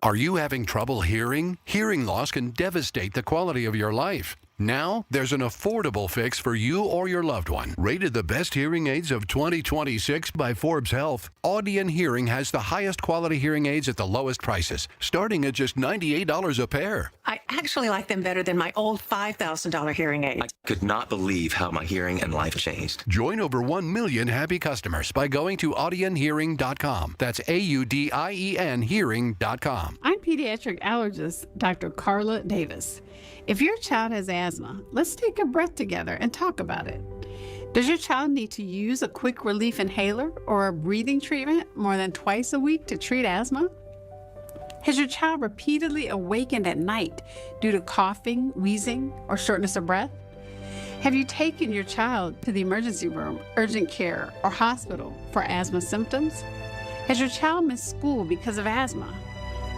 Are you having trouble hearing? Hearing loss can devastate the quality of your life. Now, there's an affordable fix for you or your loved one. Rated the best hearing aids of 2026 by Forbes Health, Audion Hearing has the highest quality hearing aids at the lowest prices, starting at just $98 a pair. I actually like them better than my old $5,000 hearing aid. I could not believe how my hearing and life changed. Join over 1 million happy customers by going to audionhearing.com. That's AUDIEN hearing.com. I'm pediatric allergist Dr. Carla Davis. If your child has asthma, let's take a breath together and talk about it. Does your child need to use a quick relief inhaler or a breathing treatment more than twice a week to treat asthma? Has your child repeatedly awakened at night due to coughing, wheezing, or shortness of breath? Have you taken your child to the emergency room, urgent care, or hospital for asthma symptoms? Has your child missed school because of asthma?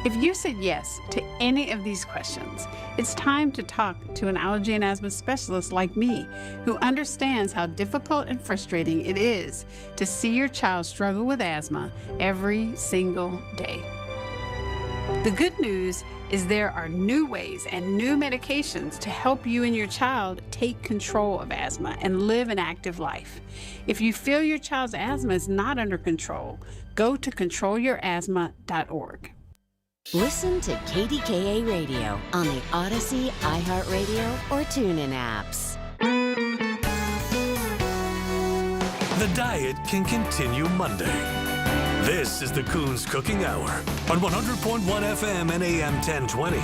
If you said yes to any of these questions, it's time to talk to an allergy and asthma specialist like me, who understands how difficult and frustrating it is to see your child struggle with asthma every single day. The good news is there are new ways and new medications to help you and your child take control of asthma and live an active life. If you feel your child's asthma is not under control, Go to controlyourasthma.org. Listen to KDKA Radio on the Odyssey, iHeartRadio, or TuneIn apps. The diet can continue Monday. This is the Coons Cooking Hour on 100.1 FM and AM 1020.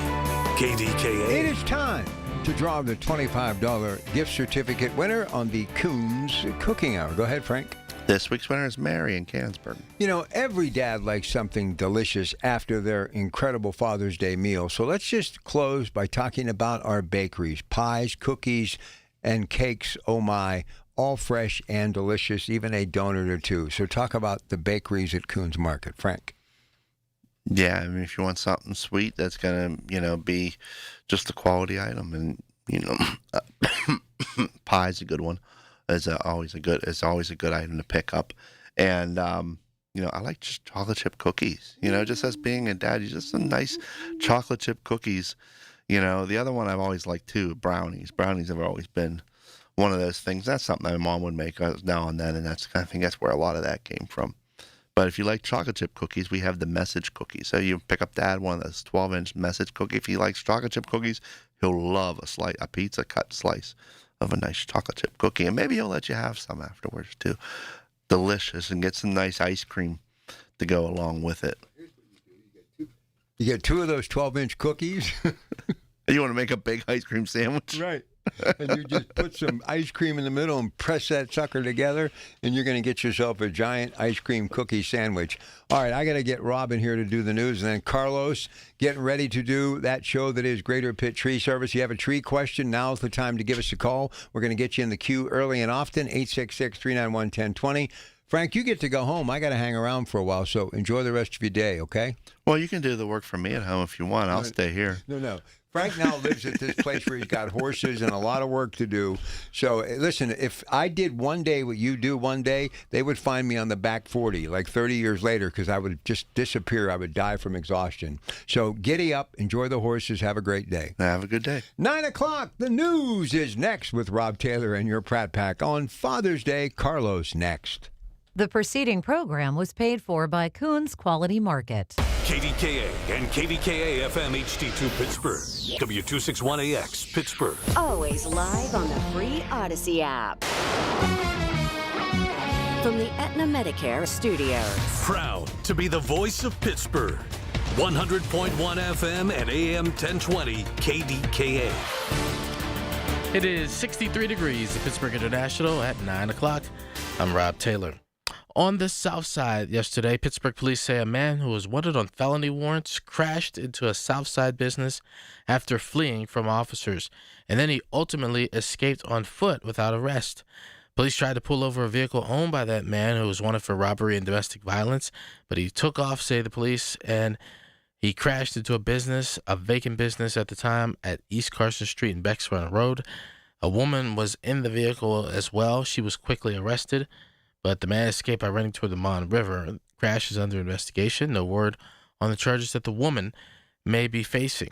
KDKA. It is time to draw the $25 gift certificate winner on the Coons Cooking Hour. Go ahead, Frank. This week's winner is Mary in Canonsburg. You know, every dad likes something delicious after their incredible Father's Day meal. So let's just close by talking about our bakeries. Pies, cookies, and cakes, oh my, all fresh and delicious, even a donut or two. So talk about the bakeries at Coons Market. Frank. Yeah, I mean, if you want something sweet, that's going to, be just a quality item. And, pie's a good one. It's always a good item to pick up. And, I like just chocolate chip cookies. Just as being a dad, just some nice chocolate chip cookies. The other one I've always liked, too, brownies. Brownies have always been one of those things. That's something my mom would make now and then, and I think that's where a lot of that came from. But if you like chocolate chip cookies, we have the message cookies. So you pick up Dad one of those 12-inch message cookie. If he likes chocolate chip cookies, he'll love a pizza cut slice of a nice chocolate chip cookie. And maybe he'll let you have some afterwards, too. Delicious, and get some nice ice cream to go along with it. You get 2 of those 12-inch cookies. You want to make a big ice cream sandwich? Right. And you just put some ice cream in the middle and press that sucker together, and you're going to get yourself a giant ice cream cookie sandwich. All right, I got to get Robin here to do the news, and then Carlos getting ready to do that show that is Greater Pitt Tree Service. You have a tree question, now's the time to give us a call. We're going to get you in the queue early and often, 866-391-1020. Frank, you get to go home. I got to hang around for a while, so enjoy the rest of your day, okay? Well, you can do the work for me at home if you want. I'll stay here. No. Frank now lives at this place where he's got horses and a lot of work to do. So, listen, if I did one day what you do one day, they would find me on the back 40, like 30 years later, because I would just disappear. I would die from exhaustion. So, giddy up, enjoy the horses, have a great day. Have a good day. 9 o'clock, the news is next with Rob Taylor and your Pratt Pack. On Father's Day, Carlos next. The preceding program was paid for by Coons Quality Market. KDKA and KDKA-FM HD2 Pittsburgh. W261AX Pittsburgh. Always live on the free Odyssey app. From the Aetna Medicare studios. Proud to be the voice of Pittsburgh. 100.1 FM and AM 1020 KDKA. It is 63 degrees at Pittsburgh International at 9 o'clock. I'm Rob Taylor. On the south side yesterday, Pittsburgh police say a man who was wanted on felony warrants crashed into a south side business after fleeing from officers, and then he ultimately escaped on foot without arrest. Police tried to pull over a vehicle owned by that man who was wanted for robbery and domestic violence, but he took off, say the police, and he crashed into a business, a vacant business at the time, at East Carson Street and Becks Run Road. A woman was in the vehicle as well. She was quickly arrested, but the man escaped by running toward the Mon River. The crash is under investigation. No word on the charges that the woman may be facing.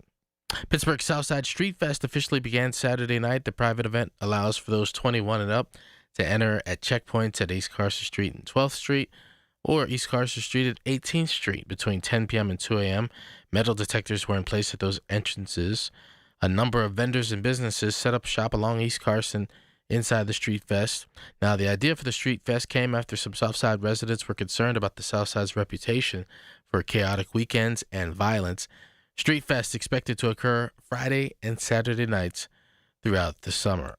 Pittsburgh Southside Street Fest officially began Saturday night. The private event allows for those 21 and up to enter at checkpoints at East Carson Street and 12th Street, or East Carson Street at 18th Street between 10 p.m. and 2 a.m. Metal detectors were in place at those entrances. A number of vendors and businesses set up shop along East Carson inside the Street Fest. Now, the idea for the Street Fest came after some Southside residents were concerned about the Southside's reputation for chaotic weekends and violence. Street Fest expected to occur Friday and Saturday nights throughout the summer.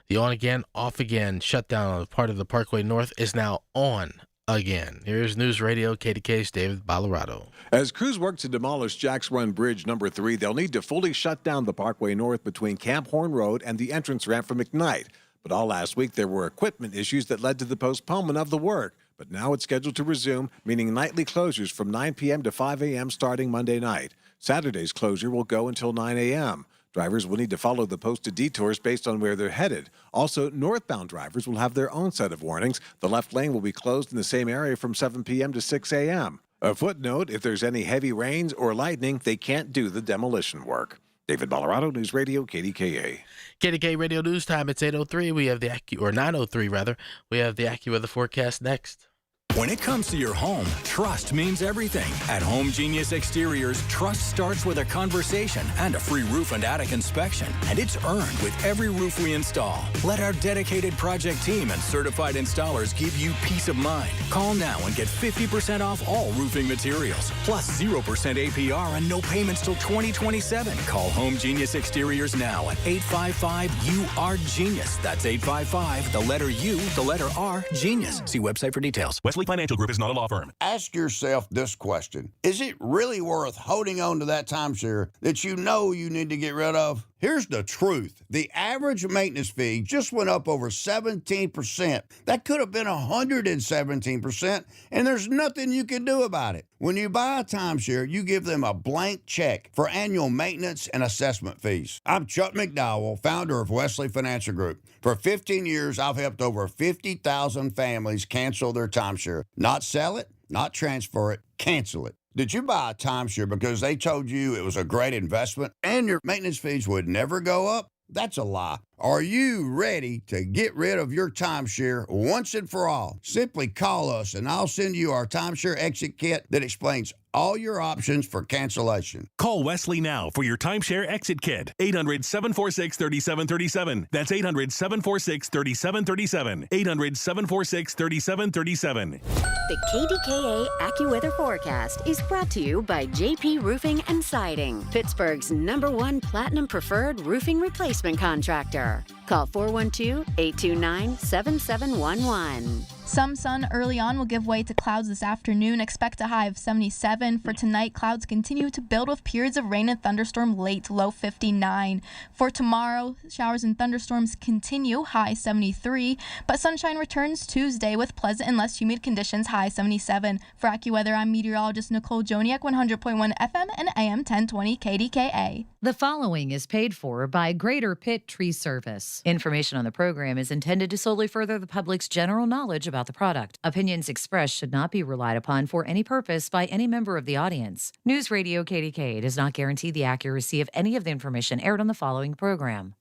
The on-again, off-again shutdown on the part of the Parkway North is now on again. Here's News Radio KDK's David Ballarado. As crews work to demolish Jack's Run Bridge number 3, they'll need to fully shut down the Parkway North between Camp Horn Road and the entrance ramp for McKnight. But all last week, there were equipment issues that led to the postponement of the work. But now it's scheduled to resume, meaning nightly closures from 9 p.m. to 5 a.m. starting Monday night. Saturday's closure will go until 9 a.m. Drivers will need to follow the posted detours based on where they're headed. Also, northbound drivers will have their own set of warnings. The left lane will be closed in the same area from 7 p.m. to 6 a.m. A footnote, if there's any heavy rains or lightning, they can't do the demolition work. David Ballarado, News Radio, KDKA. KDKA Radio News Time. It's 8:03. We have the or 9:03 rather. We have the AccuWeather forecast next. When it comes to your home, trust means everything. At Home Genius Exteriors, trust starts with a conversation and a free roof and attic inspection, and it's earned with every roof we install. Let our dedicated project team and certified installers give you peace of mind. Call now and get 50% off all roofing materials, plus 0% APR and no payments till 2027. Call Home Genius Exteriors now at 855-U-R-GENIUS. That's 855, the letter U, the letter R, Genius. See website for details. Wesley Financial Group is not a law firm. Ask yourself this question. Is it really worth holding on to that timeshare that you know you need to get rid of? Here's the truth. The average maintenance fee just went up over 17%. That could have been 117%, and there's nothing you can do about it. When you buy a timeshare, you give them a blank check for annual maintenance and assessment fees. I'm Chuck McDowell, founder of Wesley Financial Group. For 15 years, I've helped over 50,000 families cancel their timeshare. Not sell it, not transfer it, cancel it. Did you buy a timeshare because they told you it was a great investment and your maintenance fees would never go up? That's a lie. Are you ready to get rid of your timeshare once and for all? Simply call us and I'll send you our timeshare exit kit that explains all your options for cancellation. Call Wesley now for your timeshare exit kit. 800-746-3737. That's 800-746-3737. 800-746-3737. The KDKA AccuWeather forecast is brought to you by JP Roofing and Siding, Pittsburgh's #1 Platinum Preferred Roofing Replacement Contractor. Call 412-829-7711. Some sun early on will give way to clouds this afternoon. Expect a high of 77. For tonight, clouds continue to build with periods of rain and thunderstorm late, low 59. For tomorrow, showers and thunderstorms continue, high 73. But sunshine returns Tuesday with pleasant and less humid conditions, high 77. For AccuWeather, I'm meteorologist Nicole Joniak, 100.1 FM and AM 1020 KDKA. The following is paid for by Greater Pitt Tree Service. Information on the program is intended to solely further the public's general knowledge about the product. Opinions expressed should not be relied upon for any purpose by any member of the audience. News Radio KDKA does not guarantee the accuracy of any of the information aired on the following program.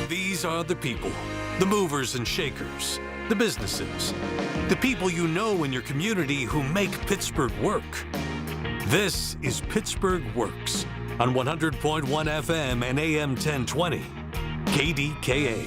These are the people, the movers and shakers, the businesses, the people you know in your community who make Pittsburgh work. This is Pittsburgh Works on 100.1 FM and AM 1020, KDKA.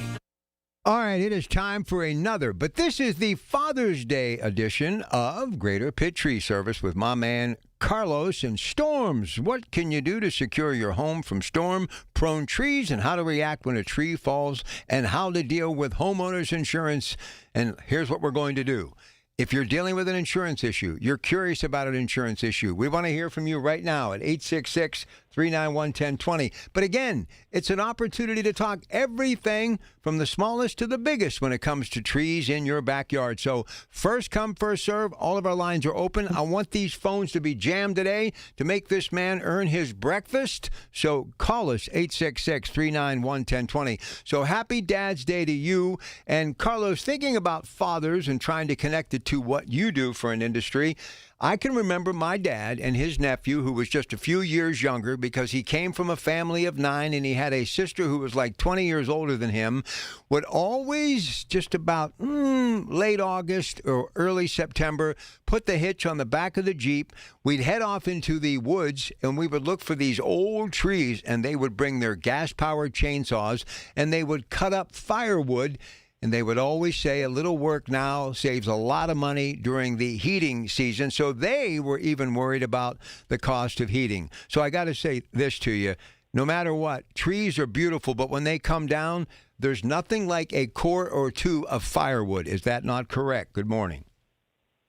All right, it is time for another, but this is the Father's Day edition of Greater Pitt Tree Service with my man Carlos. And storms, what can you do to secure your home from storm-prone trees, and how to react when a tree falls, and how to deal with homeowners insurance. And here's what we're going to do. If you're dealing with an insurance issue, you're curious about an insurance issue, we want to hear from you right now at 866-391-1020. But again, it's an opportunity to talk everything from the smallest to the biggest when it comes to trees in your backyard. So first come, first serve. All of our lines are open. I want these phones to be jammed today to make this man earn his breakfast. So call us, 866-391-1020. So happy Dad's Day to you. And Carlos, thinking about fathers and trying to connect it to what you do for an industry, I can remember my dad and his nephew, who was just a few years younger because he came from a family of 9 and he had a sister who was like 20 years older than him, would always just about late August or early September put the hitch on the back of the Jeep. We'd head off into the woods and we would look for these old trees, and they would bring their gas-powered chainsaws and they would cut up firewood. And they would always say a little work now saves a lot of money during the heating season. So they were even worried about the cost of heating. So I got to say this to you. No matter what, trees are beautiful, but when they come down, there's nothing like a core or two of firewood. Is that not correct? Good morning.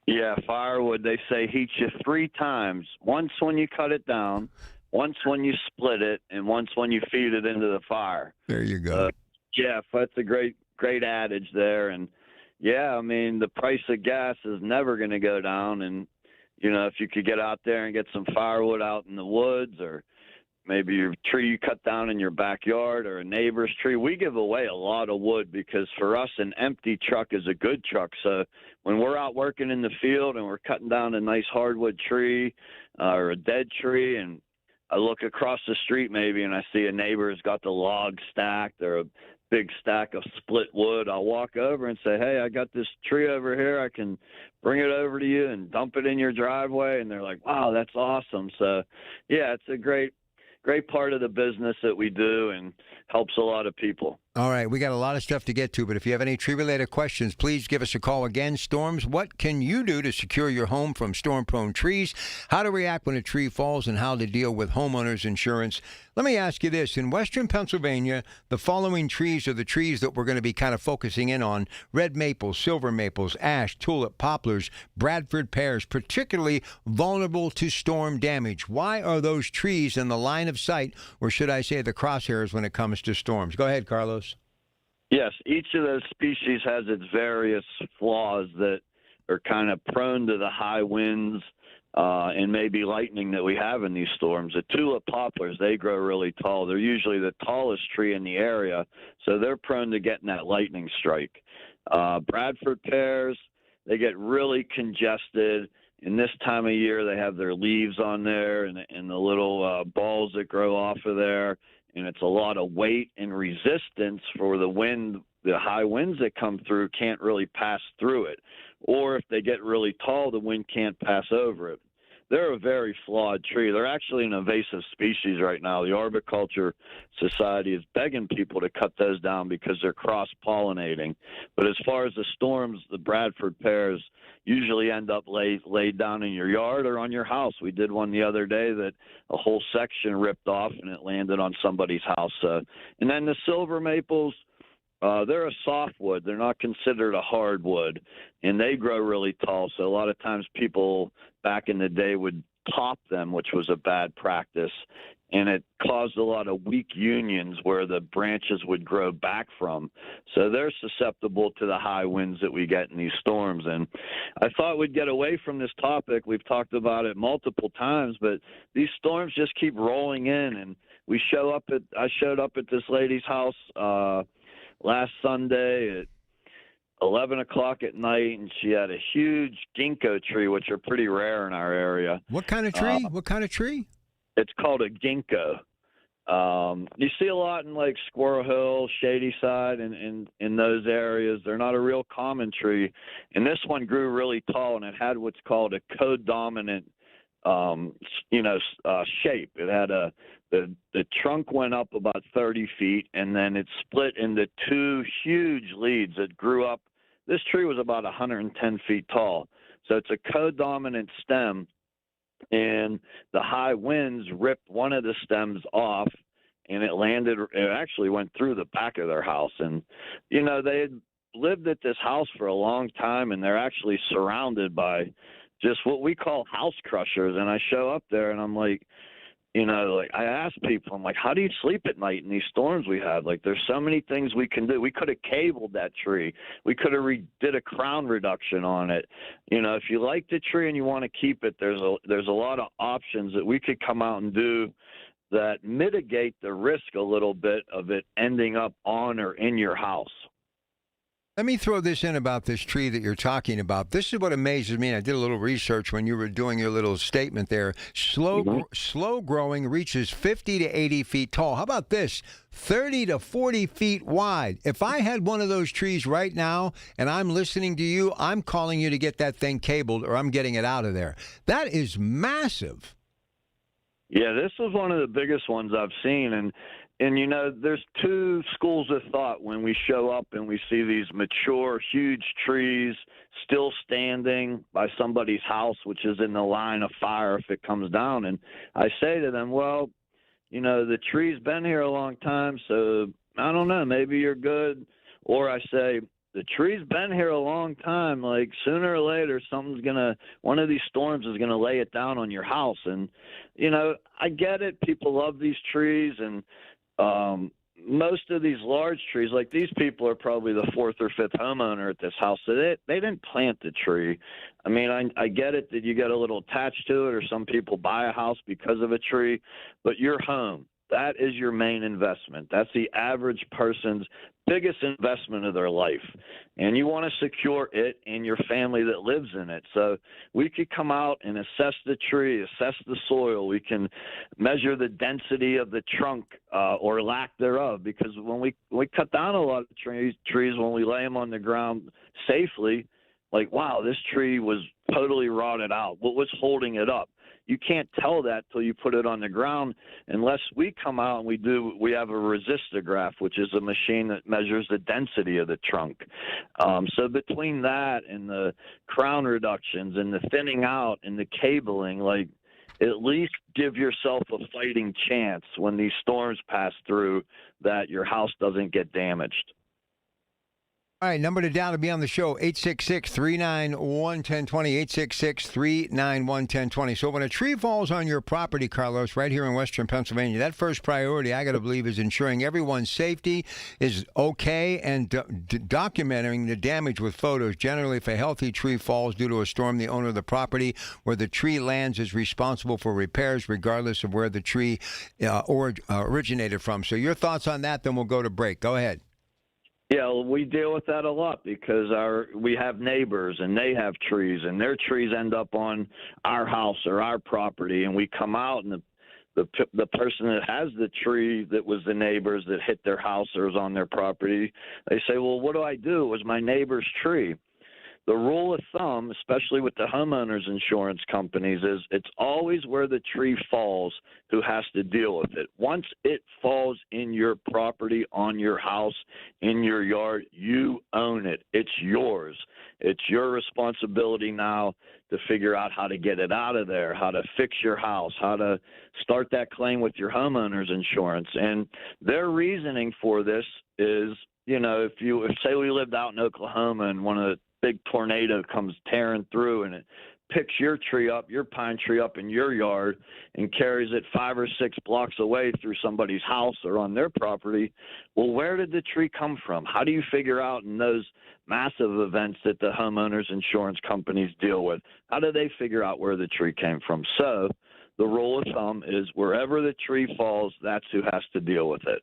Yeah, firewood, they say, heats you 3 times. Once when you cut it down, once when you split it, and once when you feed it into the fire. There you go. Jeff, that's a great adage there. And yeah, I mean, the price of gas is never going to go down. And, you know, if you could get out there and get some firewood out in the woods, or maybe your tree you cut down in your backyard, or a neighbor's tree. We give away a lot of wood because for us, an empty truck is a good truck. So when we're out working in the field and we're cutting down a nice hardwood tree or a dead tree, and I look across the street maybe and I see a neighbor has got the log stacked, or a big stack of split wood, I'll walk over and say, hey, I got this tree over here. I can bring it over to you and dump it in your driveway. And they're like, wow, that's awesome. So, yeah, it's a great part of the business that we do and helps a lot of people. All right, we got a lot of stuff to get to, but if you have any tree-related questions, please give us a call again. Storms, what can you do to secure your home from storm-prone trees? How to react when a tree falls and how to deal with homeowners insurance. Let me ask you this. In western Pennsylvania, the following trees are the trees that we're going to be kind of focusing in on: red maples, silver maples, ash, tulip, poplars, Bradford pears, particularly vulnerable to storm damage. Why are those trees in the line of sight, or should I say the crosshairs, when it comes to storms? Go ahead, Carlos. Yes, each of those species has its various flaws that are kind of prone to the high winds and maybe lightning that we have in these storms. The tulip poplars, they grow really tall. They're usually the tallest tree in the area, so they're prone to getting that lightning strike. Bradford pears, they get really congested. In this time of year, they have their leaves on there and the little balls that grow off of there. And it's a lot of weight and resistance for the wind. The high winds that come through can't really pass through it. Or if they get really tall, the wind can't pass over it. They're a very flawed tree. They're actually an invasive species right now. The Arboriculture Society is begging people to cut those down because they're cross-pollinating. But as far as the storms, the Bradford pears usually end up laid down in your yard or on your house. We did one the other day that a whole section ripped off and it landed on somebody's house. And then the silver maples, they're a softwood. They're not considered a hardwood, and they grow really tall. So a lot of times people back in the day would top them, which was a bad practice, and it caused a lot of weak unions where the branches would grow back from. So they're susceptible to the high winds that we get in these storms. And I thought we'd get away from this topic. We've talked about it multiple times, but these storms just keep rolling in. And I showed up at this lady's house last Sunday at 11 o'clock at night, and she had a huge ginkgo tree, which are pretty rare in our area. What kind of tree? What kind of tree? It's called a ginkgo. You see a lot in like Squirrel Hill, Shady Side, and in those areas. They're not a real common tree. And this one grew really tall, and it had what's called a codominant shape. It had the trunk went up about 30 feet, and then it split into two huge leads that grew up. This tree was about 110 feet tall. So it's a codominant stem, and the high winds ripped one of the stems off, and it actually went through the back of their house. And, they had lived at this house for a long time, and they're actually surrounded by just what we call house crushers. And I show up there and I'm like, I ask people, I'm like, how do you sleep at night in these storms we have? Like, there's so many things we can do. We could have cabled that tree. We could have did a crown reduction on it. If you like the tree and you want to keep it, there's a lot of options that we could come out and do that mitigate the risk a little bit of it ending up on or in your house. Let me throw this in about this tree that you're talking about. This is what amazes me, and I did a little research when you were doing your little statement there. Slow growing, reaches 50 to 80 feet tall. How about this? 30 to 40 feet wide. If I had one of those trees right now and I'm listening to you, I'm calling you to get that thing cabled or I'm getting it out of there. That is massive. Yeah, this was one of the biggest ones I've seen. And there's two schools of thought when we show up and we see these mature, huge trees still standing by somebody's house, which is in the line of fire if it comes down. And I say to them, well, the tree's been here a long time, so I don't know, maybe you're good. Or I say, the tree's been here a long time. Like, sooner or later, one of these storms is going to lay it down on your house. And, I get it. People love these trees. And most of these large trees, like these people are probably the fourth or fifth homeowner at this house. So they didn't plant the tree. I mean, I get it that you get a little attached to it, or some people buy a house because of a tree, but your home, That is your main investment. That's the average person's biggest investment of their life. And you want to secure it and your family that lives in it. So we could come out and assess the tree, assess the soil. We can measure the density of the trunk or lack thereof, because when we cut down a lot of trees, when we lay them on the ground safely, like, wow, this tree was totally rotted out. What was holding it up? You can't tell that till you put it on the ground, unless we come out and we have a resistograph, which is a machine that measures the density of the trunk. So between that and the crown reductions and the thinning out and the cabling, like, at least give yourself a fighting chance when these storms pass through that your house doesn't get damaged. All right, number to dial to be on the show, 866-391-1020, 866-391-1020. So when a tree falls on your property, Carlos, right here in western Pennsylvania, that first priority, I got to believe, is ensuring everyone's safety is okay and documenting the damage with photos. Generally, if a healthy tree falls due to a storm, the owner of the property where the tree lands is responsible for repairs regardless of where the tree originated from. So your thoughts on that, then we'll go to break. Go ahead. Yeah, well, we deal with that a lot because we have neighbors and they have trees, and their trees end up on our house or our property, and we come out and the person that has the tree that was the neighbors that hit their house or is on their property, they say, well, what do I do? It was my neighbor's tree. The rule of thumb, especially with the homeowners insurance companies, is it's always where the tree falls who has to deal with it. Once it falls in your property, on your house, in your yard, you own it. It's yours. It's your responsibility now to figure out how to get it out of there, how to fix your house, how to start that claim with your homeowners insurance. And their reasoning for this is, if say we lived out in Oklahoma and one of the big tornado comes tearing through and it picks your tree up, your pine tree up in your yard and carries it 5 or 6 blocks away through somebody's house or on their property. Well, where did the tree come from? How do you figure out in those massive events that the homeowners insurance companies deal with? How do they figure out where the tree came from? So the rule of thumb is wherever the tree falls, that's who has to deal with it.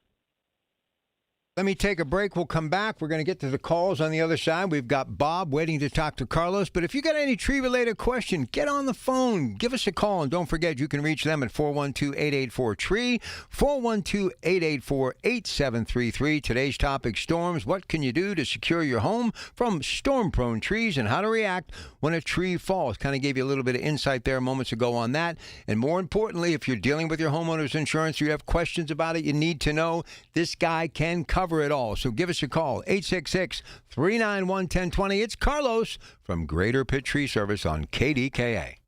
Let me take a break. We'll come back. We're going to get to the calls on the other side. We've got Bob waiting to talk to Carlos. But if you got any tree-related question, get on the phone. Give us a call. And don't forget, you can reach them at 412-884-TREE, 412-884-8733. Today's topic, storms. What can you do to secure your home from storm-prone trees and how to react when a tree falls? Kind of gave you a little bit of insight there moments ago on that. And more importantly, if you're dealing with your homeowner's insurance, you have questions about it, you need to know, this guy can cover it all. So give us a call, 866-391-1020. It's Carlos from Greater Pitt Tree Service on KDKA.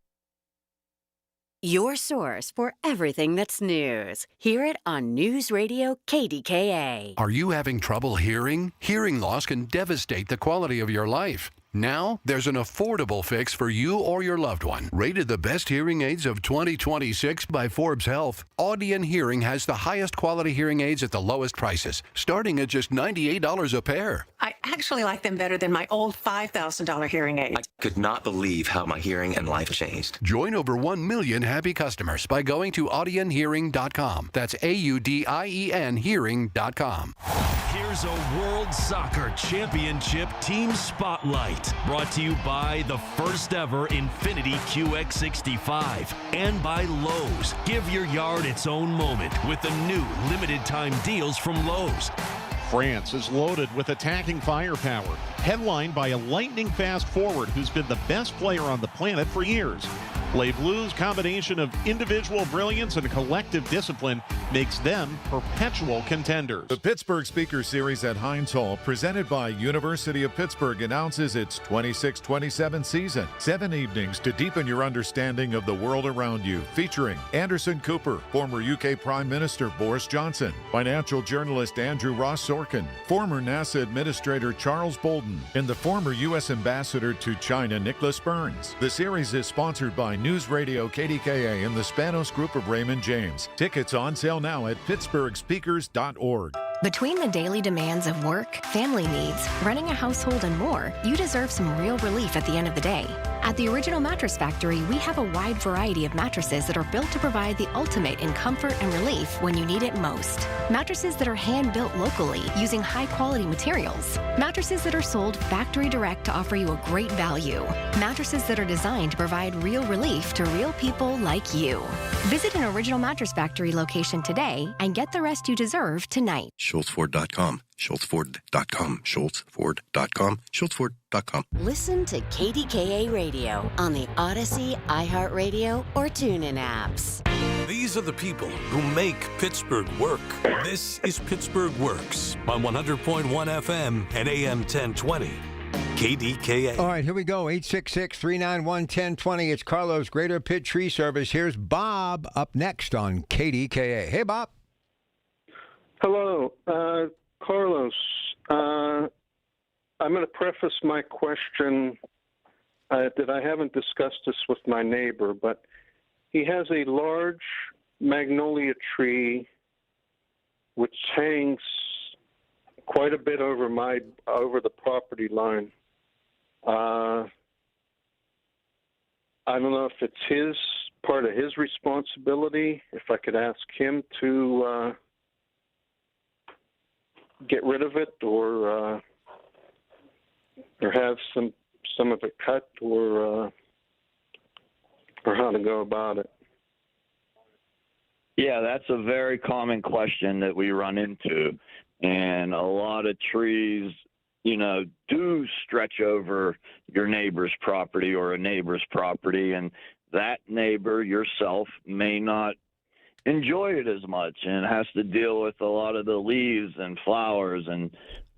Your source for everything that's news. Hear it on News Radio KDKA. Are you having trouble hearing? Hearing loss can devastate the quality of your life. Now, there's an affordable fix for you or your loved one. Rated the best hearing aids of 2026 by Forbes Health, Audion Hearing has the highest quality hearing aids at the lowest prices, starting at just $98 a pair. I actually like them better than my old $5,000 hearing aid. I could not believe how my hearing and life changed. Join over 1 million happy customers by going to audionhearing.com. That's AUDIEN hearing.com. Here's a World Soccer Championship Team Spotlight, brought to you by the first ever Infinity QX65 and by Lowe's. Give your yard its own moment with the new limited time deals from Lowe's. France is loaded with attacking firepower, headlined by a lightning-fast forward who's been the best player on the planet for years. Les Bleus' combination of individual brilliance and collective discipline makes them perpetual contenders. The Pittsburgh Speaker Series at Heinz Hall, presented by University of Pittsburgh, announces its 26-27 season. 7 evenings to deepen your understanding of the world around you, featuring Anderson Cooper, former UK Prime Minister Boris Johnson, financial journalist Andrew Ross Sorkin, former NASA Administrator Charles Bolden, and the former U.S. Ambassador to China Nicholas Burns. The series is sponsored by News Radio KDKA and the Spanos Group of Raymond James. Tickets on sale now at pittsburghspeakers.org. Between the daily demands of work, family needs, running a household, and more, you deserve some real relief at the end of the day. At the Original Mattress Factory, we have a wide variety of mattresses that are built to provide the ultimate in comfort and relief when you need it most. Mattresses that are hand-built locally using high-quality materials. Mattresses that are sold factory direct to offer you a great value. Mattresses that are designed to provide real relief to real people like you. Visit an Original Mattress Factory location today and get the rest you deserve tonight. SchultzFord.com. SchultzFord.com. SchultzFord.com. SchultzFord.com. Listen to KDKA Radio on the Odyssey, iHeartRadio, or TuneIn apps. These are the people who make Pittsburgh work. This is Pittsburgh Works on 100.1 FM and AM 1020. KDKA. All right, here we go. 866-391-1020. It's Carlos, Greater Pitt Tree Service. Here's Bob up next on KDKA. Hey, Bob. Hello, Carlos. I'm going to preface my question that I haven't discussed this with my neighbor, but he has a large magnolia tree which hangs quite a bit over the property line. I don't know if it's part of his responsibility. If I could ask him to get rid of it, or have some of it cut, or how to go about it. Yeah, that's a very common question that we run into. And a lot of trees, do stretch over your neighbor's property or a neighbor's property. And that neighbor, yourself, may not enjoy it as much and has to deal with a lot of the leaves and flowers and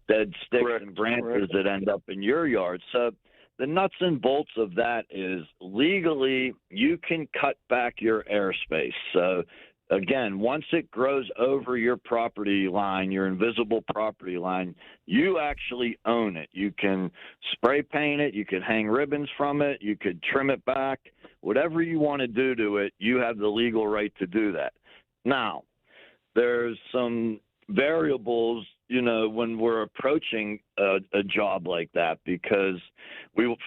dead sticks and branches that end up in your yard. So the nuts and bolts of that is legally you can cut back your airspace. So again, once it grows over your property line, your invisible property line, you actually own it. You can spray paint it, you could hang ribbons from it, you could trim it back, whatever you want to do to it, you have the legal right to do that. Now, there's some variables, when we're approaching a job like that, because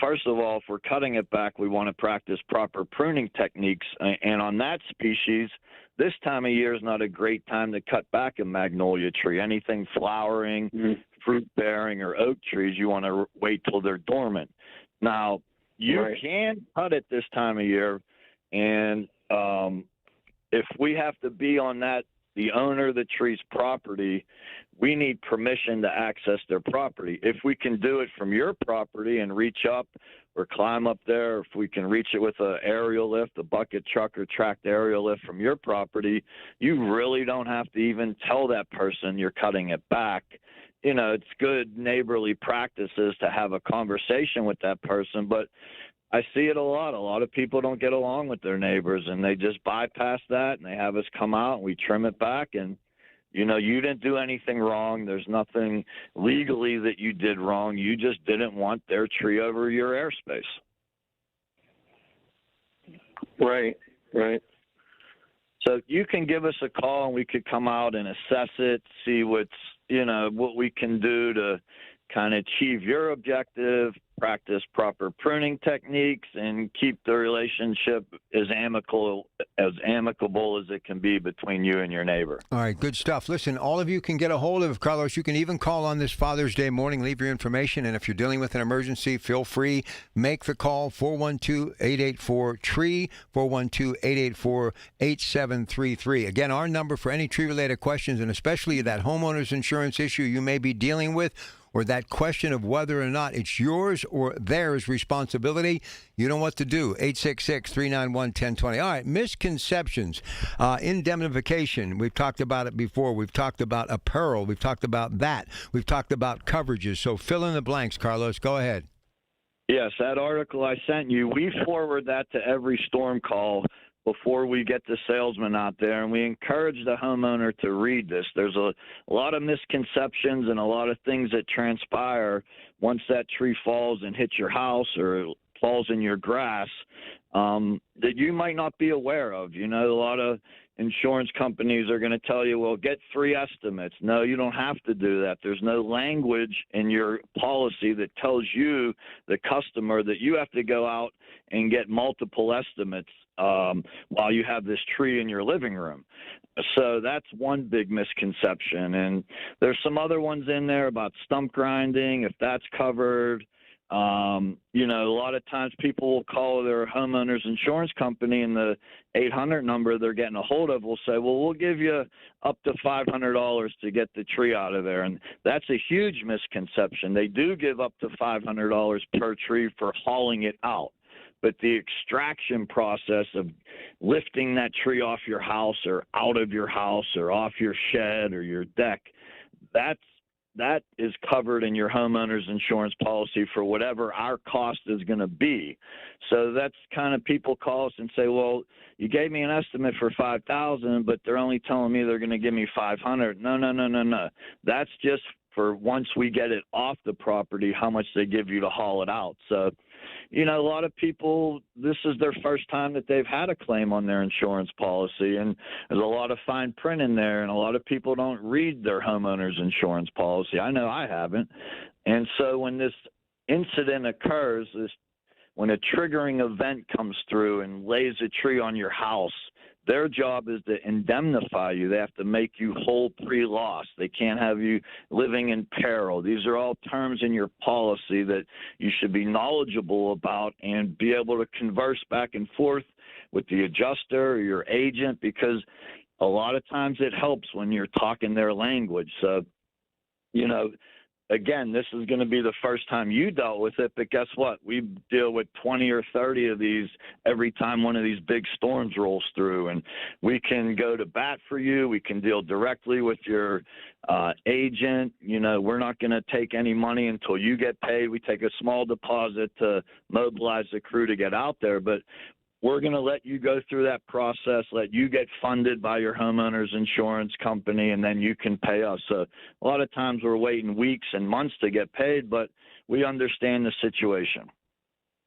first of all, if we're cutting it back, we want to practice proper pruning techniques. And on that species, this time of year is not a great time to cut back a magnolia tree. Anything flowering, fruit-bearing, or oak trees, you want to wait till they're dormant. Now, you can cut it this time of year, and if we have to be on the owner of the tree's property, we need permission to access their property. If we can do it from your property and reach up or climb up there, if we can reach it with an aerial lift, a bucket truck or tracked aerial lift from your property, you really don't have to even tell that person you're cutting it back. It's good neighborly practices to have a conversation with that person, but I see it a lot. A lot of people don't get along with their neighbors, and they just bypass that, and they have us come out, and we trim it back, and, you didn't do anything wrong. There's nothing legally that you did wrong. You just didn't want their tree over your airspace. Right. So you can give us a call, and we could come out and assess it, see what we can do to kind of achieve your objective, practice proper pruning techniques, and keep the relationship as amicable as it can be between you and your neighbor. All right, good stuff. Listen, all of you can get a hold of Carlos. You can even call on this Father's Day morning, leave your information, and if you're dealing with an emergency, feel free, make the call, 412-884-TREE, 412-884-8733. Again, our number for any tree-related questions, and especially that homeowner's insurance issue you may be dealing with, or that question of whether or not it's yours or theirs responsibility, you know what to do. 866-391-1020. All right, misconceptions. Indemnification, we've talked about it before. We've talked about apparel. We've talked about that. We've talked about coverages. So fill in the blanks, Carlos. Go ahead. Yes, that article I sent you, we forward that to every storm call before we get the salesman out there, and we encourage the homeowner to read this. There's a lot of misconceptions and a lot of things that transpire once that tree falls and hits your house or falls in your grass. that you might not be aware of. You know, a lot of insurance companies are going to tell you, well, get 3 estimates. No, you don't have to do that. There's no language in your policy that tells you, the customer, that you have to go out and get multiple estimates while you have this tree in your living room. So that's one big misconception. And there's some other ones in there about stump grinding, if that's covered. You know, a lot of times people will call their homeowner's insurance company, and the 800 number they're getting a hold of will say, well, we'll give you up to $500 to get the tree out of there. And that's a huge misconception. They do give up to $500 per tree for hauling it out. But the extraction process of lifting that tree off your house or out of your house or off your shed or your deck, that is covered in your homeowner's insurance policy for whatever our cost is going to be. So that's kind of, people call us and say, well, you gave me an estimate for $5,000, but they're only telling me they're going to give me $500. No. That's just for once we get it off the property, how much they give you to haul it out. So, you know, a lot of people, this is their first time that they've had a claim on their insurance policy, and there's a lot of fine print in there, and a lot of people don't read their homeowner's insurance policy. I know I haven't. And so when this incident occurs, when a triggering event comes through and lays a tree on your house, their job is to indemnify you. They have to make you whole pre-loss. They can't have you living in peril. These are all terms in your policy that you should be knowledgeable about and be able to converse back and forth with the adjuster or your agent, because a lot of times it helps when you're talking their language. So, you know, again, this is going to be the first time you dealt with it, but guess what? We deal with 20 or 30 of these every time one of these big storms rolls through, and we can go to bat for you. We can deal directly with your agent. You know, we're not going to take any money until you get paid. We take a small deposit to mobilize the crew to get out there, but we're going to let you go through that process, let you get funded by your homeowner's insurance company, and then you can pay us. So a lot of times we're waiting weeks and months to get paid, but we understand the situation.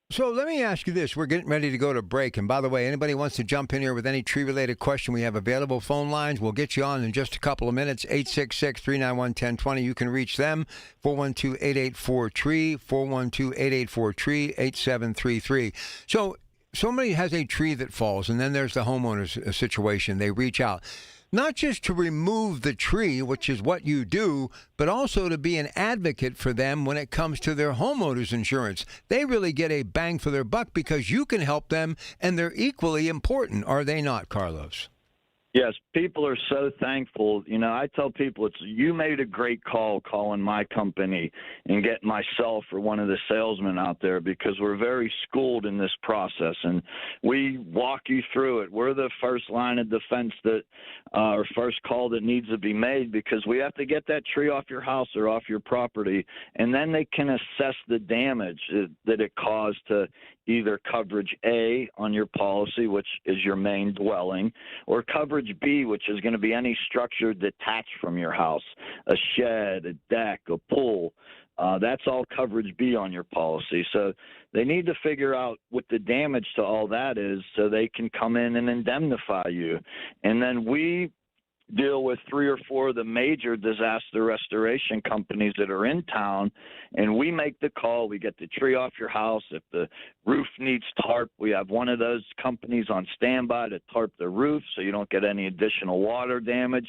So let me ask you this. We're getting ready to go to break. And by the way, anybody wants to jump in here with any tree-related question, we have available phone lines. We'll get you on in just a couple of minutes. 866-391-1020. You can reach them. 412-884-TREE, 412-884-TREE, 8733. So somebody has a tree that falls, and then there's the homeowner's situation. They reach out, not just to remove the tree, which is what you do, but also to be an advocate for them when it comes to their homeowner's insurance. They really get a bang for their buck because you can help them, and they're equally important, are they not, Carlos? Yes, people are so thankful. You know, I tell people, you made a great call calling my company and getting myself or one of the salesmen out there, because we're very schooled in this process and we walk you through it. We're the first line of defense that or first call that needs to be made, because we have to get that tree off your house or off your property, and then they can assess the damage that it caused to either coverage A on your policy, which is your main dwelling, or coverage B, which is going to be any structure detached from your house, a shed, a deck, a pool. That's all coverage B on your policy. So they need to figure out what the damage to all that is so they can come in and indemnify you. And then we deal with 3 or 4 of the major disaster restoration companies that are in town, and we make the call. We get the tree off your house. If the roof needs tarp, we have one of those companies on standby to tarp the roof so you don't get any additional water damage.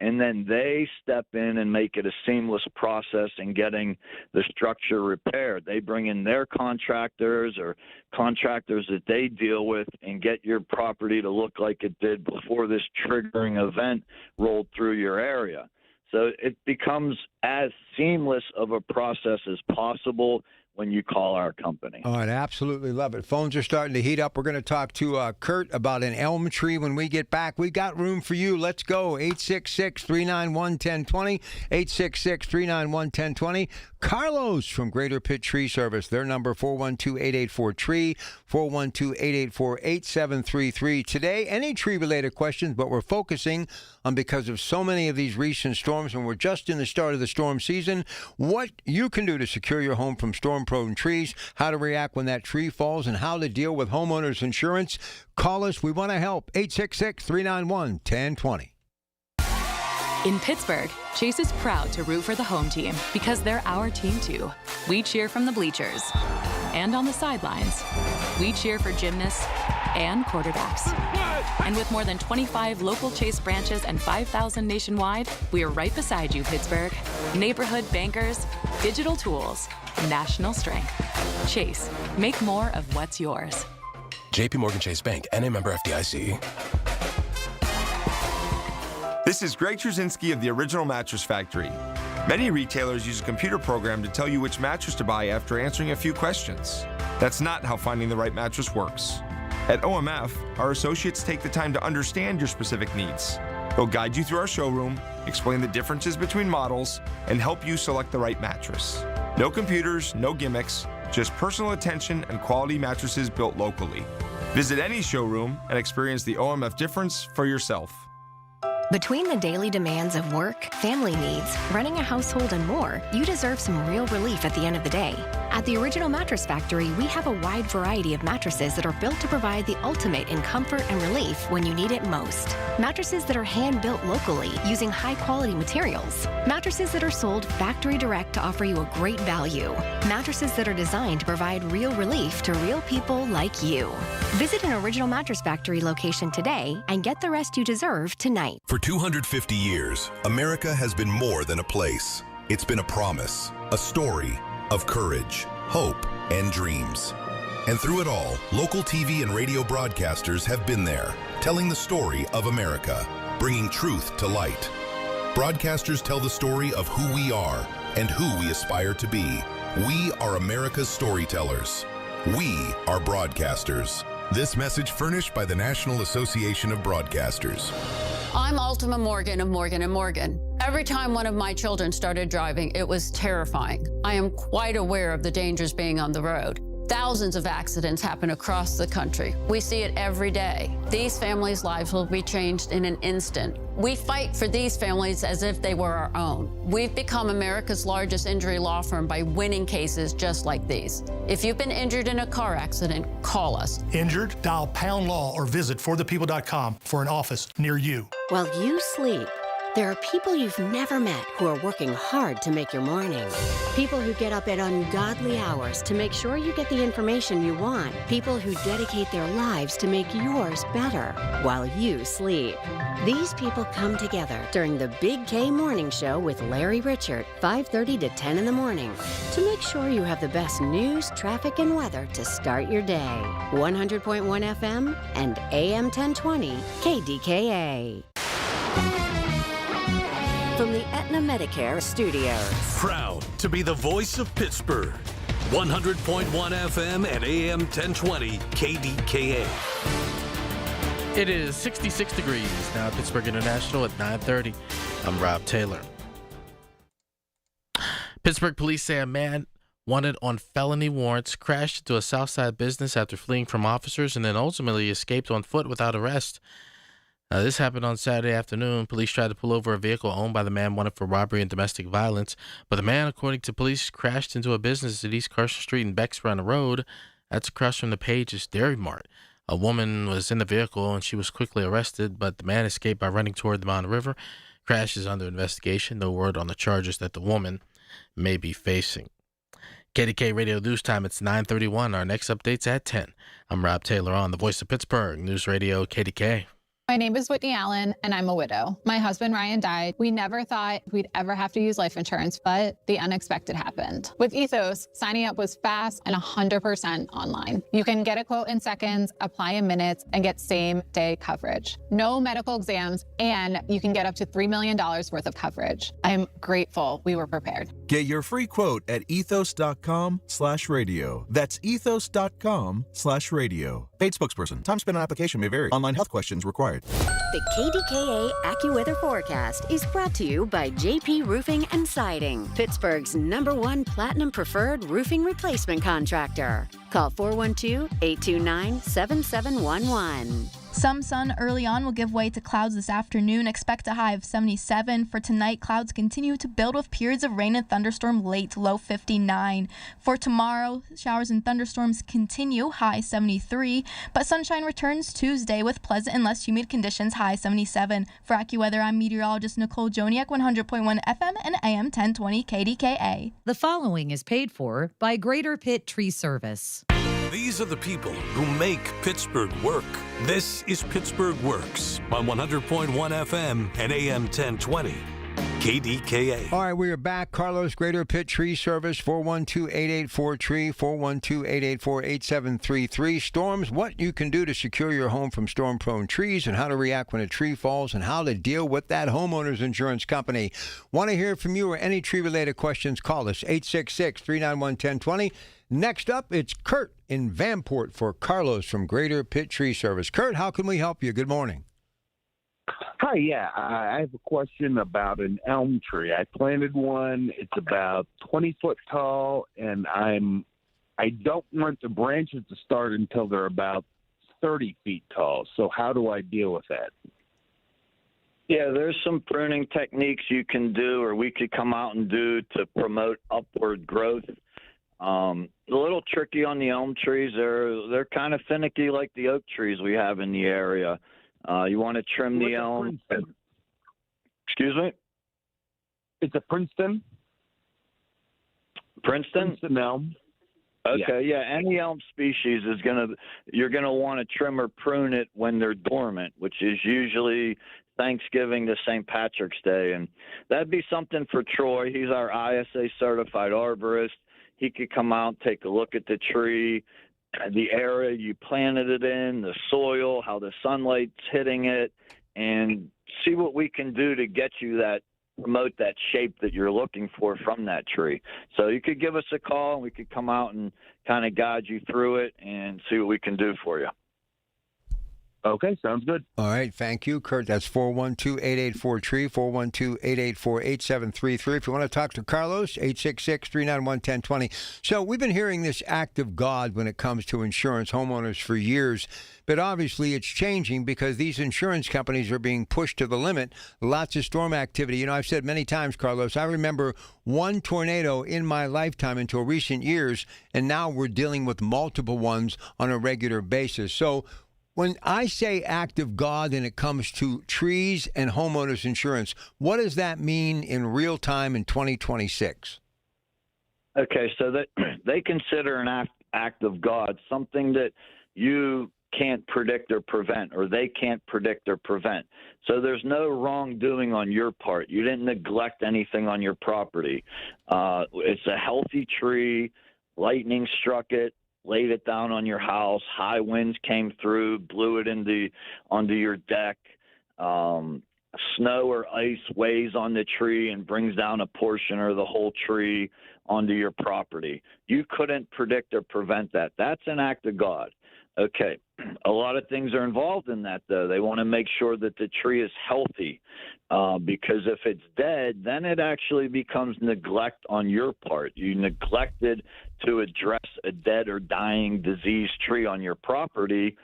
And then they step in and make it a seamless process in getting the structure repaired. They bring in their contractors or contractors that they deal with and get your property to look like it did before this triggering event rolled through your area. So it becomes as seamless of a process as possible when you call our company. Oh, I absolutely love it. Phones are starting to heat up. We're going to talk to Kurt about an elm tree when we get back. We got room for you. Let's go. 866-391-1020. 866-391-1020. Carlos from Greater Pitt Tree Service. Their number, 412-884-TREE, 412-884-8733. Today, any tree-related questions, but we're focusing on, because of so many of these recent storms, and we're just in the start of the storm season, what you can do to secure your home from storm storm-prone trees, how to react when that tree falls, and how to deal with homeowners insurance. Call us. We want to help. 866-391-1020. In Pittsburgh, Chase is proud to root for the home team because they're our team too. We cheer from the bleachers and on the sidelines. We cheer for gymnasts and quarterbacks. And with more than 25 local Chase branches and 5,000 nationwide, we are right beside you, Pittsburgh. Neighborhood bankers, digital tools, national strength. Chase, make more of what's yours. JP Morgan Chase Bank, N.A. member FDIC. This is Greg Trzynski of the Original Mattress Factory. Many retailers use a computer program to tell you which mattress to buy after answering a few questions. That's not how finding the right mattress works. At OMF, our associates take the time to understand your specific needs. They'll guide you through our showroom, explain the differences between models, and help you select the right mattress. No computers, no gimmicks, just personal attention and quality mattresses built locally. Visit any showroom and experience the OMF difference for yourself. Between the daily demands of work, family needs, running a household, and more, you deserve some real relief at the end of the day. At the Original Mattress Factory, we have a wide variety of mattresses that are built to provide the ultimate in comfort and relief when you need it most. Mattresses that are hand-built locally using high-quality materials. Mattresses that are sold factory direct to offer you a great value. Mattresses that are designed to provide real relief to real people like you. Visit an Original Mattress Factory location today and get the rest you deserve tonight. For 250 years, America has been more than a place. It's been a promise, a story of courage, hope, and dreams. And through it all, local TV and radio broadcasters have been there, telling the story of America, bringing truth to light. Broadcasters tell the story of who we are and who we aspire to be. We are America's storytellers. We are broadcasters. This message furnished by the National Association of Broadcasters. I'm Ultima Morgan of Morgan & Morgan. Every time one of my children started driving, it was terrifying. I am quite aware of the dangers being on the road. Thousands of accidents happen across the country. We see it every day. These families' lives will be changed in an instant. We fight for these families as if they were our own. We've become America's largest injury law firm by winning cases just like these. If you've been injured in a car accident, call us. Injured? Dial # law or visit forthepeople.com for an office near you. While you sleep, there are people you've never met who are working hard to make your morning. People who get up at ungodly hours to make sure you get the information you want. People who dedicate their lives to make yours better while you sleep. These people come together during the Big K Morning Show with Larry Richert, 5:30 to 10 in the morning, to make sure you have the best news, traffic, and weather to start your day. 100.1 FM and AM 1020 KDKA. From the Aetna Medicare Studios. Proud to be the voice of Pittsburgh. 100.1 FM and AM 1020 KDKA. It is 66 degrees now at Pittsburgh International at 9:30. I'm Rob Taylor. Pittsburgh police say a man wanted on felony warrants crashed into a Southside business after fleeing from officers and then ultimately escaped on foot without arrest. This happened on Saturday afternoon. Police tried to pull over a vehicle owned by the man wanted for robbery and domestic violence, but the man, according to police, crashed into a business at East Carson Street and Bexrun Road. That's across from the Page's Dairy Mart. A woman was in the vehicle and she was quickly arrested, but the man escaped by running toward the Mountain River. Crash is under investigation. No word on the charges that the woman may be facing. KDK Radio News Time, it's 9:31. Our next update's at 10. I'm Rob Taylor on the Voice of Pittsburgh, News Radio KDK. My name is Whitney Allen, and I'm a widow. My husband, Ryan, died. We never thought we'd ever have to use life insurance, but the unexpected happened. With Ethos, signing up was fast and 100% online. You can get a quote in seconds, apply in minutes, and get same-day coverage. No medical exams, and you can get up to $3 million worth of coverage. I'm grateful we were prepared. Get your free quote at ethos.com/radio. That's ethos.com/radio. Paid spokesperson. Time spent on application may vary. Online health questions required. The KDKA AccuWeather forecast is brought to you by JP Roofing and Siding, Pittsburgh's #1 Platinum Preferred Roofing Replacement Contractor. Call 412-829-7711. Some sun early on will give way to clouds this afternoon. Expect a high of 77. For tonight, clouds continue to build with periods of rain and thunderstorm late, low 59. For tomorrow, showers and thunderstorms continue, high 73. But sunshine returns Tuesday with pleasant and less humid conditions, high 77. For AccuWeather, I'm meteorologist Nicole Joniak, 100.1 FM and AM 1020 KDKA. The following is paid for by Greater Pitt Tree Service. These are the people who make Pittsburgh work. This is Pittsburgh Works on 100.1 FM and AM 1020. KDKA. All right, we are back. Carlos, Greater Pitt Tree Service, 412-884-TREE, 412-884-8733. Storms, what you can do to secure your home from storm-prone trees and how to react when a tree falls and how to deal with that homeowner's insurance company. Want to hear from you or any tree-related questions? Call us, 866-391-1020. Next up, it's Kurt in Vanport for Carlos from Greater Pitt Tree Service. Kurt, how can we help you? Good morning. Hi, yeah. I have a question about an elm tree. I planted one. It's about 20 foot tall, and I don't want the branches to start until they're about 30 feet tall. So how do I deal with that? Yeah, there's some pruning techniques you can do, or we could come out and do to promote upward growth. A little tricky on the elm trees. They're kind of finicky like the oak trees we have in the area. You want to trim the elm. Excuse me? It's a Princeton. Princeton elm. Okay, yeah. Any elm species you're gonna want to trim or prune it when they're dormant, which is usually Thanksgiving to St. Patrick's Day, and that'd be something for Troy. He's our ISA certified arborist. He could come out, take a look at the tree, the area you planted it in, the soil, how the sunlight's hitting it, and see what we can do to get you promote that shape that you're looking for from that tree. So you could give us a call and we could come out and kind of guide you through it and see what we can do for you. Okay, sounds good. All right, thank you, Kurt. That's 412-884-TREE, 412-884-8733. If you want to talk to Carlos, 866-391-1020. So we've been hearing this act of God when it comes to insurance homeowners for years, but obviously it's changing because these insurance companies are being pushed to the limit. Lots of storm activity. You know, I've said many times, Carlos, I remember one tornado in my lifetime until recent years, and now we're dealing with multiple ones on a regular basis. So when I say act of God and it comes to trees and homeowners insurance, what does that mean in real time in 2026? Okay, so that they consider an act of God something that you can't predict or prevent, or they can't predict or prevent. So there's no wrongdoing on your part. You didn't neglect anything on your property. It's a healthy tree. Lightning struck it, laid it down on your house, high winds came through, blew it onto your deck. Snow or ice weighs on the tree and brings down a portion or the whole tree onto your property. You couldn't predict or prevent that. That's an act of God. Okay, a lot of things are involved in that, though. They want to make sure that the tree is healthy because if it's dead, then it actually becomes neglect on your part. You neglected to address a dead or dying diseased tree on your property,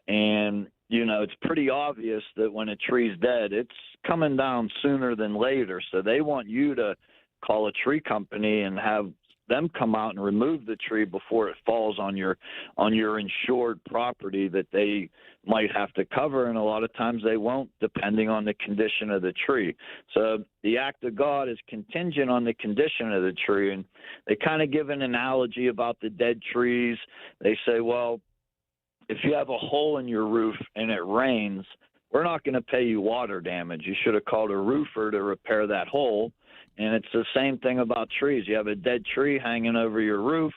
and it's pretty obvious that when a tree's dead, it's coming down sooner than later. So they want you to call a tree company and have them come out and remove the tree before it falls on your insured property that they might have to cover, and a lot of times they won't, depending on the condition of the tree. So the act of God is contingent on the condition of the tree, and they kind of give an analogy about the dead trees. They say, well, if you have a hole in your roof and it rains, we're not going to pay you water damage. You should have called a roofer to repair that hole. And it's the same thing about trees. You have a dead tree hanging over your roof,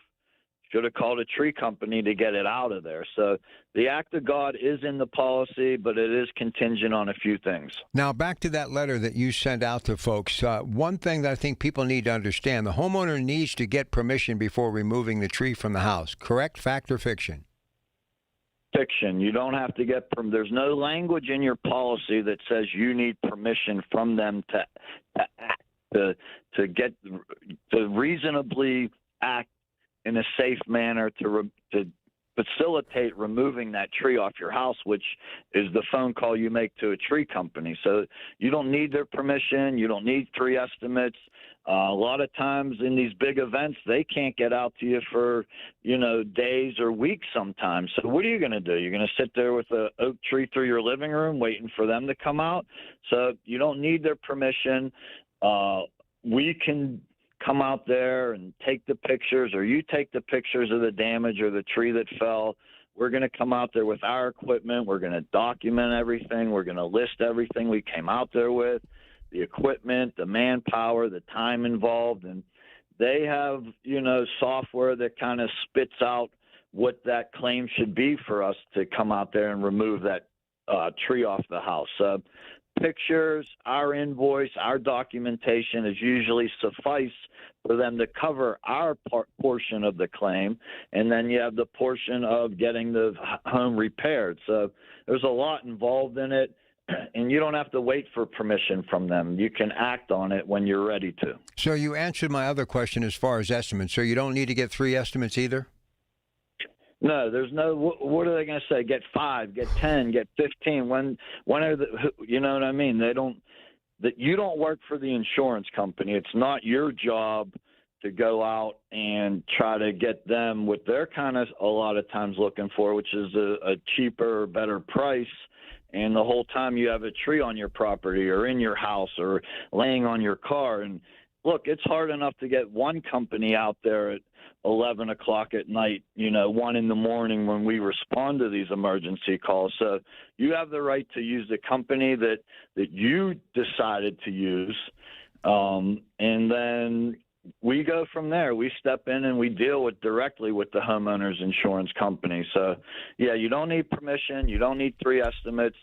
should have called a tree company to get it out of there. So the act of God is in the policy, but it is contingent on a few things. Now, back to that letter that you sent out to folks. One thing that I think people need to understand, the homeowner needs to get permission before removing the tree from the house. Correct? Fact or fiction? Fiction. You don't have to get there's no language in your policy that says you need permission from them to reasonably act in a safe manner to facilitate removing that tree off your house, which is the phone call you make to a tree company. So you don't need their permission. You don't need 3 estimates. A lot of times in these big events, they can't get out to you for, days or weeks sometimes. So what are you going to do? You're going to sit there with an oak tree through your living room waiting for them to come out? So you don't need their permission. We can come out there and take the pictures, or you take the pictures of the damage or the tree that fell. We're going to come out there with our equipment. We're going to document everything. We're going to list everything we came out there with, the equipment, the manpower, the time involved. And they have, software that kind of spits out what that claim should be for us to come out there and remove that tree off the house. Pictures, our invoice, our documentation is usually suffice for them to cover our portion of the claim, and then you have the portion of getting the home repaired. So there's a lot involved in it, and you don't have to wait for permission from them. You can act on it when you're ready to. So you answered my other question as far as estimates. So you don't need to get 3 estimates either? No, there's no. What are they going to say? Get 5, get 10, get 15. When are the? You know what I mean? They don't. That you don't work for the insurance company. It's not your job to go out and try to get them what they're kind of a lot of times looking for, which is a cheaper, better price. And the whole time you have a tree on your property or in your house or laying on your car. And look, it's hard enough to get one company out there at 11 o'clock at night, 1 in the morning when we respond to these emergency calls. So you have the right to use the company that you decided to use. And then we go from there. We step in and we deal directly with the homeowner's insurance company. So, yeah, you don't need permission. You don't need 3 estimates.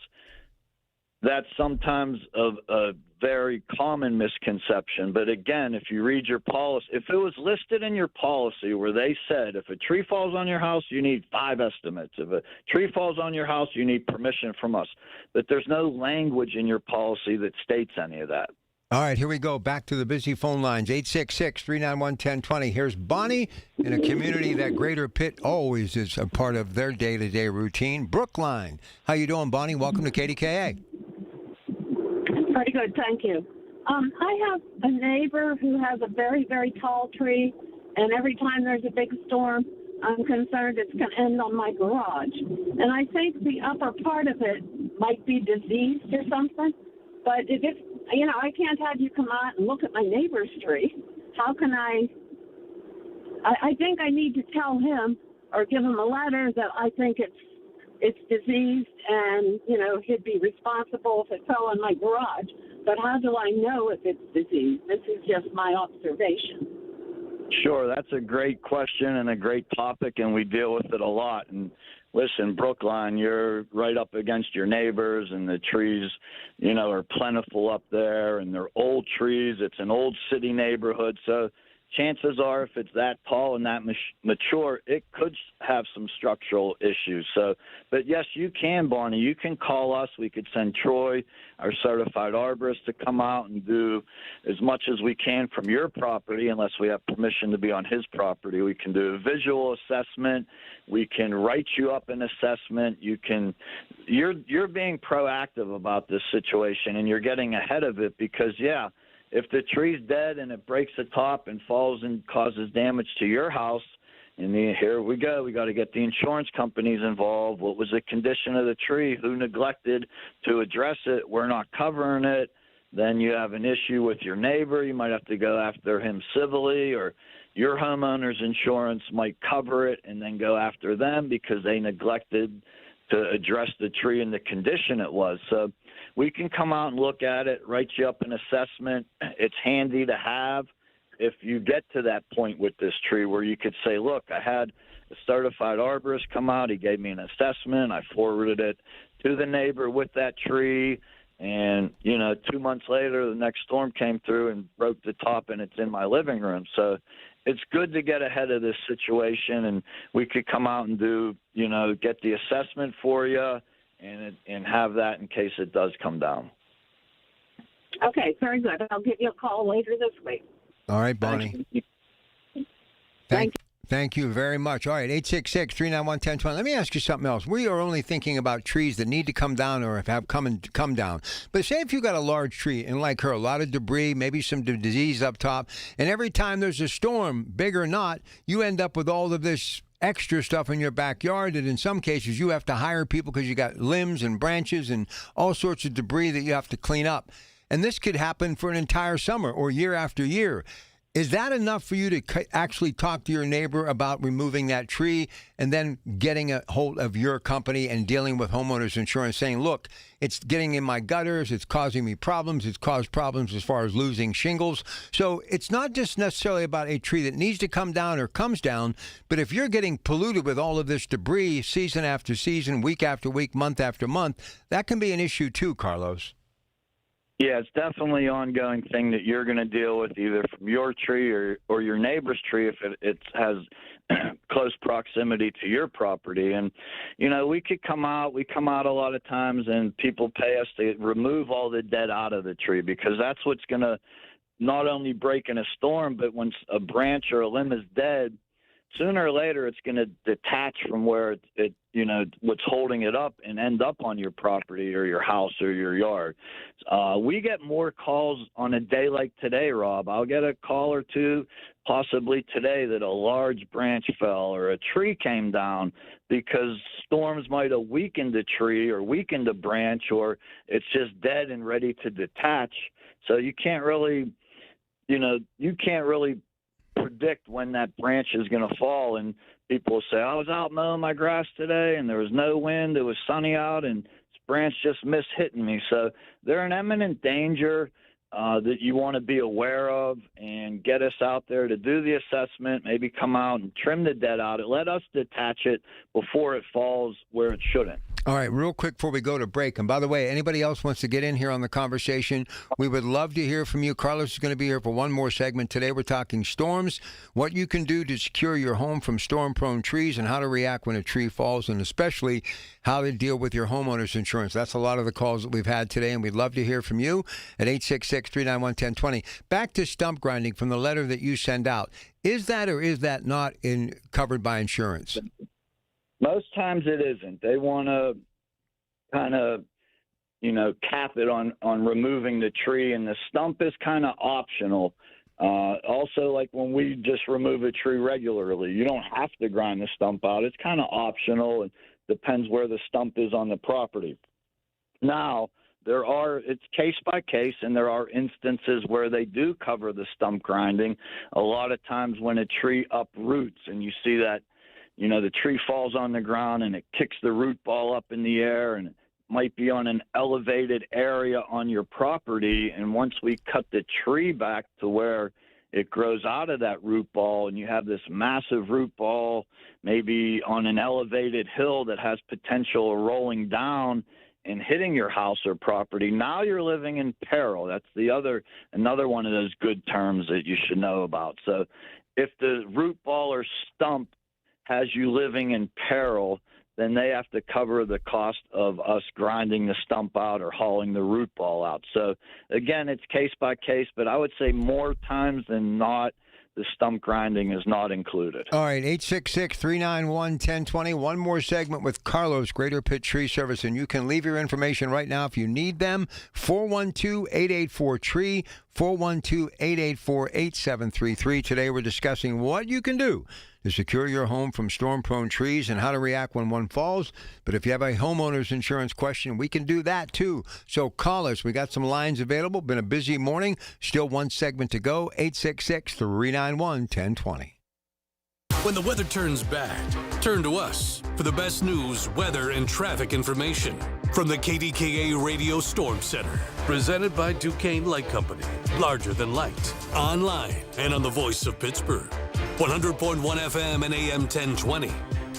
That's sometimes a very common misconception. But again, if you read your policy, if it was listed in your policy where they said if a tree falls on your house, you need 5 estimates. If a tree falls on your house, you need permission from us. But there's no language in your policy that states any of that. All right, here we go. Back to the busy phone lines. 866-391-1020. Here's Bonnie in a community that Greater Pitt always is a part of their day-to-day routine. Brookline. How you doing, Bonnie? Welcome to KDKA. Pretty good, thank you. I have a neighbor who has a very, very tall tree, and every time there's a big storm, I'm concerned it's going to end on my garage. And I think the upper part of it might be diseased or something. But if it's, I can't have you come out and look at my neighbor's tree. How can I think I need to tell him or give him a letter that I think it's diseased and, he'd be responsible if it fell on my garage. But how do I know if it's diseased? This is just my observation. Sure, that's a great question and a great topic, and we deal with it a lot. And listen, Brookline, you're right up against your neighbors, and the trees, are plentiful up there, and they're old trees. It's an old city neighborhood, so chances are if it's that tall and that mature, it could have some structural issues. So, but yes, you can, Barney. You can call us. We could send Troy, our certified arborist, to come out and do as much as we can from your property, unless we have permission to be on his property. We can do a visual assessment. We can write you up an assessment. You're being proactive about this situation, and you're getting ahead of it because, yeah, if the tree's dead and it breaks the top and falls and causes damage to your house, and here we go. We got to get the insurance companies involved. What was the condition of the tree? Who neglected to address it? We're not covering it. Then you have an issue with your neighbor. You might have to go after him civilly, or your homeowner's insurance might cover it and then go after them because they neglected to address the tree and the condition it was. So we can come out and look at it, write you up an assessment. It's handy to have if you get to that point with this tree where you could say, look, I had a certified arborist come out. He gave me an assessment. I forwarded it to the neighbor with that tree. And, 2 months later, the next storm came through and broke the top, and it's in my living room. So it's good to get ahead of this situation, and we could come out and do, get the assessment for you and have that in case it does come down. Okay, very good. I'll give you a call later this week. All right, Bonnie. Thank you very much. All right, 866-391-1020. Let me ask you something else. We are only thinking about trees that need to come down or have come down. But say if you got a large tree and like her, a lot of debris, maybe some disease up top, and every time there's a storm, big or not, you end up with all of this extra stuff in your backyard that in some cases you have to hire people because you got limbs and branches and all sorts of debris that you have to clean up. And this could happen for an entire summer or year after year. Is that enough for you to actually talk to your neighbor about removing that tree and then getting a hold of your company and dealing with homeowners insurance saying, look, it's getting in my gutters, it's causing me problems, it's caused problems as far as losing shingles. So it's not just necessarily about a tree that needs to come down or comes down, but if you're getting polluted with all of this debris season after season, week after week, month after month, that can be an issue too, Carlos. Yeah, it's definitely an ongoing thing that you're going to deal with either from your tree or your neighbor's tree if it has close proximity to your property. And, you know, we come out a lot of times and people pay us to remove all the dead out of the tree because that's what's going to not only break in a storm, but when a branch or a limb is dead, sooner or later it's going to detach from where it what's holding it up and end up on your property or your house or your yard. We get more calls on a day like today, Rob. I'll get a call or two possibly today that a large branch fell or a tree came down because storms might have weakened a tree or weakened a branch or it's just dead and ready to detach. So you can't really predict when that branch is going to fall, and people will say, I was out mowing my grass today and there was no wind, it was sunny out, and this branch just missed hitting me. So they're an imminent danger that you want to be aware of and get us out there to do the assessment, maybe come out and trim the dead out. Let us detach it before it falls where it shouldn't. All right, real quick before we go to break, and by the way, anybody else wants to get in here on the conversation, we would love to hear from you. Carlos is going to be here for one more segment. Today we're talking storms, what you can do to secure your home from storm-prone trees, and how to react when a tree falls, and especially how to deal with your homeowner's insurance. That's a lot of the calls that we've had today, and we'd love to hear from you at 866-391-1020. Back to stump grinding from the letter that you send out. Is that or is that not covered by insurance? Most times it isn't. They want to kind of, cap it on removing the tree, and the stump is kind of optional. Also, like when we just remove a tree regularly, you don't have to grind the stump out. It's kind of optional. It depends where the stump is on the property. Now, it's case by case, and there are instances where they do cover the stump grinding. A lot of times when a tree uproots and you see that, the tree falls on the ground and it kicks the root ball up in the air, and it might be on an elevated area on your property. And once we cut the tree back to where it grows out of that root ball and you have this massive root ball, maybe on an elevated hill that has potential of rolling down and hitting your house or property, now you're living in peril. That's another one of those good terms that you should know about. So if the root ball or stump has you living in peril, then they have to cover the cost of us grinding the stump out or hauling the root ball out. So, again, it's case by case, but I would say more times than not, the stump grinding is not included. All right, 866-391-1020. One more segment with Carlos, Greater Pitt Tree Service, and you can leave your information right now if you need them. 412-884-TREE, 412-884-8733. Today we're discussing what you can do to secure your home from storm-prone trees and how to react when one falls. But if you have a homeowner's insurance question, we can do that too. So call us. We got some lines available. Been a busy morning. Still one segment to go. 866-391-1020. When the weather turns bad, turn to us for the best news, weather, and traffic information from the KDKA Radio Storm Center. Presented by Duquesne Light Company. Larger than light. Online and on the voice of Pittsburgh. 100.1 FM and AM 1020.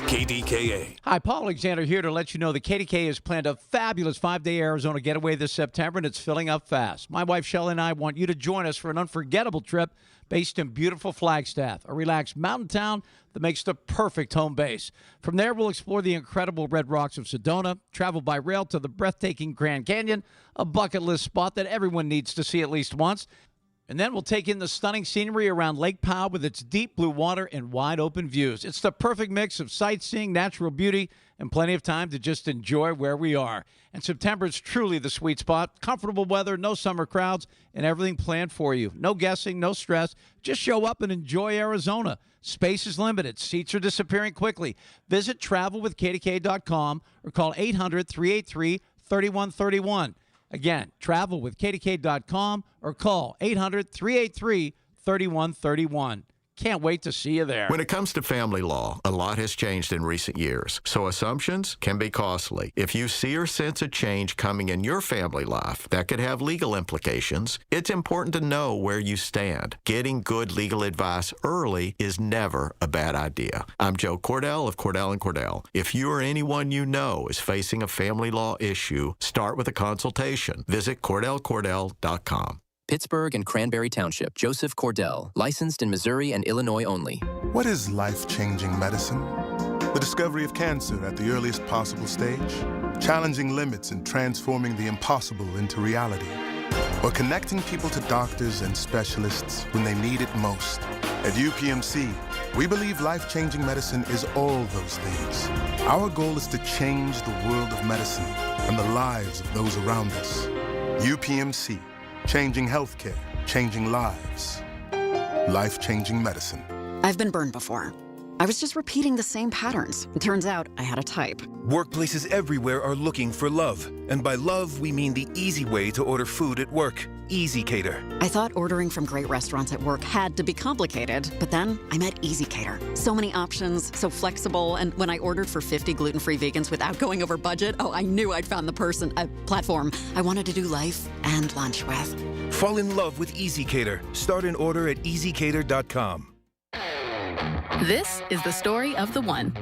KDKA. Hi, Paul Alexander here to let you know that KDKA has planned a fabulous 5-day Arizona getaway this September, and it's filling up fast. My wife, Shelley, and I want you to join us for an unforgettable trip based in beautiful Flagstaff, a relaxed mountain town that makes the perfect home base. From there, we'll explore the incredible red rocks of Sedona, travel by rail to the breathtaking Grand Canyon, a bucket list spot that everyone needs to see at least once. And then we'll take in the stunning scenery around Lake Powell with its deep blue water and wide open views. It's the perfect mix of sightseeing, natural beauty, and plenty of time to just enjoy where we are. And September is truly the sweet spot. Comfortable weather, no summer crowds, and everything planned for you. No guessing, no stress. Just show up and enjoy Arizona. Space is limited. Seats are disappearing quickly. Visit travelwithkdka.com or call 800-383-3131. Again, travelwithkdka.com or call 800-383-3131. Can't wait to see you there. When it comes to family law, a lot has changed in recent years, so assumptions can be costly. If you see or sense a change coming in your family life that could have legal implications, it's important to know where you stand. Getting good legal advice early is never a bad idea. I'm Joe Cordell of Cordell & Cordell. If you or anyone you know is facing a family law issue, start with a consultation. Visit CordellCordell.com. Pittsburgh and Cranberry Township. Joseph Cordell, licensed in Missouri and Illinois only. What is life-changing medicine? The discovery of cancer at the earliest possible stage, challenging limits and transforming the impossible into reality, or connecting people to doctors and specialists when they need it most. At UPMC, we believe life-changing medicine is all those things. Our goal is to change the world of medicine and the lives of those around us. UPMC. Changing healthcare, changing lives. Life-changing medicine. I've been burned before. I was just repeating the same patterns. It turns out I had a type. Workplaces everywhere are looking for love. And by love, we mean the easy way to order food at work. Easy Cater. I thought ordering from great restaurants at work had to be complicated, but then I met Easy Cater. So many options, so flexible, and when I ordered for 50 gluten-free vegans without going over budget, I knew I'd found the platform I wanted to do life and lunch with. Fall in love with Easy Cater. Start an order at easycater.com. This is the story of the one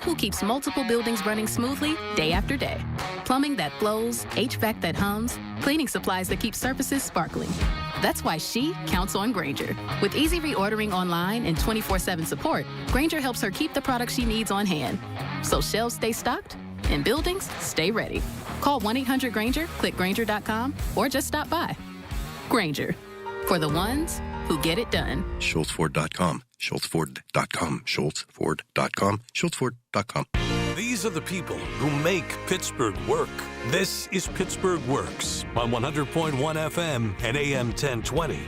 who keeps multiple buildings running smoothly day after day. Plumbing that flows, HVAC that hums, cleaning supplies that keep surfaces sparkling. That's why she counts on Grainger. With easy reordering online and 24/7 support, Grainger helps her keep the products she needs on hand. So shelves stay stocked and buildings stay ready. Call 1-800-GRAINGER, click Grainger.com, or just stop by. Grainger, for the ones who get it done. SchultzFord.com. SchultzFord.com. SchultzFord.com. SchultzFord.com. These are the people who make Pittsburgh work. This is Pittsburgh Works on 100.1 FM and AM 1020.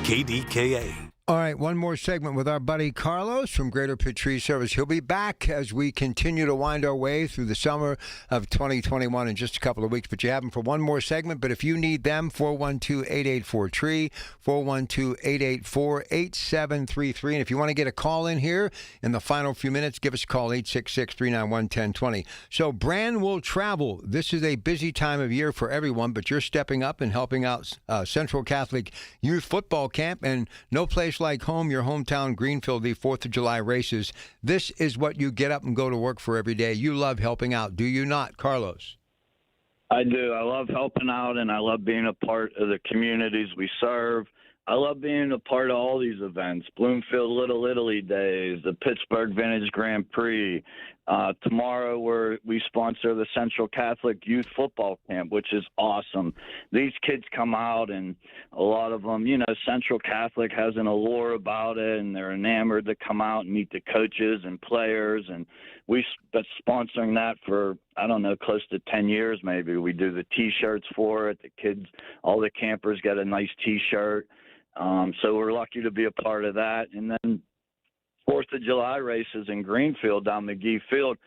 KDKA. All right, one more segment with our buddy Carlos from Greater Pitt Tree Service. He'll be back as we continue to wind our way through the summer of 2021 in just a couple of weeks. But you have them for one more segment. But if you need them, 412-884-TREE, 412-884-8733. And if you want to get a call in here in the final few minutes, give us a call, 866-391-1020. So Brand Will Travel. This is a busy time of year for everyone, but you're stepping up and helping out Central Catholic Youth Football Camp, and no place like home, your hometown Greenfield, the 4th of July races. This is what you get up and go to work for every day. You love helping out, do you not, Carlos? I do. I love helping out, and I love being a part of the communities we serve. I love being a part of all these events, Bloomfield Little Italy Days, the Pittsburgh Vintage Grand Prix. Tomorrow we sponsor the Central Catholic Youth Football Camp, which is awesome. These kids come out, and a lot of them, Central Catholic has an allure about it, and they're enamored to come out and meet the coaches and players. And we've been sponsoring that for, close to 10 years maybe. We do the T-shirts for it. The kids, all the campers get a nice T-shirt. So we're lucky to be a part of that. And then 4th of July races in Greenfield down McGee Field.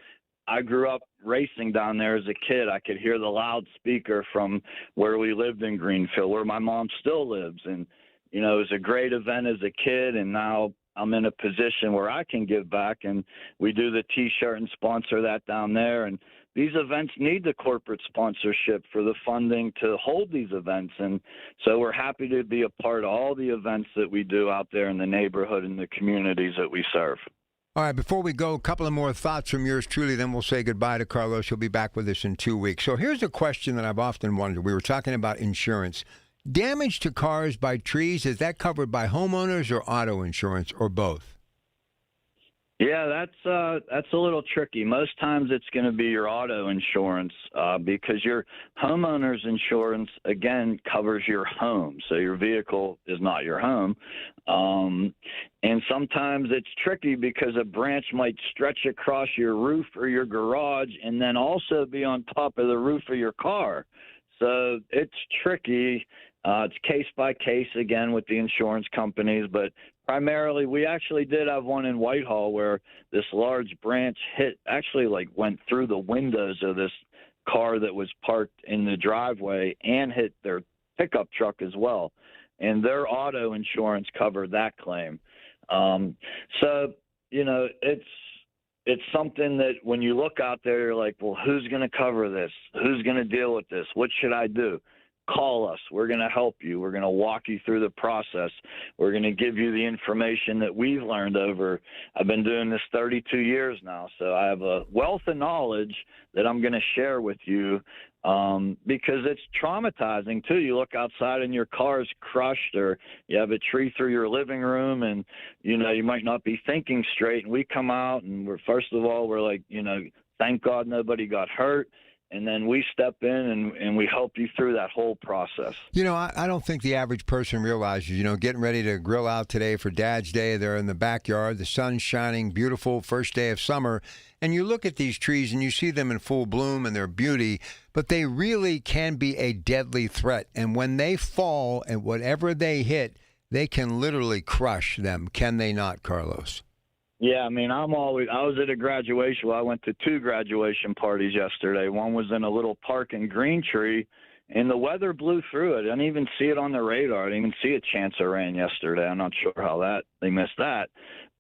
I grew up racing down there as a kid. I could hear the loudspeaker from where we lived in Greenfield, where my mom still lives. And, it was a great event as a kid, and now I'm in a position where I can give back, and we do the T-shirt and sponsor that down there. And these events need the corporate sponsorship for the funding to hold these events. And so we're happy to be a part of all the events that we do out there in the neighborhood and the communities that we serve. All right, before we go, a couple of more thoughts from yours truly, then we'll say goodbye to Carlos. He'll be back with us in 2 weeks. So here's a question that I've often wondered. We were talking about insurance. Damage to cars by trees, is that covered by homeowners or auto insurance or both? Yeah, that's a little tricky. Most times it's going to be your auto insurance because your homeowner's insurance, again, covers your home. So your vehicle is not your home. And sometimes it's tricky because a branch might stretch across your roof or your garage and then also be on top of the roof of your car. So it's tricky. It's case by case, again, with the insurance companies, but primarily we actually did have one in Whitehall where this large branch went through the windows of this car that was parked in the driveway and hit their pickup truck as well. And their auto insurance covered that claim. So, it's something that when you look out there, you're like, well, who's going to cover this? Who's going to deal with this? What should I do? Call us. We're going to help you. We're going to walk you through the process. We're going to give you the information that we've learned over. I've been doing this 32 years now, so I have a wealth of knowledge that I'm going to share with you because it's traumatizing, too. You look outside and your car is crushed or you have a tree through your living room and, you might not be thinking straight. And we come out and we're like, thank God nobody got hurt. And then we step in and we help you through that whole process. I don't think the average person realizes, getting ready to grill out today for Dad's Day. They're in the backyard. The sun's shining, beautiful, first day of summer. And you look at these trees and you see them in full bloom and their beauty, but they really can be a deadly threat. And when they fall and whatever they hit, they can literally crush them. Can they not, Carlos? Yeah, I was at a graduation. Well, I went to 2 graduation parties yesterday. One was in a little park in Green Tree, and the weather blew through it. I didn't even see it on the radar. I didn't even see a chance of rain yesterday. I'm not sure how they missed that.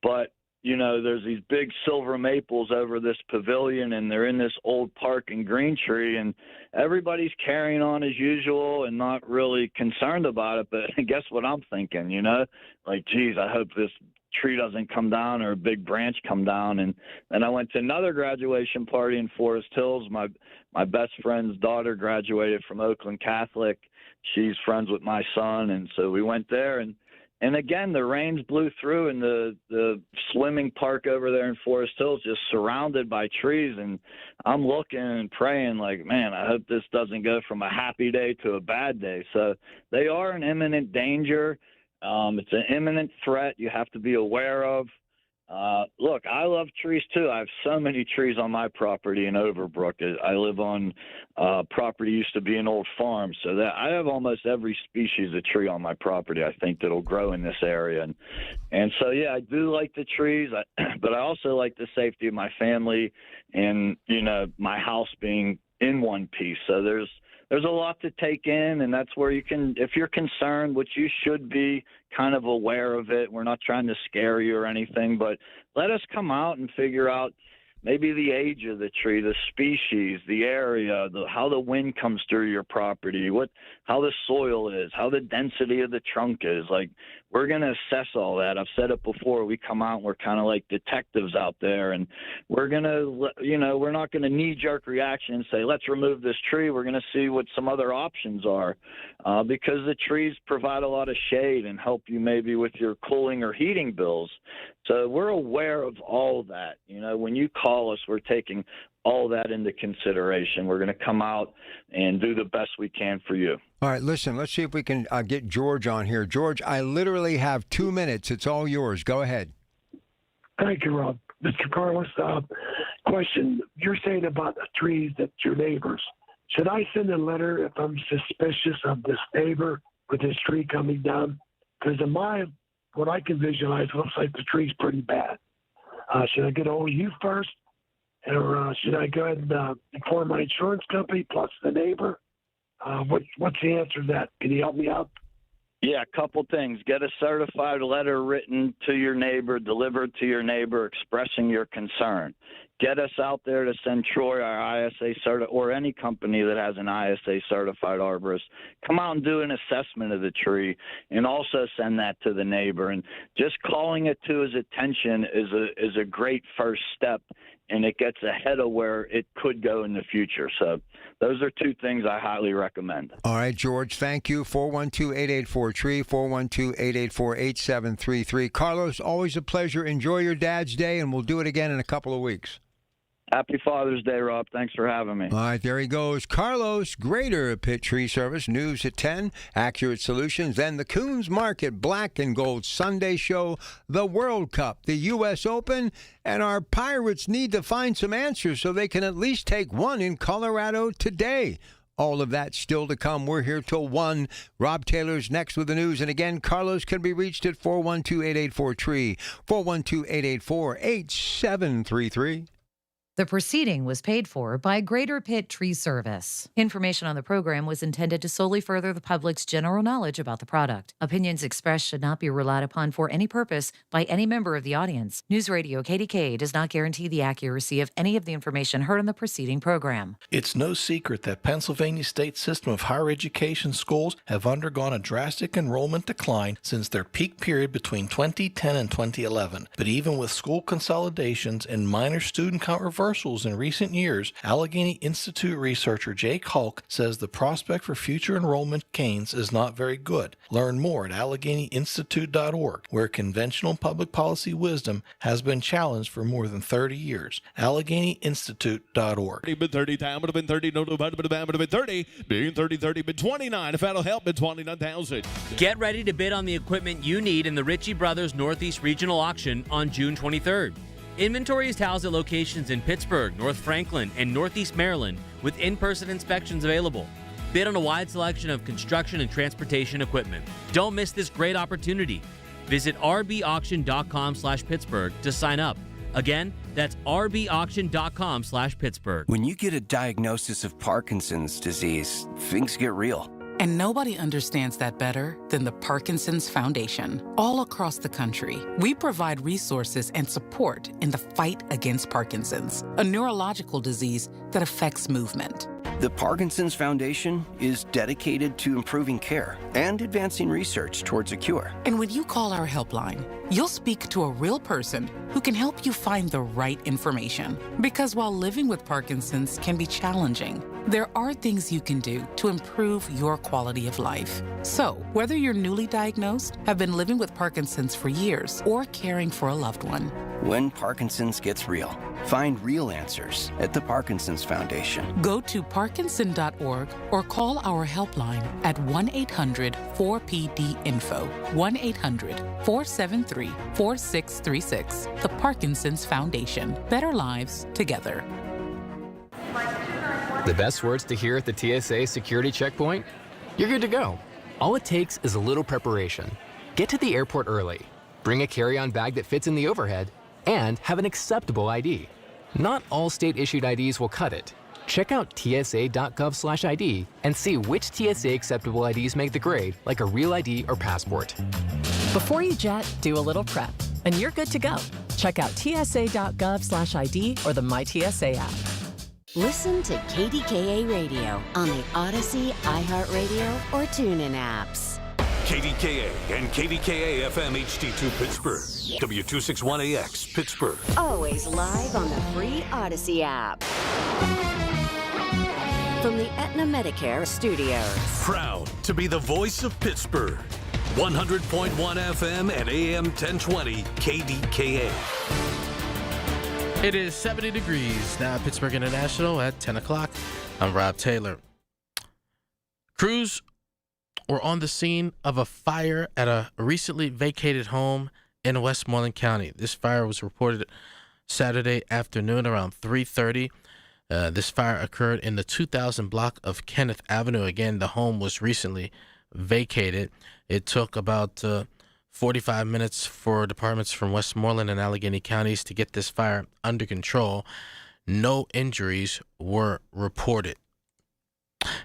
But, there's these big silver maples over this pavilion, and they're in this old park in Green Tree, and everybody's carrying on as usual and not really concerned about it. But guess what I'm thinking, Like, geez, I hope this tree doesn't come down or a big branch come down. And then I went to another graduation party in Forest Hills. My best friend's daughter graduated from Oakland Catholic. She's friends with my son, and so we went there and again the rains blew through, and the swimming park over there in Forest Hills just surrounded by trees. And I'm looking and praying like, man, I hope this doesn't go from a happy day to a bad day. So they are an imminent danger. It's an imminent threat you have to be aware of. Look, I love trees too. I have so many trees on my property in Overbrook. I live on property used to be an old farm, so that I have almost every species of tree on my property, I think, that'll grow in this area. And so, yeah, I do like the trees, but I also like the safety of my family and, my house being in one piece. So there's a lot to take in, and that's where you can, if you're concerned, which you should be kind of aware of it. We're not trying to scare you or anything, but let us come out and figure out maybe the age of the tree, the species, the area, how the wind comes through your property, how the soil is, how the density of the trunk is. Like, we're going to assess all that. I've said it before. We come out and we're kind of like detectives out there, and we're going to, we're not going to knee-jerk reaction and say, let's remove this tree. We're going to see what some other options are because the trees provide a lot of shade and help you maybe with your cooling or heating bills. So we're aware of all that. When you call us, we're taking all that into consideration. We're going to come out and do the best we can for you. All right, listen, let's see if we can get George on here. George, I literally have 2 minutes. It's all yours. Go ahead. Thank you, Rob. Mr. Carlos, question. You're saying about the trees that your neighbors. Should I send a letter if I'm suspicious of this neighbor with this tree coming down? Because what I can visualize, it looks like the tree's pretty bad. Should I get hold of you first? Or should I go ahead and inform my insurance company plus the neighbor? What's the answer to that? Can you help me out? Yeah, a couple things. Get a certified letter written to your neighbor, delivered to your neighbor, expressing your concern. Get us out there to send Troy, our ISA or any company that has an ISA certified arborist. Come out and do an assessment of the tree, and also send that to the neighbor. And just calling it to his attention is a great first step and it gets ahead of where it could go in the future. So those are two things I highly recommend. All right, George, thank you. 412-884-TREE, 412-884-8733. Carlos, always a pleasure. Enjoy your Dad's Day, and we'll do it again in a couple of weeks. Happy Father's Day, Rob. Thanks for having me. All right, there he goes. Carlos, Greater Pitt Tree Service, news at 10, Accurate Solutions, then the Coons Market Black and Gold Sunday Show, the World Cup, the U.S. Open, and our Pirates need to find some answers so they can at least take one in Colorado today. All of that still to come. We're here till 1. Rob Taylor's next with the news. And again, Carlos can be reached at 412-884-TREE, 412-884-8733. The proceeding was paid for by Greater Pitt Tree Service. Information on the program was intended to solely further the public's general knowledge about the product. Opinions expressed should not be relied upon for any purpose by any member of the audience. News Radio KDKA does not guarantee the accuracy of any of the information heard on the preceding program. It's no secret that Pennsylvania's state system of higher education schools have undergone a drastic enrollment decline since their peak period between 2010 and 2011. But even with school consolidations and minor student count reversals in recent years, Allegheny Institute researcher Jake Hulk says the prospect for future enrollment gains is not very good. Learn more at AlleghenyInstitute.org, where conventional public policy wisdom has been challenged for more than 30 years. AlleghenyInstitute.org. Been 30 time, would have been 30, no, would have been 30, being 30, been 29. If that'll help, been 29,000. Get ready to bid on the equipment you need in the Ritchie Brothers Northeast Regional Auction on June 23rd. Inventory is housed at locations in Pittsburgh, North Franklin, and Northeast Maryland with in-person inspections available. Bid on a wide selection of construction and transportation equipment. Don't miss this great opportunity. Visit rbauction.com/Pittsburgh to sign up. Again, that's rbauction.com/Pittsburgh. When you get a diagnosis of Parkinson's disease, things get real. And nobody understands that better than the Parkinson's Foundation. All across the country, we provide resources and support in the fight against Parkinson's, a neurological disease that affects movement. The Parkinson's Foundation is dedicated to improving care and advancing research towards a cure. And when you call our helpline, you'll speak to a real person who can help you find the right information. Because while living with Parkinson's can be challenging, there are things you can do to improve your quality of life. So, whether you're newly diagnosed, have been living with Parkinson's for years, or caring for a loved one, when Parkinson's gets real, find real answers at the Parkinson's Foundation. Go to parkinson.org or call our helpline at 1-800-4PD-INFO, 1-800-473-4636. The Parkinson's Foundation. Better lives together. The best words to hear at the TSA security checkpoint? You're good to go. All it takes is a little preparation. Get to the airport early, bring a carry-on bag that fits in the overhead, and have an acceptable ID. Not all state-issued IDs will cut it. Check out tsa.gov/ID and see which TSA acceptable IDs make the grade, like a real ID or passport. Before you jet, do a little prep, and you're good to go. Check out tsa.gov/ID or the MyTSA app. Listen to KDKA Radio on the Odyssey, iHeartRadio, or TuneIn apps. KDKA and KDKA-FM HD2 Pittsburgh. W261AX Pittsburgh. Always live on the free Odyssey app. From the Aetna Medicare studios. Proud to be the voice of Pittsburgh. 100.1 FM and AM 1020 KDKA. It is 70 degrees now at Pittsburgh International at 10 o'clock. I'm Rob Taylor. Crews were on the scene of a fire at a recently vacated home in Westmoreland County. This fire was reported Saturday afternoon around 3:30. This fire occurred in the 2000 block of Kenneth Avenue. Again, the home was recently vacated. It took about 45 minutes for departments from Westmoreland and Allegheny counties to get this fire under control. No injuries were reported.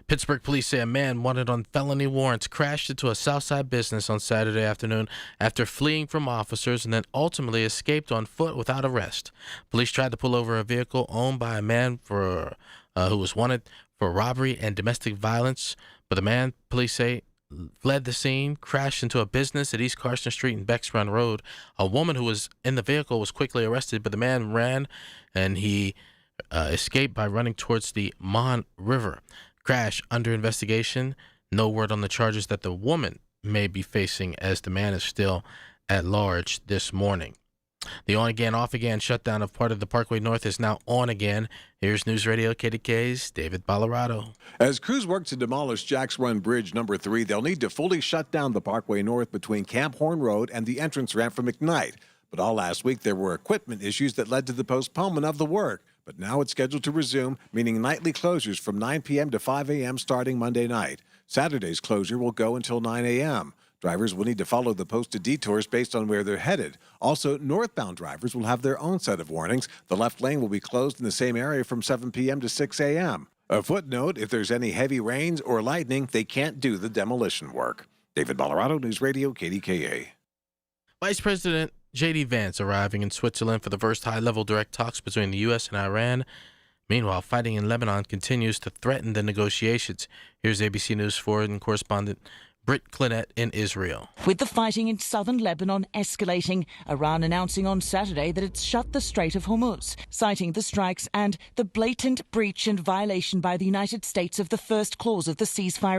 Pittsburgh police say a man wanted on felony warrants crashed into a Southside business on Saturday afternoon after fleeing from officers and then ultimately escaped on foot without arrest. Police tried to pull over a vehicle owned by a man who was wanted for robbery and domestic violence, but the man, police say, fled the scene, crashed into a business at East Carson Street and Becks Run Road. A woman who was in the vehicle was quickly arrested, but the man ran and he escaped by running towards the Mon River. Crash under investigation. No word on the charges that the woman may be facing, as the man is still at large this morning. The on-again, off-again shutdown of part of the Parkway North is now on again. Here's News Radio KDKA's David Ballarado. As crews work to demolish Jack's Run Bridge number 3, they'll need to fully shut down the Parkway North between Camp Horn Road and the entrance ramp for McKnight. But all last week, there were equipment issues that led to the postponement of the work. But now it's scheduled to resume, meaning nightly closures from 9 p.m. to 5 a.m. starting Monday night. Saturday's closure will go until 9 a.m. Drivers will need to follow the posted detours based on where they're headed. Also, northbound drivers will have their own set of warnings. The left lane will be closed in the same area from 7 p.m. to 6 a.m. A footnote, if there's any heavy rains or lightning, they can't do the demolition work. David Ballarado, News Radio, KDKA. Vice President J.D. Vance arriving in Switzerland for the first high-level direct talks between the U.S. and Iran. Meanwhile, fighting in Lebanon continues to threaten the negotiations. Here's ABC News foreign correspondent Britt Clinett in Israel. With the fighting in southern Lebanon escalating, Iran announcing on Saturday that it's shut the Strait of Hormuz, citing the strikes and the blatant breach and violation by the United States of the first clause of the ceasefire